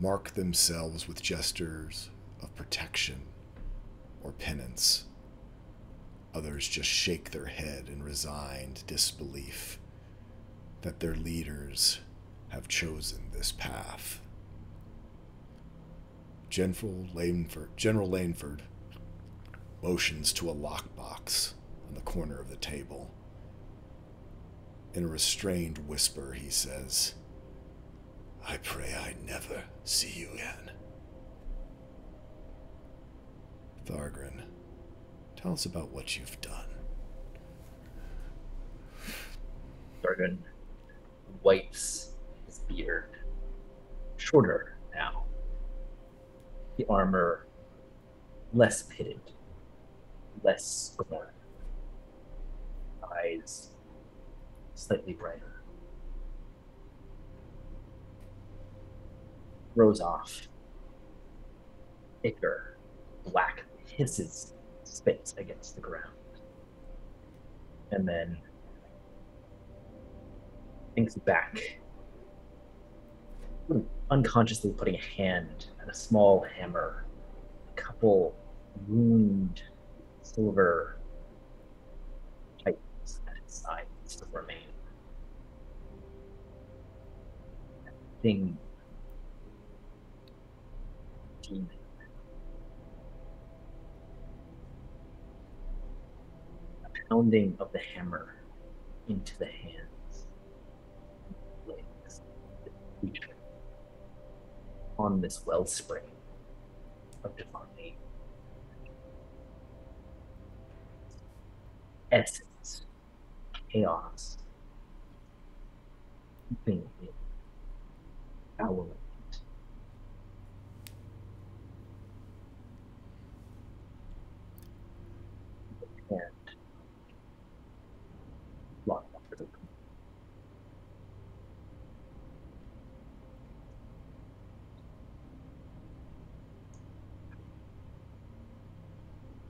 mark themselves with gestures of protection or penance. Others just shake their head in resigned disbelief that their leaders have chosen this path. General Lanford motions to a lockbox on the corner of the table. In a restrained whisper, he says, "I pray I never see you again." Thargren, tell us about what you've done. Thargren wipes his beard, shorter now. The armor less pitted, less scorn. Eyes slightly brighter. Throws off. Ichor, black, hisses, spits against the ground. And then thinks back, unconsciously putting a hand on a small hammer, a couple wound silver titans at its sides still remain. That thing, demon. A pounding of the hammer into the hands. Legs, the creature on this wellspring of divine essence, chaos, keeping it our and locked up for the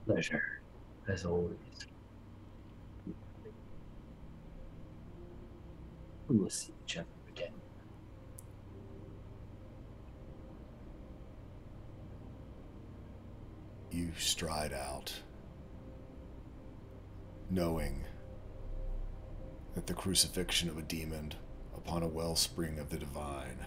pleasure, as always. We will see each other again. You you stride out, knowing that the crucifixion of a demon upon a wellspring of the divine,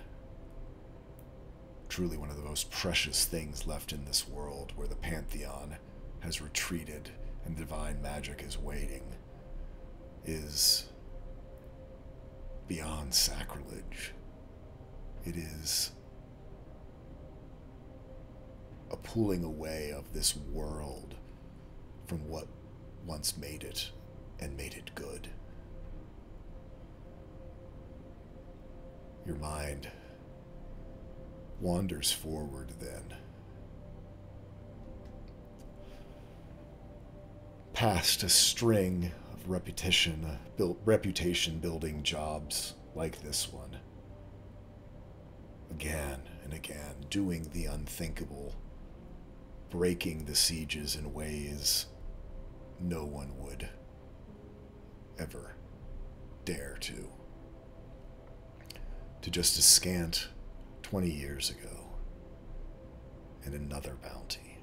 truly one of the most precious things left in this world, where the pantheon has retreated and divine magic is waiting, is beyond sacrilege. It is a pulling away of this world from what once made it and made it good. Your mind wanders forward then, past a string of reputation building jobs like this one, again and again, doing the unthinkable, breaking the sieges in ways no one would ever dare to just a scant 20 years ago, and another bounty,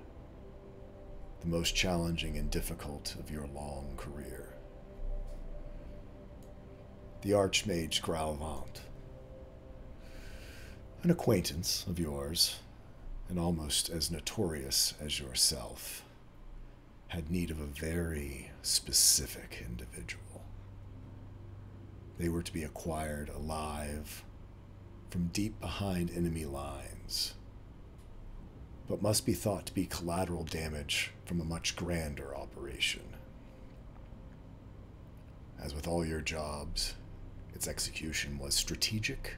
the most challenging and difficult of your long career. The Archmage Gralvant, an acquaintance of yours, and almost as notorious as yourself, had need of a very specific individual. They were to be acquired alive from deep behind enemy lines, but must be thought to be collateral damage from a much grander operation. As with all your jobs, its execution was strategic,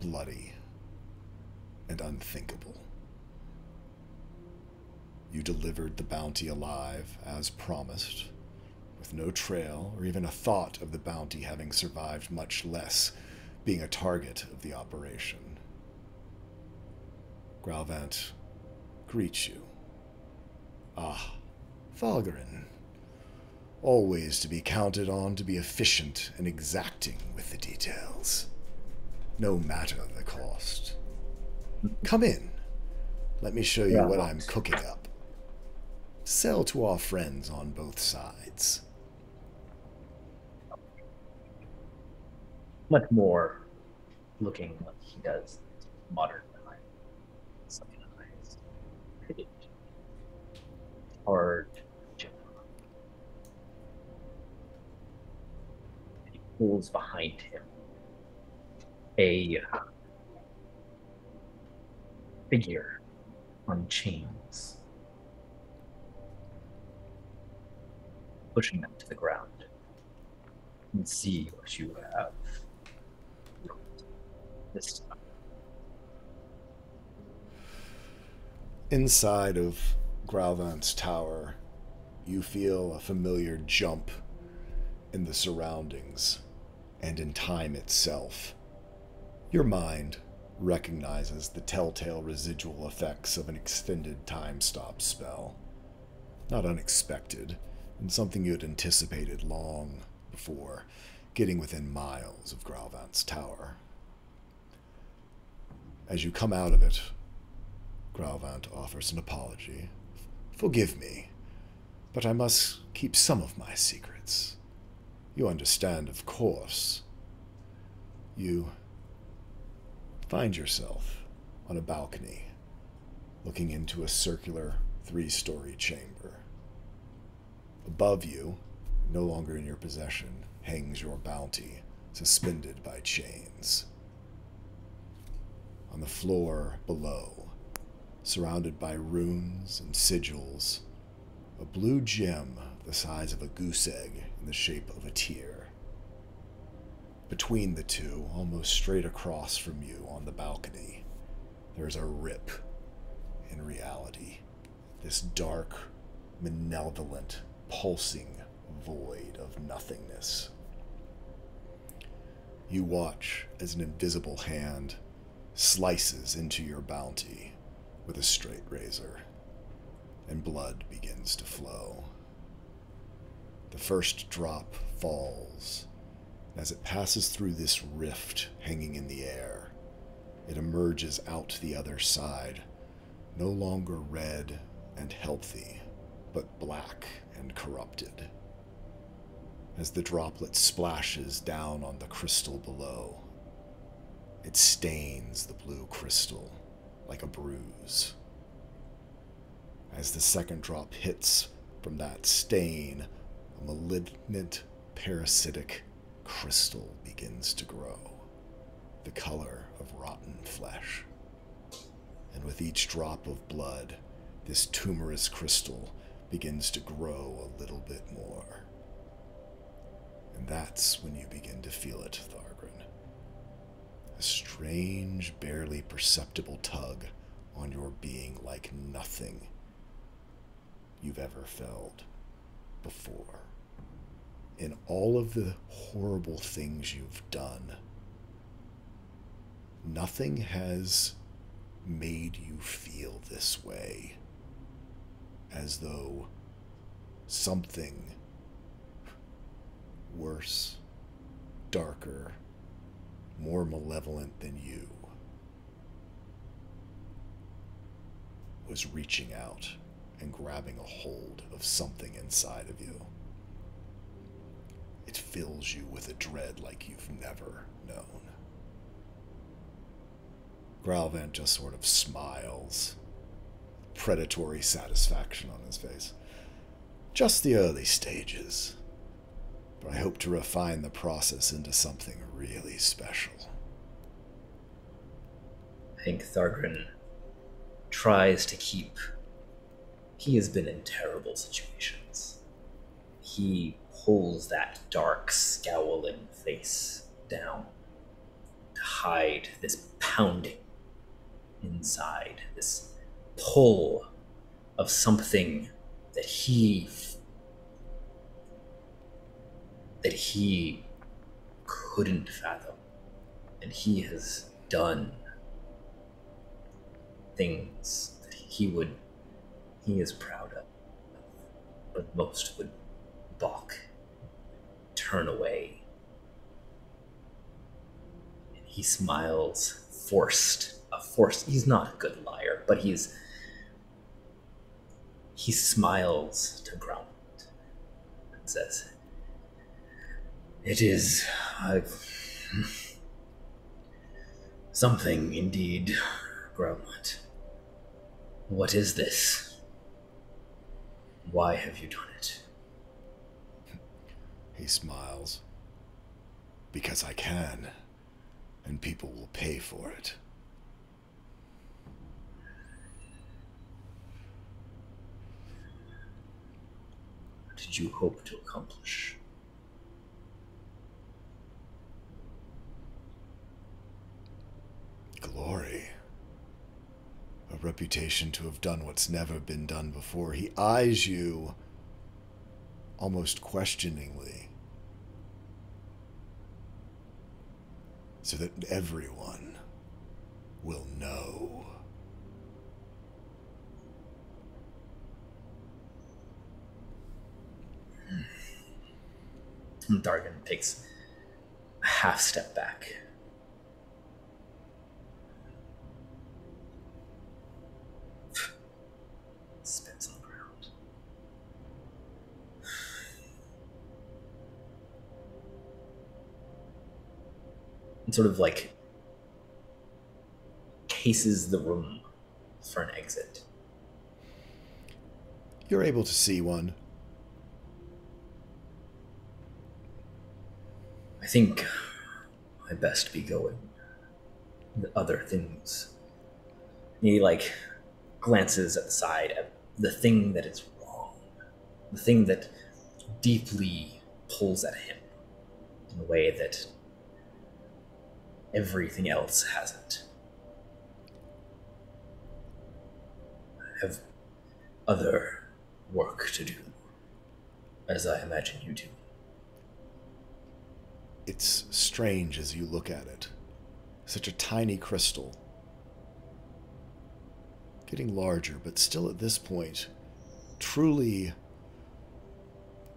bloody, and unthinkable. You delivered the bounty alive, as promised, with no trail or even a thought of the bounty having survived, much less being a target of the operation. Gralvant greets you. Ah, Thorgrin. Always to be counted on to be efficient and exacting with the details, no matter the cost. Come in. Let me show you what I'm cooking up. Sell to our friends on both sides. Much more looking like he does modern time. Sunken eyes, pitted, hard, gentle. He pulls behind him a figure on chains, pushing them to the ground. And see what you have this time. Inside of Gralvant's tower, you feel a familiar jump in the surroundings and in time itself. Your mind recognizes the telltale residual effects of an extended time stop spell. Not unexpected, and something you had anticipated long before getting within miles of Gralvant's tower. As you come out of it, Gralvant offers an apology. Forgive me, but I must keep some of my secrets. You understand, of course. You find yourself on a balcony, looking into a circular 3-story chamber. Above you, no longer in your possession, hangs your bounty, suspended by chains. On the floor below, surrounded by runes and sigils, a blue gem the size of a goose egg in the shape of a tear. Between the two, almost straight across from you on the balcony, there's a rip in reality. This dark, malevolent, pulsing void of nothingness. You watch as an invisible hand slices into your bounty with a straight razor, and blood begins to flow. The first drop falls. As it passes through this rift hanging in the air, it emerges out the other side, no longer red and healthy, but black and corrupted. As the droplet splashes down on the crystal below, it stains the blue crystal like a bruise. As the second drop hits from that stain, a malignant, parasitic crystal begins to grow, the color of rotten flesh. And with each drop of blood, this tumorous crystal begins to grow a little bit more. And that's when you begin to feel it, Thargrin. A strange, barely perceptible tug on your being like nothing you've ever felt before. In all of the horrible things you've done, nothing has made you feel this way, as though something worse, darker, more malevolent than you was reaching out and grabbing a hold of something inside of you. It fills you with a dread like you've never known. Gralvant just sort of smiles, predatory satisfaction on his face. Just the early stages, but I hope to refine the process into something really special. I think Thargrin tries to keep... He has been in terrible situations. He pulls that dark, scowling face down to hide this pounding inside, this pull of something that he couldn't fathom. And he has done things that he is proud of, but most would balk, turn away. And he smiles, forced. He's not a good liar, but he smiles to Gromit and says, "It is something indeed, Gromit. What is this? Why have you done it?" He smiles. Because I can, and people will pay for it. What did you hope to accomplish? Glory. A reputation to have done what's never been done before. He eyes you almost questioningly, so that everyone will know. And Thargrin takes a half step back. Spits on the ground. And sort of like cases the room for an exit. You're able to see one. I think I best be going. The other things. And he like glances at the side at the thing that is wrong. The thing that deeply pulls at him in a way that everything else hasn't. I have other work to do, as I imagine you do. It's strange as you look at it. Such a tiny crystal. Getting larger, but still at this point, truly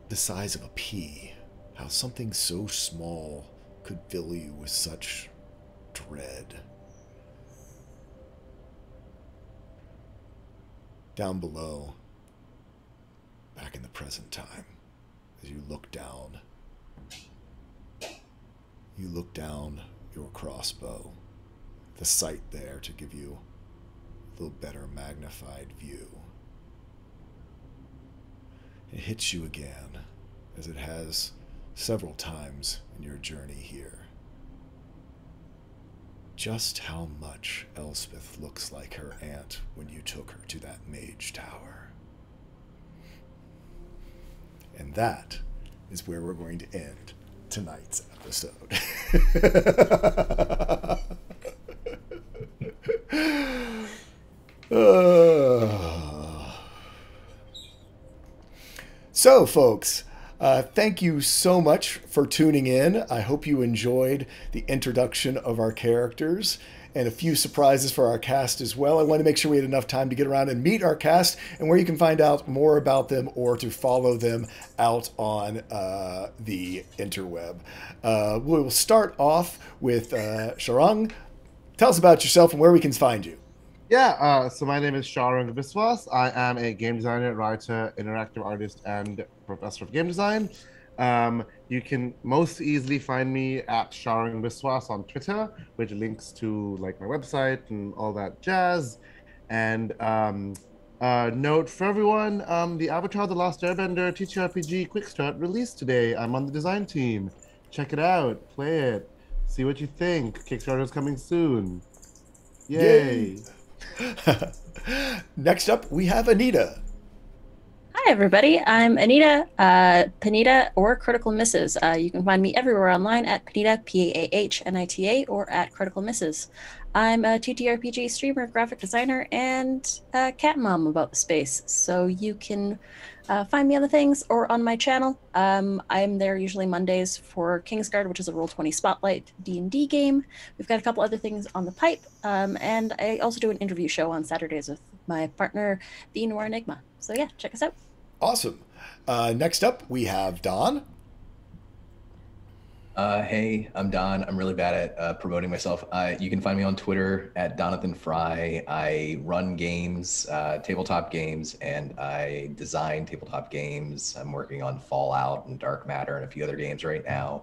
the size of a pea. How something so small could fill you with such dread. down below, back in the present time, as you look down your crossbow, the sight there to give you a little better magnified view. It hits you again, as it has several times in your journey here. Just how much Elspeth looks like her aunt when you took her to that mage tower. And that is where we're going to end tonight's episode. So, folks, thank you so much for tuning in. I hope you enjoyed the introduction of our characters and a few surprises for our cast as well. I want to make sure we had enough time to get around and meet our cast and where you can find out more about them or to follow them out on the interweb. We'll start off with Sharang. Tell us about yourself and where we can find you. Yeah, so my name is Sharang Biswas. I am a game designer, writer, interactive artist, and professor of game design. You can most easily find me at Sharang Biswas on Twitter, which links to like my website and all that jazz. And note for everyone, the Avatar: The Last Airbender TTRPG Quick Start released today. I'm on the design team. Check it out, play it, see what you think. Kickstarter's coming soon. Yay. Next up, we have Anita. Hi, everybody. I'm Anita, Panita, or Critical Misses. You can find me everywhere online at Panita, P-A-H-N-I-T-A, or at Critical Misses. I'm a TTRPG streamer, graphic designer, and a cat mom about the space. So you can find me on the things or on my channel. I'm there usually Mondays for Kingsguard, which is a Roll20 Spotlight D&D game. We've got a couple other things on the pipe. And I also do an interview show on Saturdays with my partner, The Noir Enigma. So yeah, check us out. Awesome. Next up, we have Don. Hey, I'm Don. I'm really bad at promoting myself. You can find me on Twitter at Donathan Fry. I run games, tabletop games, and I design tabletop games. I'm working on Fallout and Dark Matter and a few other games right now.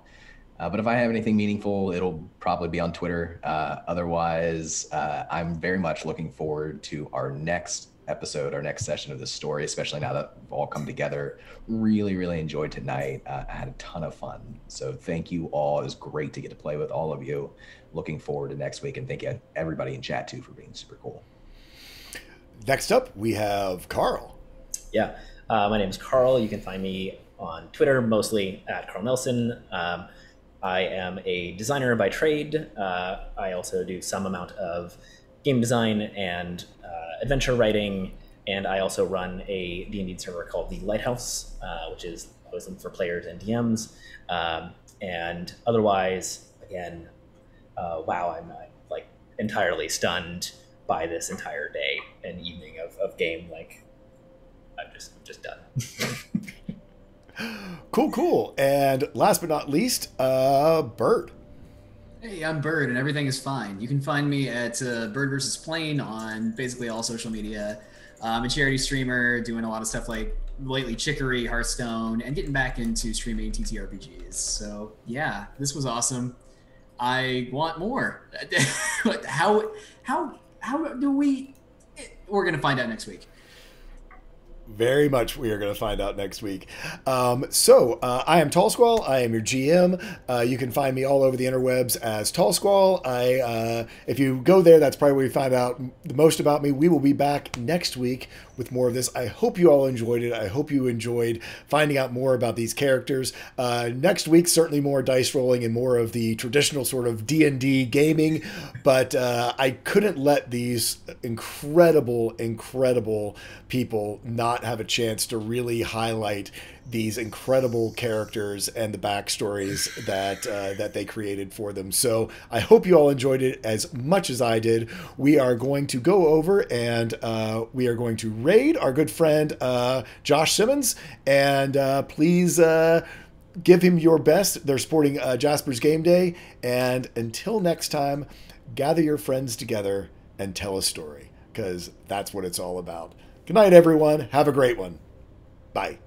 But if I have anything meaningful, it'll probably be on Twitter. Otherwise, I'm very much looking forward to our next episode, our next session of this story, especially now that we've all come together. Really enjoyed tonight. I had a ton of fun. So thank you all. It was great to get to play with all of you. Looking forward to next week, and thank you everybody in chat too for being super cool. Next up, we have Carl. Yeah, my name is Carl. You can find me on Twitter, mostly at Carl Nelson. I am a designer by trade. I also do some amount of game design and adventure writing, and I also run a D&D server called The Lighthouse, which is hosted for players and DMs. And otherwise, again, wow, I'm like entirely stunned by this entire day and evening of game. Like, I'm just done. Cool. And last but not least, Bird. Hey, I'm Bird, and everything is fine. You can find me at Bird vs. Plane on basically all social media. I'm a charity streamer, doing a lot of stuff like lately Chicory, Hearthstone, and getting back into streaming TTRPGs. So yeah, this was awesome. I want more. How do we? We're gonna find out next week. Very much we are going to find out next week. So I am Tall Squall. I am your GM. You can find me all over the interwebs as Tall Squall. If you go there, that's probably where you find out the most about me. We will be back next week with more of this. I hope you all enjoyed it. I hope you enjoyed finding out more about these characters. Next week, certainly more dice rolling and more of the traditional sort of D&D gaming. But I couldn't let these incredible people not have a chance to really highlight these incredible characters and the backstories that they created for them. So I hope you all enjoyed it as much as I did. We are going to go over and we are going to raid our good friend Josh Simmons, and please give him your best. They're supporting Jasper's Game Day, and until next time, gather your friends together and tell a story, because that's what it's all about. Good night, everyone. Have a great one. Bye.